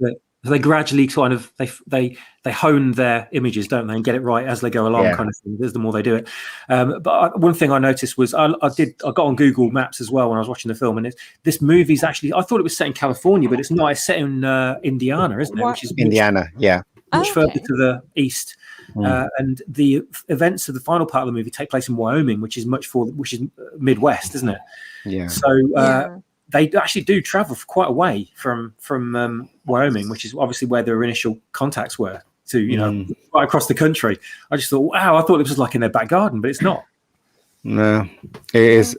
They gradually kind of they hone their images, don't they, and get it right as they go along, kind of thing. The more they do it. But one thing I noticed was I got on Google Maps as well when I was watching the film, and this movie's actually, I thought it was set in California, but it's not. It's set in Indiana, isn't it? Which is Indiana, much further to the east. And the events of the final part of the movie take place in Wyoming, which is Midwest, isn't it? Yeah. So they actually do travel for quite a way from Wyoming, which is obviously where their initial contacts were, to right across the country. I just thought, wow, I thought it was like in their back garden, but it's not. No, it is.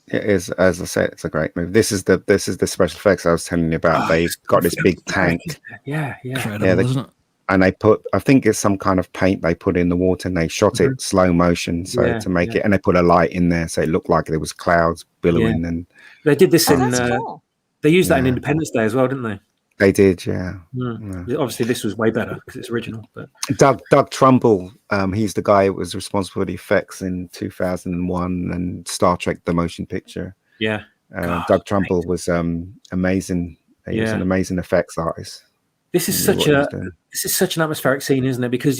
It is, as I said, it's a great movie. This is the special effects I was telling you about. They've got this big tank. Incredible, isn't it? And they I think it's some kind of paint they put in the water, and they shot it slow motion to make it, and they put a light in there so it looked like there was clouds billowing. And they did this cool. They used that in Independence Day as well, didn't they? They did, Obviously, this was way better because it's original. But Doug Trumbull, he's the guy who was responsible for the effects in 2001 and Star Trek: The Motion Picture. Yeah, Doug Trumbull was amazing. He was an amazing effects artist. This is such an atmospheric scene, isn't it? Because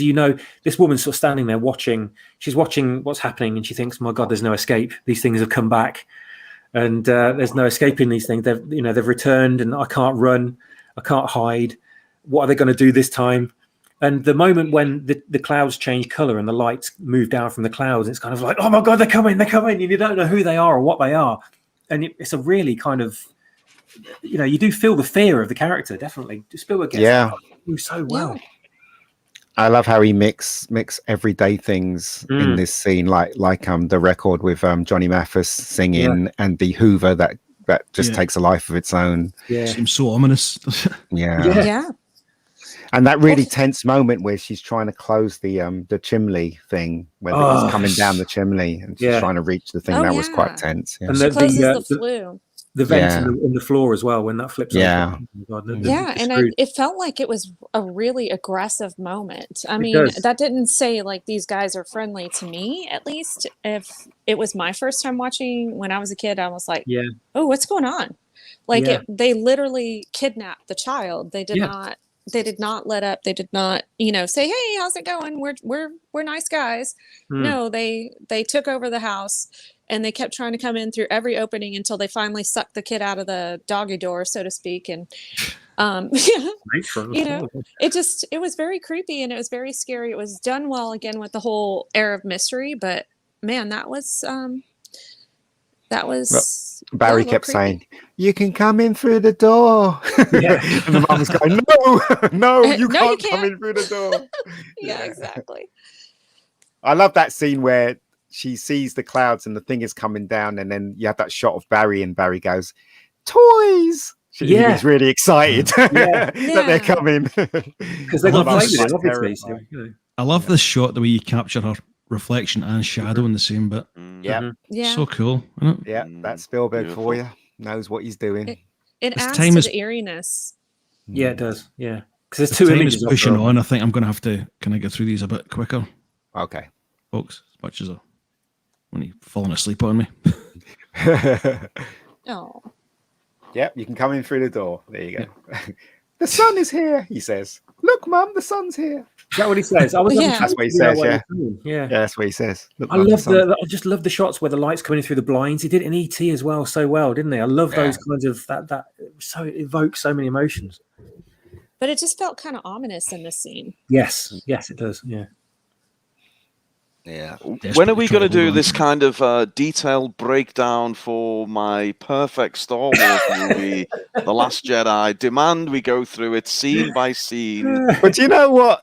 this woman's sort of standing there watching. She's watching what's happening, and she thinks, "My God, there's no escape. These things have come back, and there's no escaping these things. They've returned, and I can't run, I can't hide. What are they going to do this time?" And the moment when the clouds change color and the lights move down from the clouds, it's kind of like, "Oh my God, they're coming! And you don't know who they are or what they are, and it's a really kind of you do feel the fear of the character, definitely. Spielberg gets so well. Yeah. I love how he mix everyday things in this scene, like the record with Johnny Mathis singing and the Hoover that that just takes a life of its own. Yeah. Seems so ominous. Yeah. And that really tense moment where she's trying to close the chimney thing, where it's coming down the chimney, and she's trying to reach the thing. Oh, that was quite yeah. tense. Yeah. And She closes the flue. The vent in the floor as well when that flips. Yeah. Open. Oh my God, And it felt like it was a really aggressive moment. I mean, that didn't say like these guys are friendly to me, at least. If it was my first time watching when I was a kid, I was like, oh, what's going on? Like they literally kidnapped the child. They did not let up. They did not, say, hey, how's it going? We're nice guys. No, they took over the house. And they kept trying to come in through every opening until they finally sucked the kid out of the doggy door, so to speak. And, it was very creepy and it was very scary. It was done well again with the whole air of mystery, but man, that was Barry kept saying, "You can come in through the door," and the mum was going, "No, you can't come in through the door." Yeah, exactly. I love that scene where she sees the clouds and the thing is coming down, and then you have that shot of Barry, and Barry goes, "Toys!" He's really excited that they're coming because they're going to play with it, obviously. I love this shot, the way you capture her reflection and shadow in the same bit. Yeah, so cool, isn't it? Yeah, that's Spielberg for you. Knows what he's doing. It adds to the eeriness. Yeah, it does. Yeah, because there's two images pushing on. I think I'm going to have to get through these a bit quicker. Okay, folks, as much as when he's falling asleep on me. Oh. Yep, you can come in through the door. There you go. The sun is here, he says. Look, Mum, the sun's here. Is that what he says? That's what he says, yeah, that's what he says. Look, I just love the shots where the light's coming in through the blinds. He did it in E.T. as well so well, didn't he? I love those kinds of that so it evokes so many emotions. But it just felt kind of ominous in this scene. Yes, it does. Yeah. Yeah. When are we going to do this kind of detailed breakdown for my perfect Star Wars movie, The Last Jedi? Demand we go through it scene by scene. But do you know what?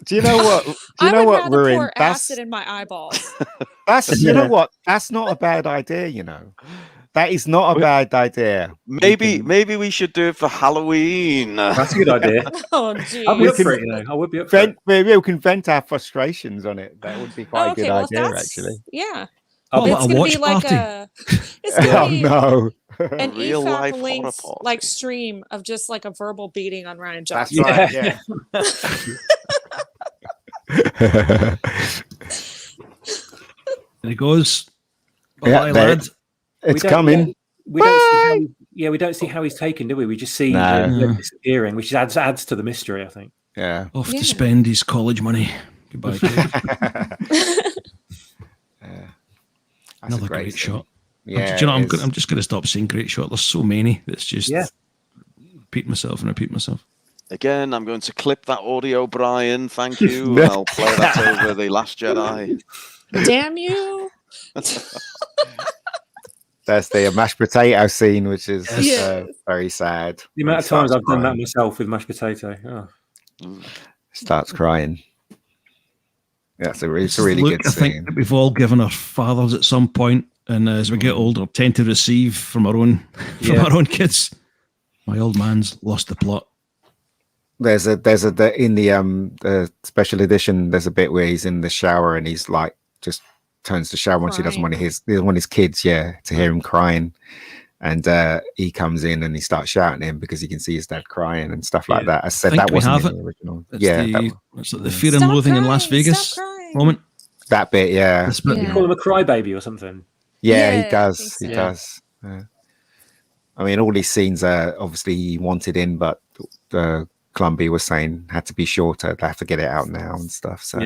I would rather pour acid in my eyeballs. You know what? That's not a bad idea, That is not a bad idea. Maybe we should do it for Halloween. That's a good idea. Oh, geez. I would be up for it. Maybe we can vent our frustrations on it. That would be quite a good idea, actually. Yeah. It's going to be like it's going to be an real life links like stream of just like a verbal beating on Ryan Johnson. That's right, And it goes, bye, lad. It's coming. We don't see how he's taken, do we? We just see disappearing, which adds to the mystery, I think. Yeah. Off to spend his college money. Goodbye, kid. Another great shot. Yeah. I'm just going to stop saying great shot. There's so many. It's just repeat myself. Again, I'm going to clip that audio, Brian. Thank you. I'll play that over The Last Jedi. Damn you. That's the mashed potato scene, which is very sad. The amount of times I've done that myself with mashed potato. Starts crying. Yeah, it's a really good scene. I think that we've all given our fathers at some point, and as we get older, tend to receive from our own kids. My old man's lost the plot. There's in the special edition. There's a bit where he's in the shower and he's like just turns the shower once he doesn't want his kids to hear him crying, and he comes in and he starts shouting at him because he can see his dad crying and stuff like that. I said that wasn't in the original. It's the Fear and Loathing in Las Vegas moment. That bit, You call him a crybaby or something. Yeah, he does. He does. I mean, all these scenes are obviously he wanted in, but Clumby was saying had to be shorter. They have to get it out now and stuff. So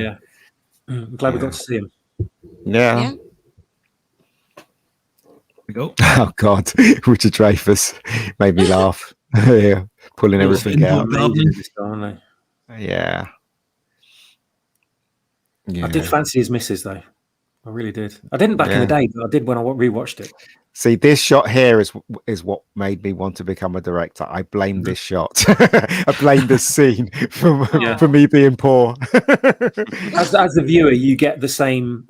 I'm glad we got to see him. Yeah. We go. Oh God, Richard Dreyfuss made me laugh. Pulling everything out. Yeah. I did fancy his missus though. I really did. I didn't back in the day, but I did when I rewatched it. See, this shot here is what made me want to become a director. I blame this shot. I blame this scene for me being poor. As the viewer, you get the same.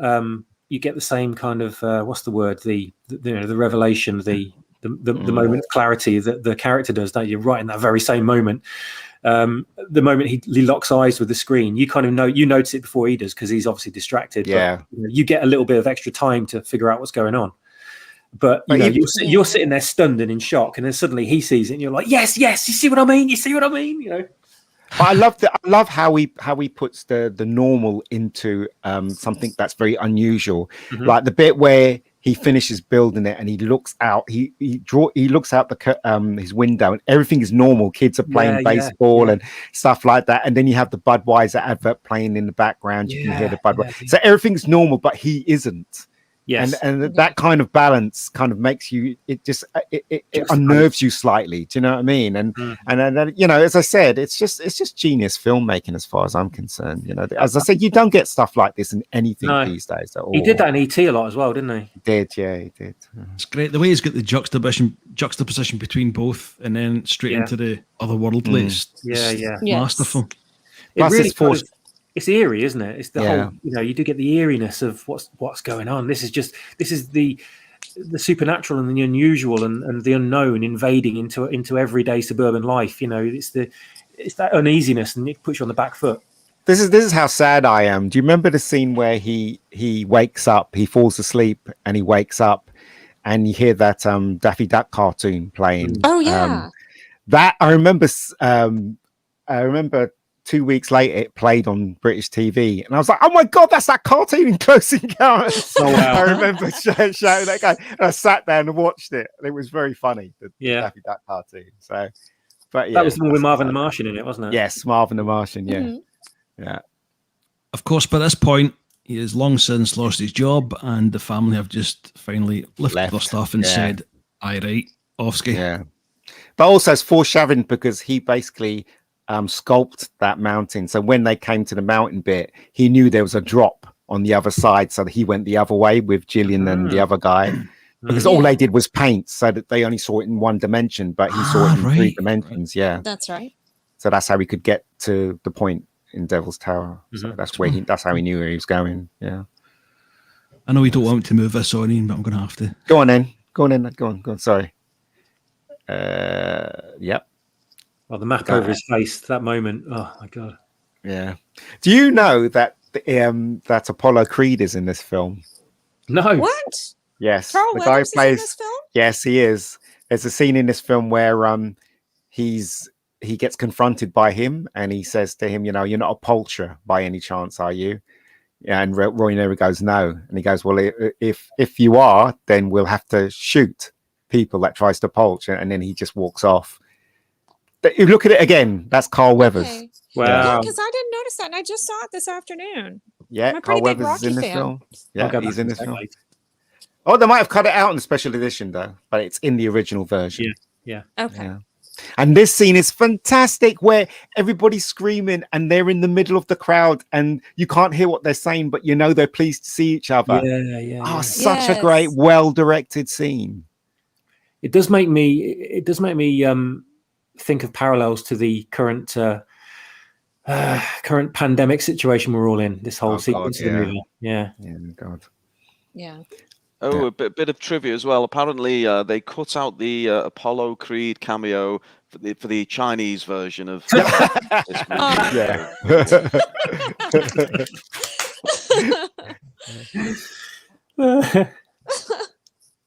You get the same kind of what's the word? The revelation. the moment of clarity that the character does, don't you? Right in that very same moment. The moment he locks eyes with the screen, you kind of you notice it before he does because he's obviously distracted. Yeah, but you get a little bit of extra time to figure out what's going on. But you're sitting there stunned and in shock, and then suddenly he sees it, and you're like, yes, you see what I mean? You see what I mean? But I love how he puts the normal into something that's very unusual, like the bit where he finishes building it and he looks out. He looks out his window and everything is normal. Kids are playing baseball and stuff like that. And then you have the Budweiser advert playing in the background. You can hear the Budweiser. So everything's normal, but he isn't. Yes. And that kind of balance kind of makes you. It unnerves you slightly. Do you know what I mean? And as I said, it's just genius filmmaking as far as I'm concerned. As I said, you don't get stuff like this in anything these days at all. He did that in E.T. a lot as well, didn't he? He did, yeah, he did. It's great the way he's got the juxtaposition between both, and then straight into the otherworldly. Masterful. It really it's eerie, isn't it? It's the whole, you do get the eeriness of what's going on. This is the supernatural and the unusual and the unknown invading into everyday suburban life. It's that uneasiness, and it puts you on the back foot. This is how sad I am. Do you remember the scene where he wakes up, he falls asleep, and he wakes up, and you hear that Daffy Duck cartoon playing? Oh yeah, that I remember. I remember. 2 weeks later, it played on British TV, and I was like, "Oh my god, that's that cartoon in Close Encounters!" Oh, wow. I remember shouting that guy, and I sat there and watched it, and it was very funny. The Daffy Duck cartoon. So, but that was the one with Marvin the Martian in it, wasn't it? Yes, Marvin the Martian. Yeah, yeah. Of course, by this point, he has long since lost his job, and the family have just finally lifted their stuff and said, "Aye, right, Offski." Yeah, but also it's foreshadowing because he basically. Sculpt that mountain, so when they came to the mountain bit, he knew there was a drop on the other side, so that he went the other way with Gillian and the other guy, because all they did was paint, so that they only saw it in one dimension, but he saw it in 3 dimensions. Yeah, that's right. So that's how he could get to the point in Devil's Tower. So that's how he knew where he was going. Yeah, I know we don't want to move this on in, but I'm going to have to. Go on. Sorry. Yep. Well, the map over his face, that moment. Oh my god! Yeah. Do you know that that Apollo Creed is in this film? No. What? Yes. Carl the guy Weathers plays. is in this film? Yes, he is. There's a scene in this film where he gets confronted by him, and he says to him, "You're not a poacher by any chance, are you?" Yeah, and Roy Nero goes, "No," and he goes, "Well, if you are, then we'll have to shoot people that tries to poach," and then he just walks off. But you look at it again, that's Carl Weathers. Okay. Wow. Yeah, because I didn't notice that, and I just saw it this afternoon. Yeah, Carl Weathers is in this fan. film. Yeah, he's in this film. Oh, they might have cut it out in the special edition, though, but it's in the original version. Yeah. Okay. Yeah. And this scene is fantastic, where everybody's screaming, and they're in the middle of the crowd, and you can't hear what they're saying, but they're pleased to see each other. Yeah. Oh, such a great, well-directed scene. It does make me think of parallels to the current pandemic situation we're all in. This whole sequence of the movie. Yeah. God. Yeah. Oh, a bit of trivia as well. Apparently, they cut out the Apollo Creed cameo for the Chinese version of this movie. Yeah.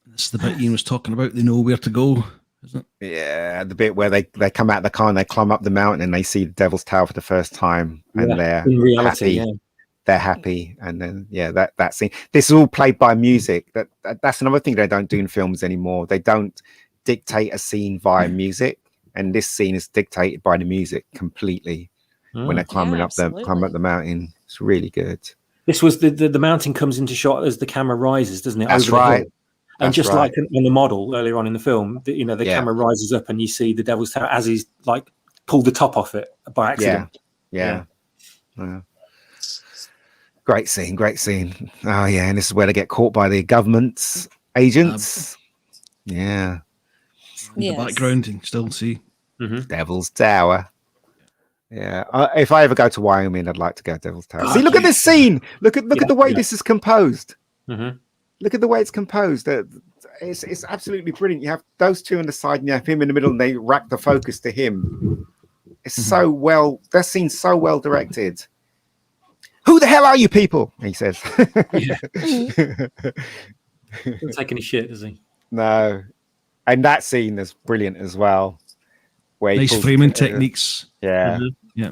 That's the bit Ian was talking about. They know where to go, isn't it? Yeah, the bit where they come out of the car and they climb up the mountain and they see the Devil's Tower for the first time, and they're in reality, happy. They're happy, and then that scene. This is all played by music. That's another thing they don't do in films anymore. They don't dictate a scene via music, and this scene is dictated by the music completely. When they're climbing up the mountain, it's really good. This was the mountain comes into shot as the camera rises, doesn't it? That's right. And just like on the model earlier on in the film, the camera rises up and you see the Devil's Tower as he's like pulled the top off it by accident. Yeah. Great scene. Oh yeah, and this is where they get caught by the government's agents. In the background, you can still see Devil's Tower. Yeah, if I ever go to Wyoming, I'd like to go to Devil's Tower. See, look at this scene. Look at the way this is composed. Look at the way it's composed. it's absolutely brilliant. You have those two on the side, and you have him in the middle, and they rack the focus to him. It's so well. That scene's so well directed. Who the hell are you people? He says. Doesn't take any shit, does he? No, and that scene is brilliant as well. Where Nice framing techniques. Yeah, Yeah.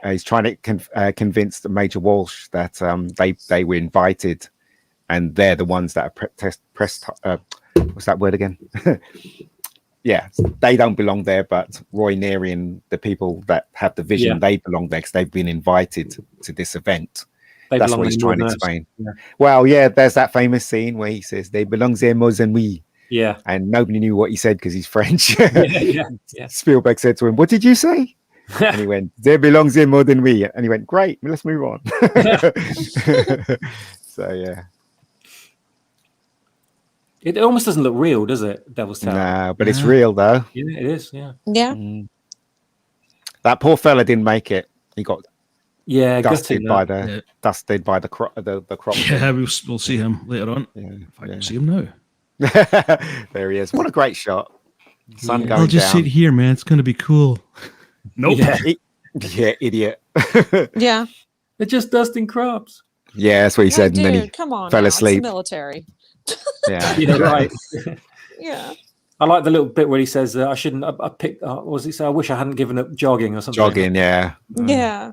He's trying to convince the Major Walsh that they were invited, and they're the ones that are pressed. What's that word again? Yeah, they don't belong there, but Roy Neary and the people that have the vision, they belong there because they've been invited to this event. That's what he's trying to explain. Yeah. Well, yeah, there's that famous scene where he says they belong there more than we. Yeah, and nobody knew what he said because he's French. Yeah. Spielberg said to him, "What did you say?" And he went, "There belongs there more than we." And he went, "Great, let's move on." So yeah. It almost doesn't look real, does it? Devil's Tower. No, but it's real though. Yeah, it is. Yeah. Yeah. That poor fella didn't make it. He got dusted by the crop. Yeah, we'll see him later on. Yeah, if I can see him now. There he is. What a great shot. Sun going I'll just down. sit here, man. It's going to be cool. Nope. Yeah, idiot. Yeah. They're just dusting crops. Yeah, that's what he said. Dude, And then he come on, fell now. asleep. It's the military. Yeah. Yeah, right. Yeah. I like the little bit where he says, "I shouldn't. I picked. What was it? So I wish I hadn't given up jogging or something." Jogging, yeah. Yeah.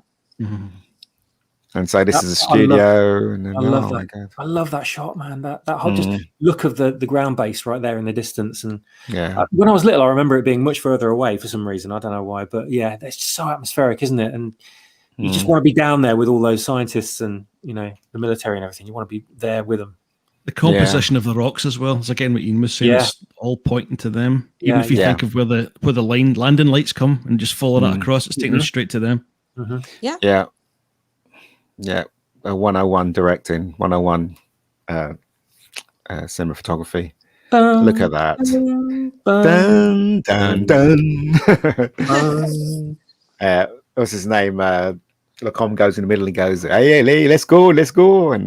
And so this is a studio. I love that. I love that shot, man. That whole just look of the ground base right there in the distance. And when I was little, I remember it being much further away for some reason. I don't know why, but yeah, it's just so atmospheric, isn't it? And you just want to be down there with all those scientists and the military and everything. You want to be there with them. The composition of the rocks as well. It's again what Ian was saying. It's all pointing to them. Even if you think of where the landing lights come and just follow that across, it's taking us straight to them. Yeah. Yeah. 101 directing, 101 cinematography. Look at that. Dun, dun, dun. What's his name? Lacombe goes in the middle and goes, "Hey, let's go," and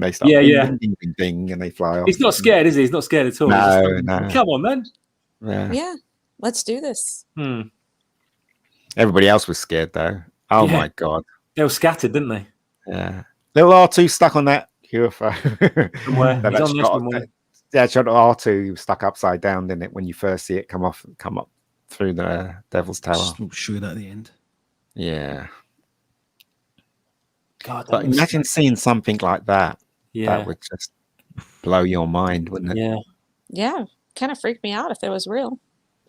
they start ding, ding, ding, ding, and they fly off. He's not scared, is he? He's not scared at all. No. Come on, man. Yeah. Let's do this. Everybody else was scared though. Oh my god. They were scattered, didn't they? Yeah. Little R2 stuck on that UFO. Somewhere. Shot R2 stuck upside down, didn't it? When you first see it come up through the Devil's Tower. We'll show you that at the end. Yeah. God, but imagine seeing something like that. Yeah. That would just blow your mind, wouldn't it? Yeah. Yeah. Kind of freaked me out if it was real.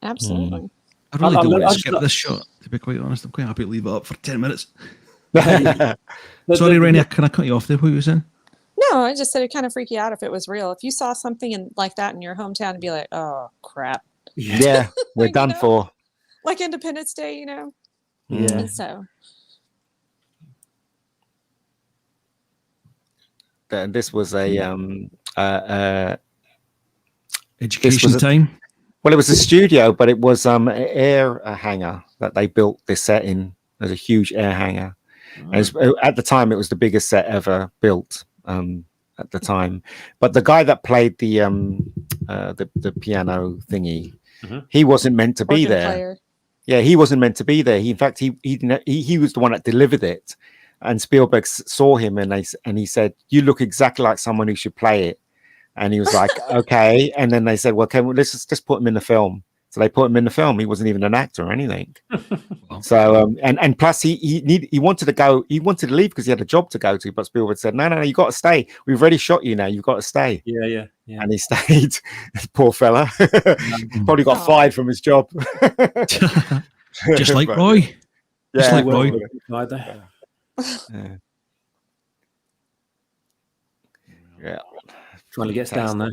Absolutely. I really don't want to skip this shot, to be quite honest. I'm quite happy to leave it up for 10 minutes. Sorry, Reni, can I cut you off there? What were you saying? No, I just said it kind of freak you out if it was real. If you saw something like that in your hometown and be like, oh, crap. Yeah, we're done for. Like Independence Day, Yeah. And so. And this was a education time. Well, it was a studio, but it was an air hangar that they built this set in. There's a huge air hangar. And at the time, it was the biggest set ever built at the time. But the guy that played the piano thingy, he wasn't meant to be there. Player. Yeah, he wasn't meant to be there. In fact, he was the one that delivered it. And Spielberg saw him and he said, "You look exactly like someone who should play it." And he was like, "Okay." And then they said, "Well, let's just put him in the film." So they put him in the film. He wasn't even an actor or anything. So and plus he wanted to go. He wanted to leave because he had a job to go to. But Spielberg said, "No, you got to stay. We've already shot you now. You've got to stay." Yeah. And he stayed. Poor fella. Probably got fired from his job. Just like Roy. Just like Roy. Yeah. Trying to get down there.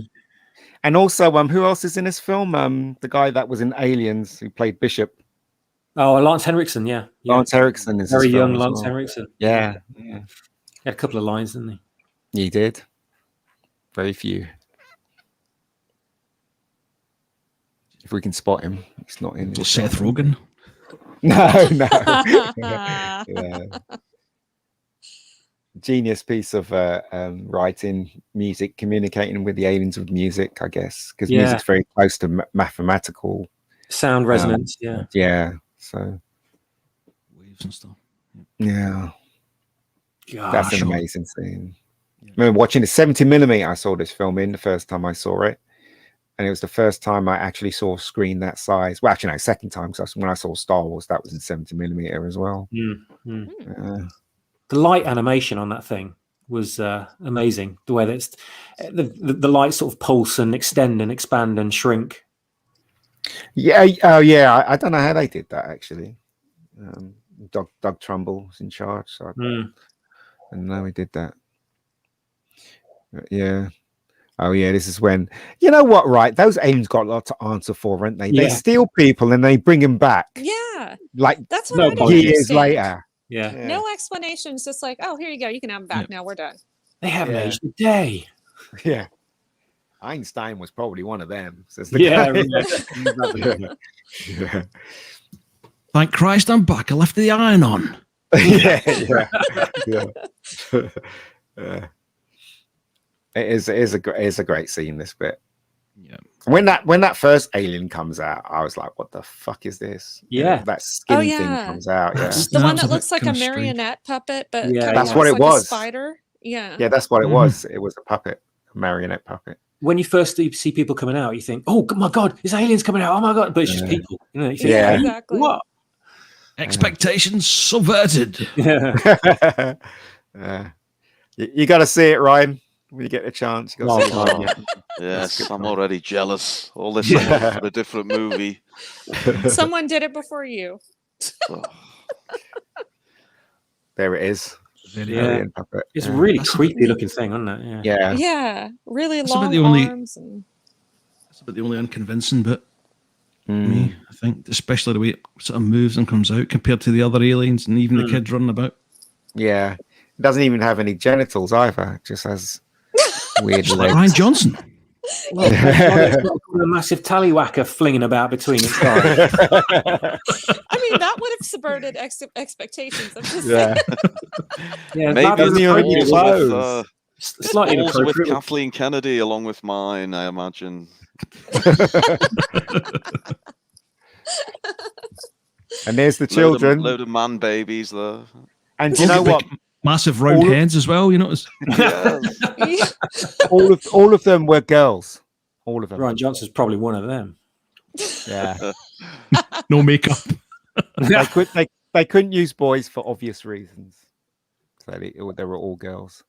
And also, who else is in this film? The guy that was in Aliens who played Bishop. Oh, Lance Henriksen, yeah. Lance Henriksen is very young. Lance Henriksen. Yeah. He had a couple of lines, didn't he? He did. Very few. If we can spot him, he's not in. Seth Rogen. No. genius piece of writing, music, communicating with the aliens with music, I guess, because music's very close to mathematical sound resonance. Yeah. So Waves and stuff. yeah, Gosh. that's an amazing scene. I remember watching the 70mm. I saw this film in the first time I saw it, and it was the first time I actually saw a screen that size. Well, actually, no, second time, because when I saw Star Wars, that was in 70mm as well. The light animation on that thing was amazing. The way that it's, the lights sort of pulse and extend and expand and shrink. Yeah. Oh, yeah. I don't know how they did that actually. Doug Trumbull was in charge, so I didn't know he did that. Yeah. Oh yeah, this is when, you know what, right? Those aliens got a lot to answer for, aren't they? They steal people and they bring them back. Yeah. Like That's what I don't years understand. later. Yeah. No explanations, just like, oh, here you go. You can have them back now. We're done. They haven't aged a day. Yeah. Einstein was probably one of them. Says the guy. Yeah. Thank Christ I'm back. I left the iron on. Yeah. It is a great scene, this bit. Yeah. When that first alien comes out, I was like, what the fuck is this? Yeah. That skin thing comes out. Yeah. The one that looks like a marionette puppet, but that's what it like was. A spider. Yeah. Yeah, that's what it was. It was a puppet, a marionette puppet. When you first see people coming out, you think, "Oh my god, it's aliens coming out!" Oh my god, but it's just people. You know, you think, exactly. What? Expectations subverted. Yeah. You got to see it, Ryan. When you get the chance, you got to see it. Yes, I'm already jealous. All this for a different movie. Someone did it before you. There it is. Puppet. It's a really creepy looking thing, isn't it? Yeah. Yeah. Really That's long about the only, arms. That's about the only unconvincing bit. Me, I think, especially the way it sort of moves and comes out compared to the other aliens and even the kids running about. Yeah. It doesn't even have any genitals either. It just has weird legs. Ryan Johnson. Well, it's got a massive tallywhacker flinging about between its thighs. I mean, that would have subverted expectations. I'm just saying. Maybe slightly with Kathleen Kennedy along with mine, I imagine. And there's the children. Load of man babies there. And you know what? Massive round heads as well, you notice? all of them were girls. All of them. Ryan Johnson's probably one of them. Yeah. No makeup. They couldn't use boys for obvious reasons. So they were all girls.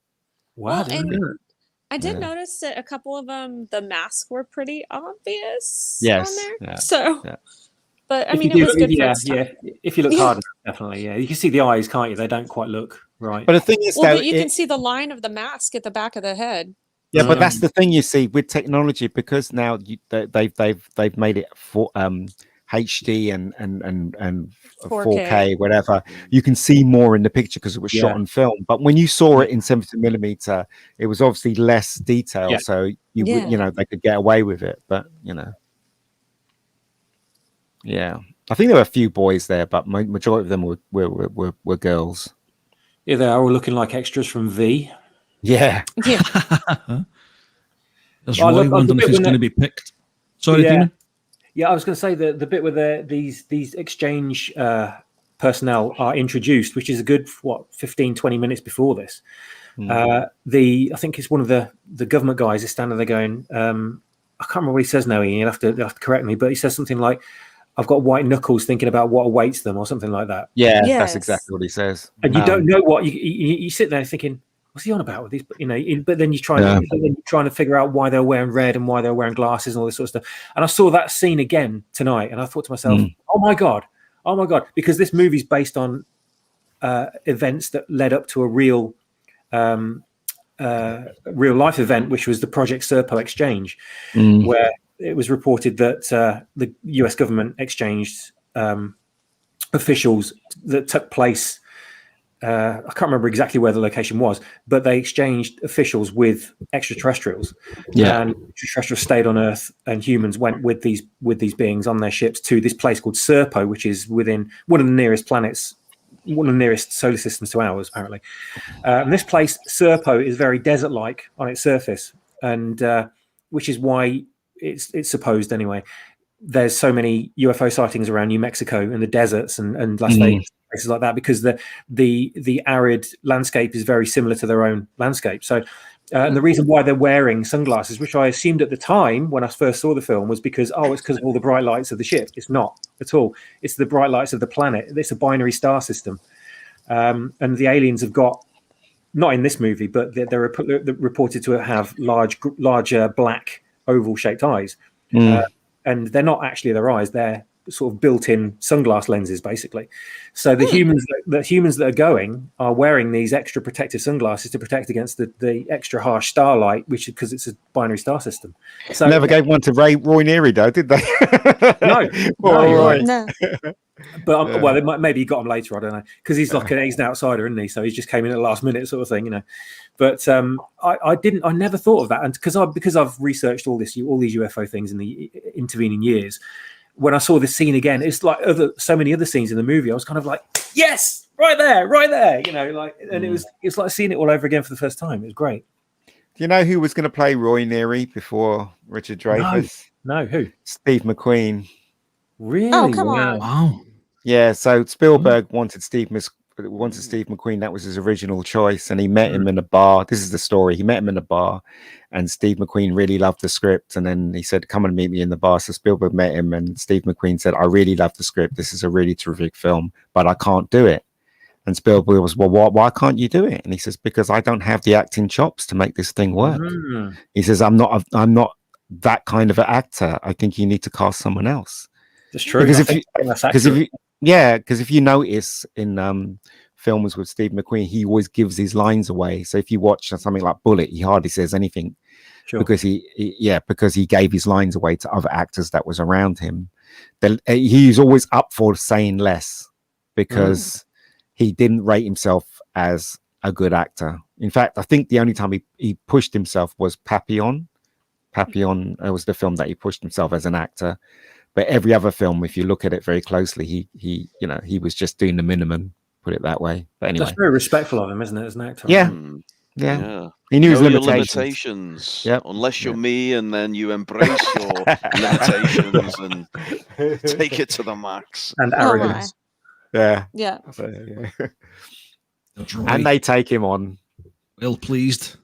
Wow. Well, I did notice that a couple of them, the masks were pretty obvious on there. Yeah. So, but I mean, it was good for its time. Yeah. If you look hard enough, definitely, yeah. You can see the eyes, can't you? They don't quite look right. But the thing is, but you can see the line of the mask at the back of the head. Yeah, but that's the thing, you see, with technology, because now they've made it for HD and 4K, whatever. You can see more in the picture because it was shot on film. But when you saw it in 70mm, it was obviously less detail, so you know, they could get away with it. But you know, I think there were a few boys there, but majority of them were girls. Yeah, they are all looking like extras from V. Yeah. There's Roy wondering if he's going to be picked. Sorry, Demon. Yeah, I was going to say the bit where these exchange personnel are introduced, which is a good 15-20 minutes before this. I think it's one of the government guys is standing there going, I can't remember what he says now, Ian. You'll have to correct me, but he says something like, "I've got white knuckles thinking about what awaits them," or something like that. Yeah, that's exactly what he says. And you don't know what you sit there thinking, what's he on about with these? But, you know, but then you're trying to figure out why they're wearing red and why they're wearing glasses and all this sort of stuff. And I saw that scene again tonight, and I thought to myself, oh my god, because this movie's based on events that led up to a real life event, which was the Project Serpo exchange, where it was reported that the US government exchanged officials that took place. I can't remember exactly where the location was, but they exchanged officials with extraterrestrials. And extraterrestrials stayed on Earth, and humans went with these beings on their ships to this place called Serpo, which is within one of the nearest planets one of the nearest solar systems to ours, apparently. And this place, Serpo, is very desert-like on its surface, and which is why it's supposed anyway. There's so many UFO sightings around New Mexico and the deserts and Las Vegas, places like that, because the arid landscape is very similar to their own landscape. So, and the reason why they're wearing sunglasses, which I assumed at the time when I first saw the film, was because it's because of all the bright lights of the ship. It's not at all. It's the bright lights of the planet. It's a binary star system, and the aliens have got, not in this movie, but they're reported to have larger black oval-shaped eyes. And they're not actually their eyes; they're sort of built-in sunglass lenses, basically. So the humans that are going are wearing these extra protective sunglasses to protect against the extra harsh starlight, which is because it's a binary star system. So never gave one to Roy Neary, though, did they? No. But well, maybe he got him later. I don't know, because he's like he's an outsider, isn't he? So he just came in at the last minute, sort of thing, you know. But I never thought of that, and because I've researched all these UFO things in the intervening years. When I saw this scene again, it's like so many other scenes in the movie. I was kind of like, yes, right there, you know, like, and it's like seeing it all over again for the first time. It was great. Do you know who was going to play Roy Neary before Richard Dreyfuss? No, who? Steve McQueen. Really? Oh, come on. Wow. Yeah, so Spielberg wanted Steve McQueen. That was his original choice, and he met him in a bar. This is the story. He met him in a bar, and Steve McQueen really loved the script, and then he said, "Come and meet me in the bar." So Spielberg met him, and Steve McQueen said, "I really love the script. This is a really terrific film, but I can't do it." And Spielberg was, "Well, why can't you do it?" And he says, "Because I don't have the acting chops to make this thing work." He says, "I'm not that kind of an actor. I think you need to cast someone else." That's true. Because if you notice in films with Steve McQueen, he always gives his lines away. So if you watch something like Bullet, he hardly says anything, because he gave his lines away to other actors that was around him. He's always up for saying less because he didn't rate himself as a good actor. In fact, I think the only time he pushed himself was Papillon. Papillon was the film that he pushed himself as an actor. But every other film, if you look at it very closely, he was just doing the minimum, put it that way. But anyway, that's very respectful of him, isn't it, as an actor? Yeah. He knew his limitations. Yep. Unless you're me, and then you embrace your limitations and take it to the max. And arrogance. Yeah. And they take him on. Well pleased.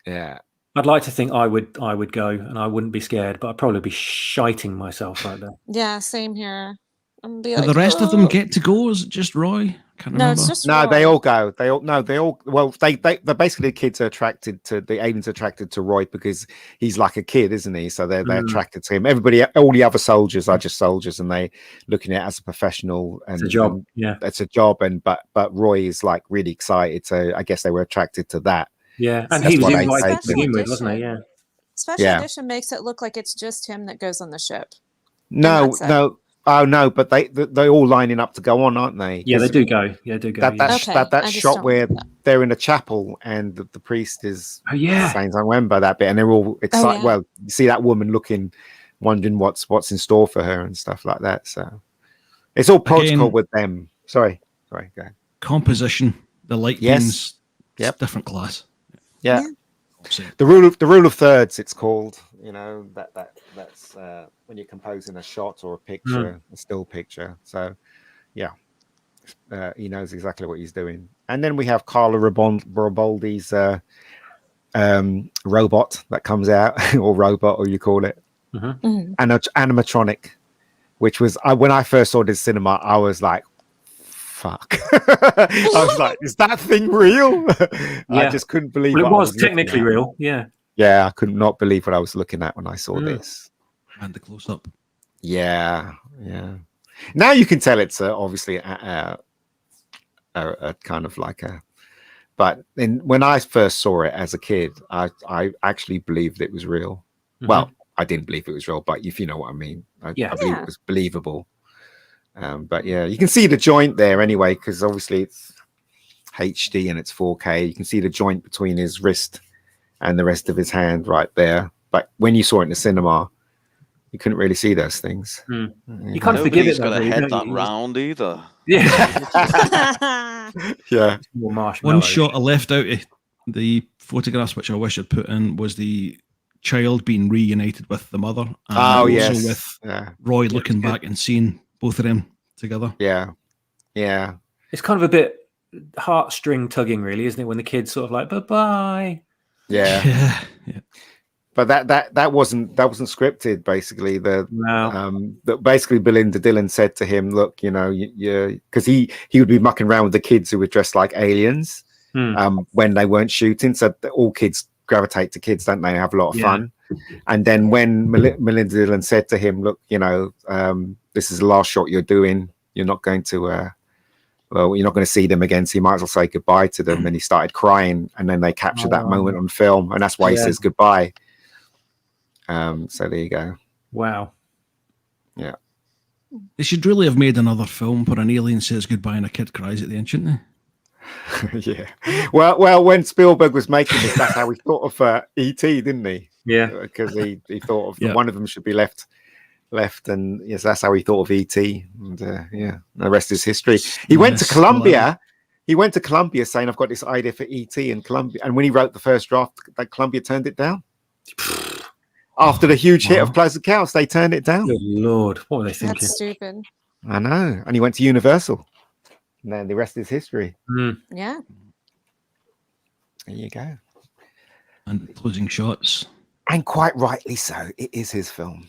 Yeah. I'd like to think I would go, and I wouldn't be scared, but I'd probably be shiting myself right there. Yeah, same here. Do the rest of them get to go? Is it just Roy? Can't remember. It's just no, Roy. they all go. They're basically the aliens are attracted to Roy because he's like a kid, isn't he? So they're attracted to him. Everybody, all the other soldiers are just soldiers, and they looking at it as a professional, and it's a job. It's a job, but Roy is like really excited. So I guess they were attracted to that. Yeah, and he was invited to begin with, wasn't he? Yeah. Special edition makes it look like it's just him that goes on the ship. No. Oh no, but they're all lining up to go on, aren't they? Yeah, they do go. Yeah, they do go. That shot where they're in a chapel and the priest is saying, I remember that bit, and they're all excited. Well, you see that woman wondering what's in store for her and stuff like that. So it's all protocol with them. Sorry, go ahead. Composition, the light beams, different class. Yeah. The rule of thirds, it's called. You know, that's when you're composing a shot or a picture, a still picture. So he knows exactly what he's doing. And then we have Carla Roboldi's robot that comes out, or robot, or you call it, and animatronic, which was when I first saw this cinema, I was like, fuck. I was like, is that thing real? I just couldn't believe it was technically real. Yeah, I could not believe what I was looking at when I saw this. And the close up. Yeah. Now you can tell it's obviously a kind of like a. But when I first saw it as a kid, I actually believed it was real. Well, I didn't believe it was real, but if you know what I mean, I believe it was believable. But yeah, you can see the joint there anyway, because obviously it's HD and it's 4K. You can see the joint between his wrist and the rest of his hand right there. But when you saw it in the cinema, you couldn't really see those things. You can't forgive Nobody's it. got to Though, head really, that don't you? round either. Yeah. Yeah. More One marshmallows. shot I left out of the photographs, which I wish I'd put in, was the child being reunited with the mother. And Oh, also yes. with Yeah. Roy Yeah, looking it's good. back and seeing both of them together. Yeah. Yeah. It's kind of a bit heartstring tugging, really, isn't it? When the kid's sort of like, bye-bye. Yeah. Yeah. But that wasn't scripted. Basically, No. basically Belinda Dillon said to him, "Look, you know, you because he would be mucking around with the kids who were dressed like aliens when they weren't shooting. So all kids gravitate to kids, don't they? Have a lot of fun. And then when Melinda Dillon said to him, "Look, you know, this is the last shot you're doing. You're not going to." Well, you're not going to see them again, so you might as well say goodbye to them. And he started crying, and then they captured that moment on film, and that's why he says goodbye. So there you go. Wow. Yeah. They should really have made another film where an alien says goodbye and a kid cries at the end, shouldn't they? Yeah. Well, when Spielberg was making this, that's how he thought of E.T., didn't he? Yeah. Because he thought of one of them should be left, and yes, that's how he thought of E.T. And the rest is history. He went to Columbia. He went to Columbia saying, "I've got this idea for E.T." in Columbia, and when he wrote the first draft, that Columbia turned it down. After the huge hit of Close Encounters, they turned it down. Good Lord, what were they thinking? That's stupid. I know. And he went to Universal. And then the rest is history. Yeah. There you go. And closing shots. And quite rightly so. It is his film.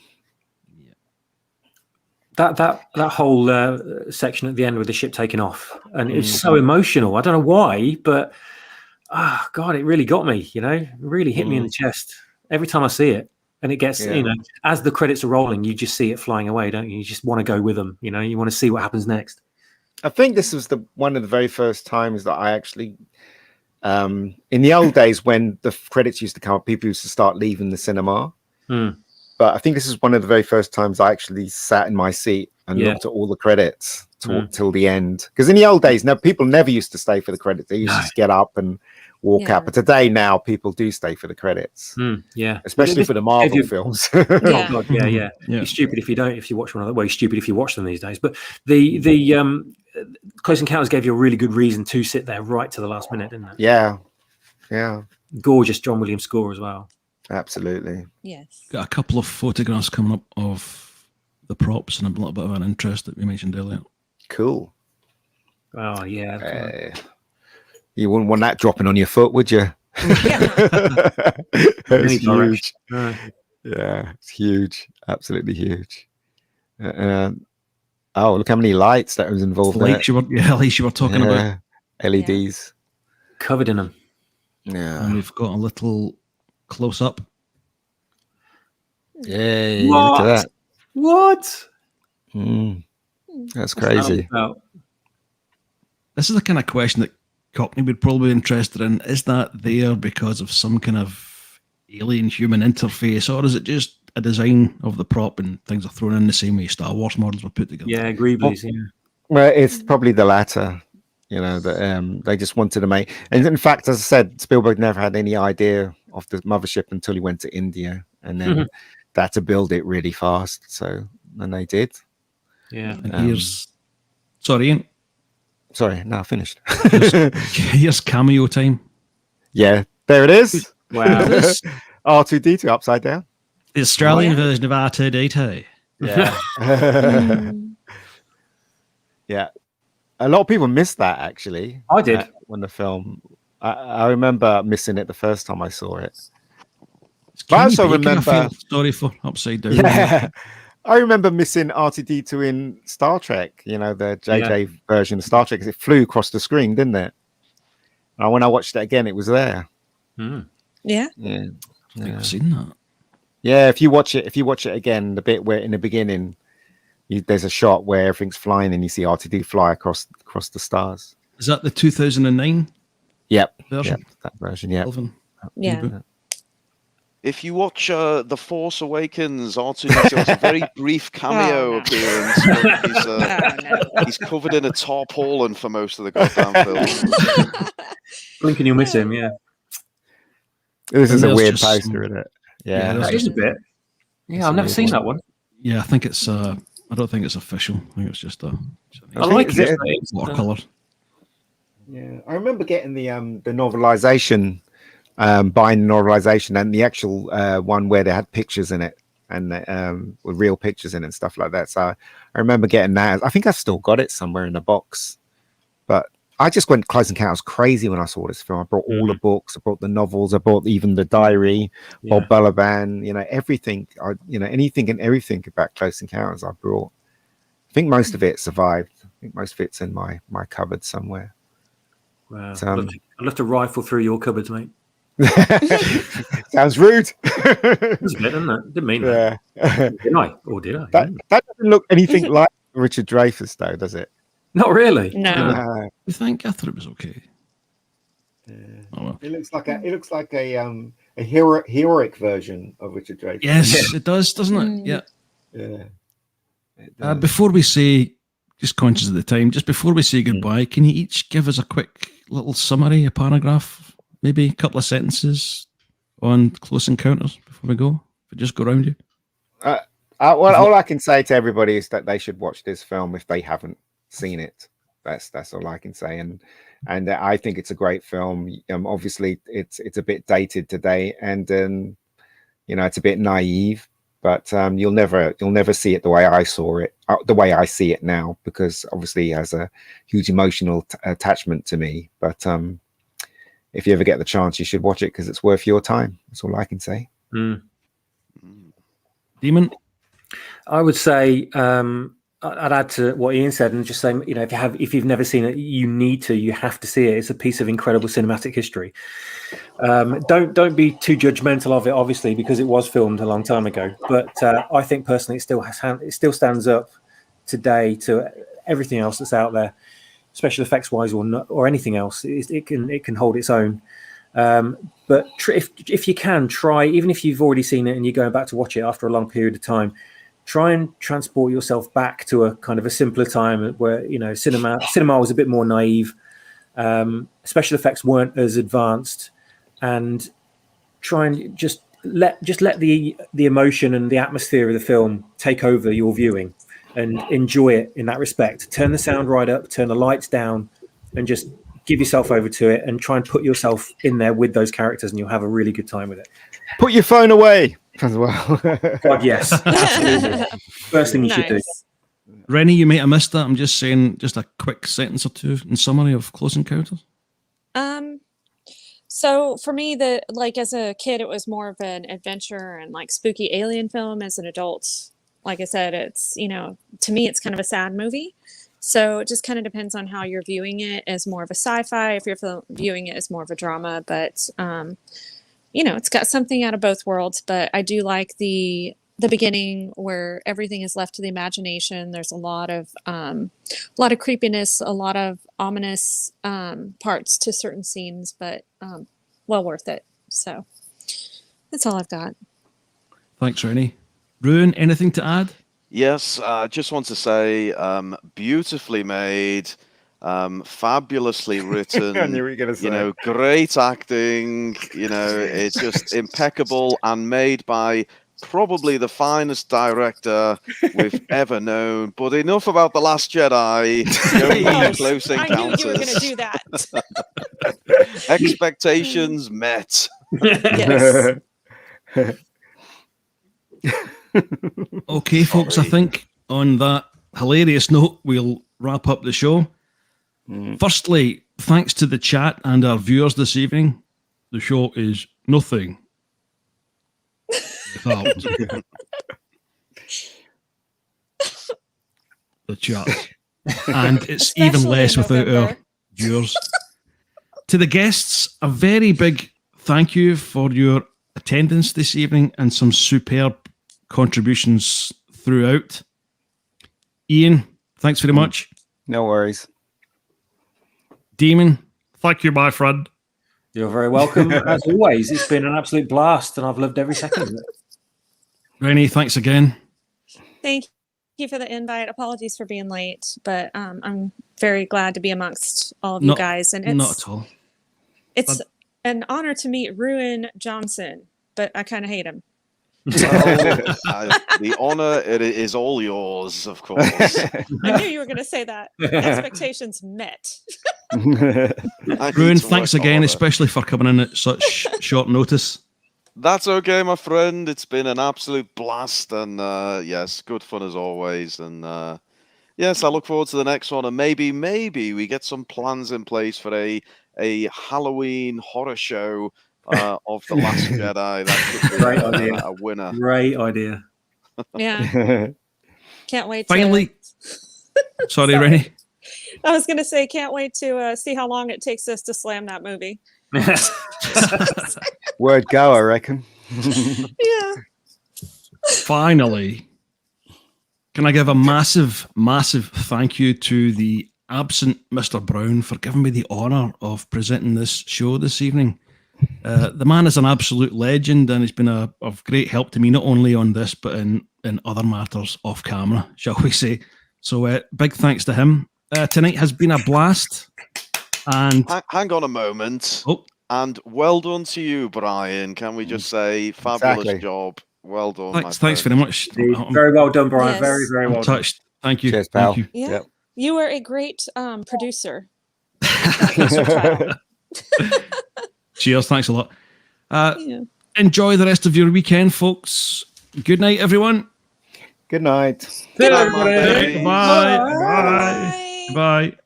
That whole section at the end with the ship taking off, and it's so emotional. I don't know why, but God, it really got me. You know, it really hit me in the chest every time I see it. And it gets, you know, as the credits are rolling, you just see it flying away, don't you? You just want to go with them. You know, you want to see what happens next. I think this was one of the very first times that I actually, in the old days when the credits used to come up, people used to start leaving the cinema. But I think this is one of the very first times I actually sat in my seat and looked at all the credits till the end. Because in the old days, people never used to stay for the credits. They used to just get up and walk out. But today, now people do stay for the credits. Especially for the Marvel films. Oh God, yeah. You're stupid if you don't. If you watch one of them, well, you're stupid if you watch them these days. But the Close Encounters gave you a really good reason to sit there right to the last minute, didn't it? Yeah. Gorgeous John Williams score as well. Absolutely. Yes. Got a couple of photographs coming up of the props and a little bit of an interest that we mentioned earlier. Cool. Oh yeah. You wouldn't want that dropping on your foot, would you? It's huge. Yeah, it's huge. Absolutely huge. Oh, look how many lights that was involved. Lights you were talking about. LEDs. Covered in them. Yeah. And we've got a little close up. Yay, look at that. What? That's crazy. This is the kind of question that Cockney would probably be interested in. Is that there because of some kind of alien human interface, or is it just a design of the prop and things are thrown in the same way Star Wars models were put together? Yeah, Greeblies. Well, it's probably the latter. You know, that they just wanted to make. And in fact, as I said, Spielberg never had any idea of the mothership until he went to India, and then they had to build it really fast. So, and they did. Yeah. And here's, sorry, Ian. Sorry, no, finished. Here's cameo time. Yeah, there it is. Wow. R2D2 upside down. The Australian version of R2D2. Yeah. Yeah. A lot of people missed that, actually. I did. When the film, I remember missing it the first time I saw it. But I also remember. Sorry for upside down. Yeah. I remember missing R2D2 in Star Trek, you know, the JJ version of Star Trek, because it flew across the screen, didn't it? And when I watched it again, it was there. Yeah. I've seen that. Yeah, if you watch it again, the bit where in the beginning, there's a shot where everything's flying and you see R2D fly across the stars. Is that the 2009? Yep. Version? Yep, that version, yeah. Yeah. If you watch The Force Awakens, R2D2 has a very brief cameo appearance. He's covered in a tarpaulin for most of the goddamn film. Blink and you'll miss him, yeah. This is a weird poster, isn't it? Yeah. That is a bit. Yeah, I've never seen that one. Yeah, I think it's. I don't think it's official. I think it's just a. I like Is it. Watercolor. Yeah, I remember getting the novelization, buying the novelization, and the actual one where they had pictures in it, and with real pictures in it and stuff like that. So I remember getting that. I think I've still got it somewhere in a box, but I just went Close Encounters crazy when I saw this film. I brought all the books, I brought the novels, I brought even the diary, Bob Balaban, everything. Anything and everything about Close Encounters I brought. I think most of it survived. I think most of it's in my cupboard somewhere. Wow. So, I'd love to rifle through your cupboards, mate. sounds rude. It was a bit, didn't it? Didn't mean that. Did I? Or did I? That doesn't look anything like Richard Dreyfuss, though, does it? Not really. No. You think? I thought it was okay. Yeah. Oh, well. It looks like a heroic version of Richard Dreyfuss. Yes, it does, doesn't it? Yeah. Before we say, just conscious of the time, just before we say goodbye, can you each give us a quick little summary, a paragraph, maybe a couple of sentences on Close Encounters before we go? If we just go around you. Well, all I can say to everybody is that they should watch this film if they haven't seen it. That's all I can say, and I think it's a great film. Obviously, it's a bit dated today, and it's a bit naive. But you'll never see it the way I saw it, the way I see it now, because obviously it has a huge emotional attachment to me. But if you ever get the chance, you should watch it because it's worth your time. That's all I can say. Demon? I would say I'd add to what Ian said and just say, if you've never seen it, you have to see it. It's a piece of incredible cinematic history. Don't be too judgmental of it, obviously, because it was filmed a long time ago. But I think personally, it still stands up today to everything else that's out there, special effects wise or anything else. It can hold its own. But if you can try, even if you've already seen it and you're going back to watch it after a long period of time, try and transport yourself back to a kind of a simpler time where cinema was a bit more naive, special effects weren't as advanced, and try and just let the emotion and the atmosphere of the film take over your viewing and enjoy it in that respect. Turn the sound right up, turn the lights down, and just give yourself over to it and try and put yourself in there with those characters, and you'll have a really good time with it. Put your phone away as well. God, yes, absolutely. First thing you should do. Reni, you might have missed that. I'm just saying, just a quick sentence or two in summary of Close Encounters. So for me, as a kid, it was more of an adventure and like spooky alien film. As an adult, like I said, it's to me, it's kind of a sad movie. So it just kind of depends on how you're viewing it, as more of a sci-fi, if you're viewing it as more of a drama. But it's got something out of both worlds. But I do like the beginning where everything is left to the imagination. There's a lot of creepiness, a lot of ominous parts to certain scenes, but well worth it. So that's all I've got. Thanks, Reni. Ruin, anything to add? Yes, I just want to say, beautifully made, fabulously written. I knew you were going to say. Great acting. It's just impeccable and made by probably the finest director we've ever known. But enough about The Last Jedi. Close Encounters. I knew you were going to do that. Expectations met. Yes. Okay, folks, I think on that hilarious note, we'll wrap up the show. Firstly, thanks to the chat and our viewers this evening. The show is nothing without the chat. And it's even less without our viewers. To the guests, a very big thank you for your attendance this evening and some superb contributions throughout. Ian, thanks very much. No worries. Demon, thank you, my friend. You're very welcome. As always, it's been an absolute blast, and I've loved every second of it. Reni, thanks again. Thank you for the invite. Apologies for being late, but I'm very glad to be amongst all of you guys. And it's not at all. It's an honor to meet Ruin Johnson, but I kind of hate him. The honor it is all yours, of course. I knew you were going to say that. Expectations met. Ruin, thanks again, especially for coming in at such short notice. That's okay, my friend. It's been an absolute blast, and yes, good fun as always. And yes, I look forward to the next one, and maybe we get some plans in place for a Halloween horror show of The Last Jedi. That could be Great idea. a winner. Great idea. Yeah. Can't wait. Finally, sorry, Reni. I was going to say, can't wait to see how long it takes us to slam that movie. Word go, I reckon. Yeah. Finally, can I give a massive thank you to the absent Mr. Brown for giving me the honour of presenting this show this evening. The man is an absolute legend, and he's been of great help to me, not only on this, but in other matters off camera, shall we say. So big thanks to him. Tonight has been a blast. And hang on a moment. Oh. And well done to you, Brian. Can we just say fabulous job? Well done. Thanks very much. Very well done, Brian. Yes. Very, very well done. Touched. Thank you. Cheers, pal. Thank you. Yeah. Yep. You were a great producer. Cheers. Thanks a lot. Yeah. Enjoy the rest of your weekend, folks. Good night, everyone. Good night. Good night, everybody. Monday. Bye. Bye. Bye. Bye.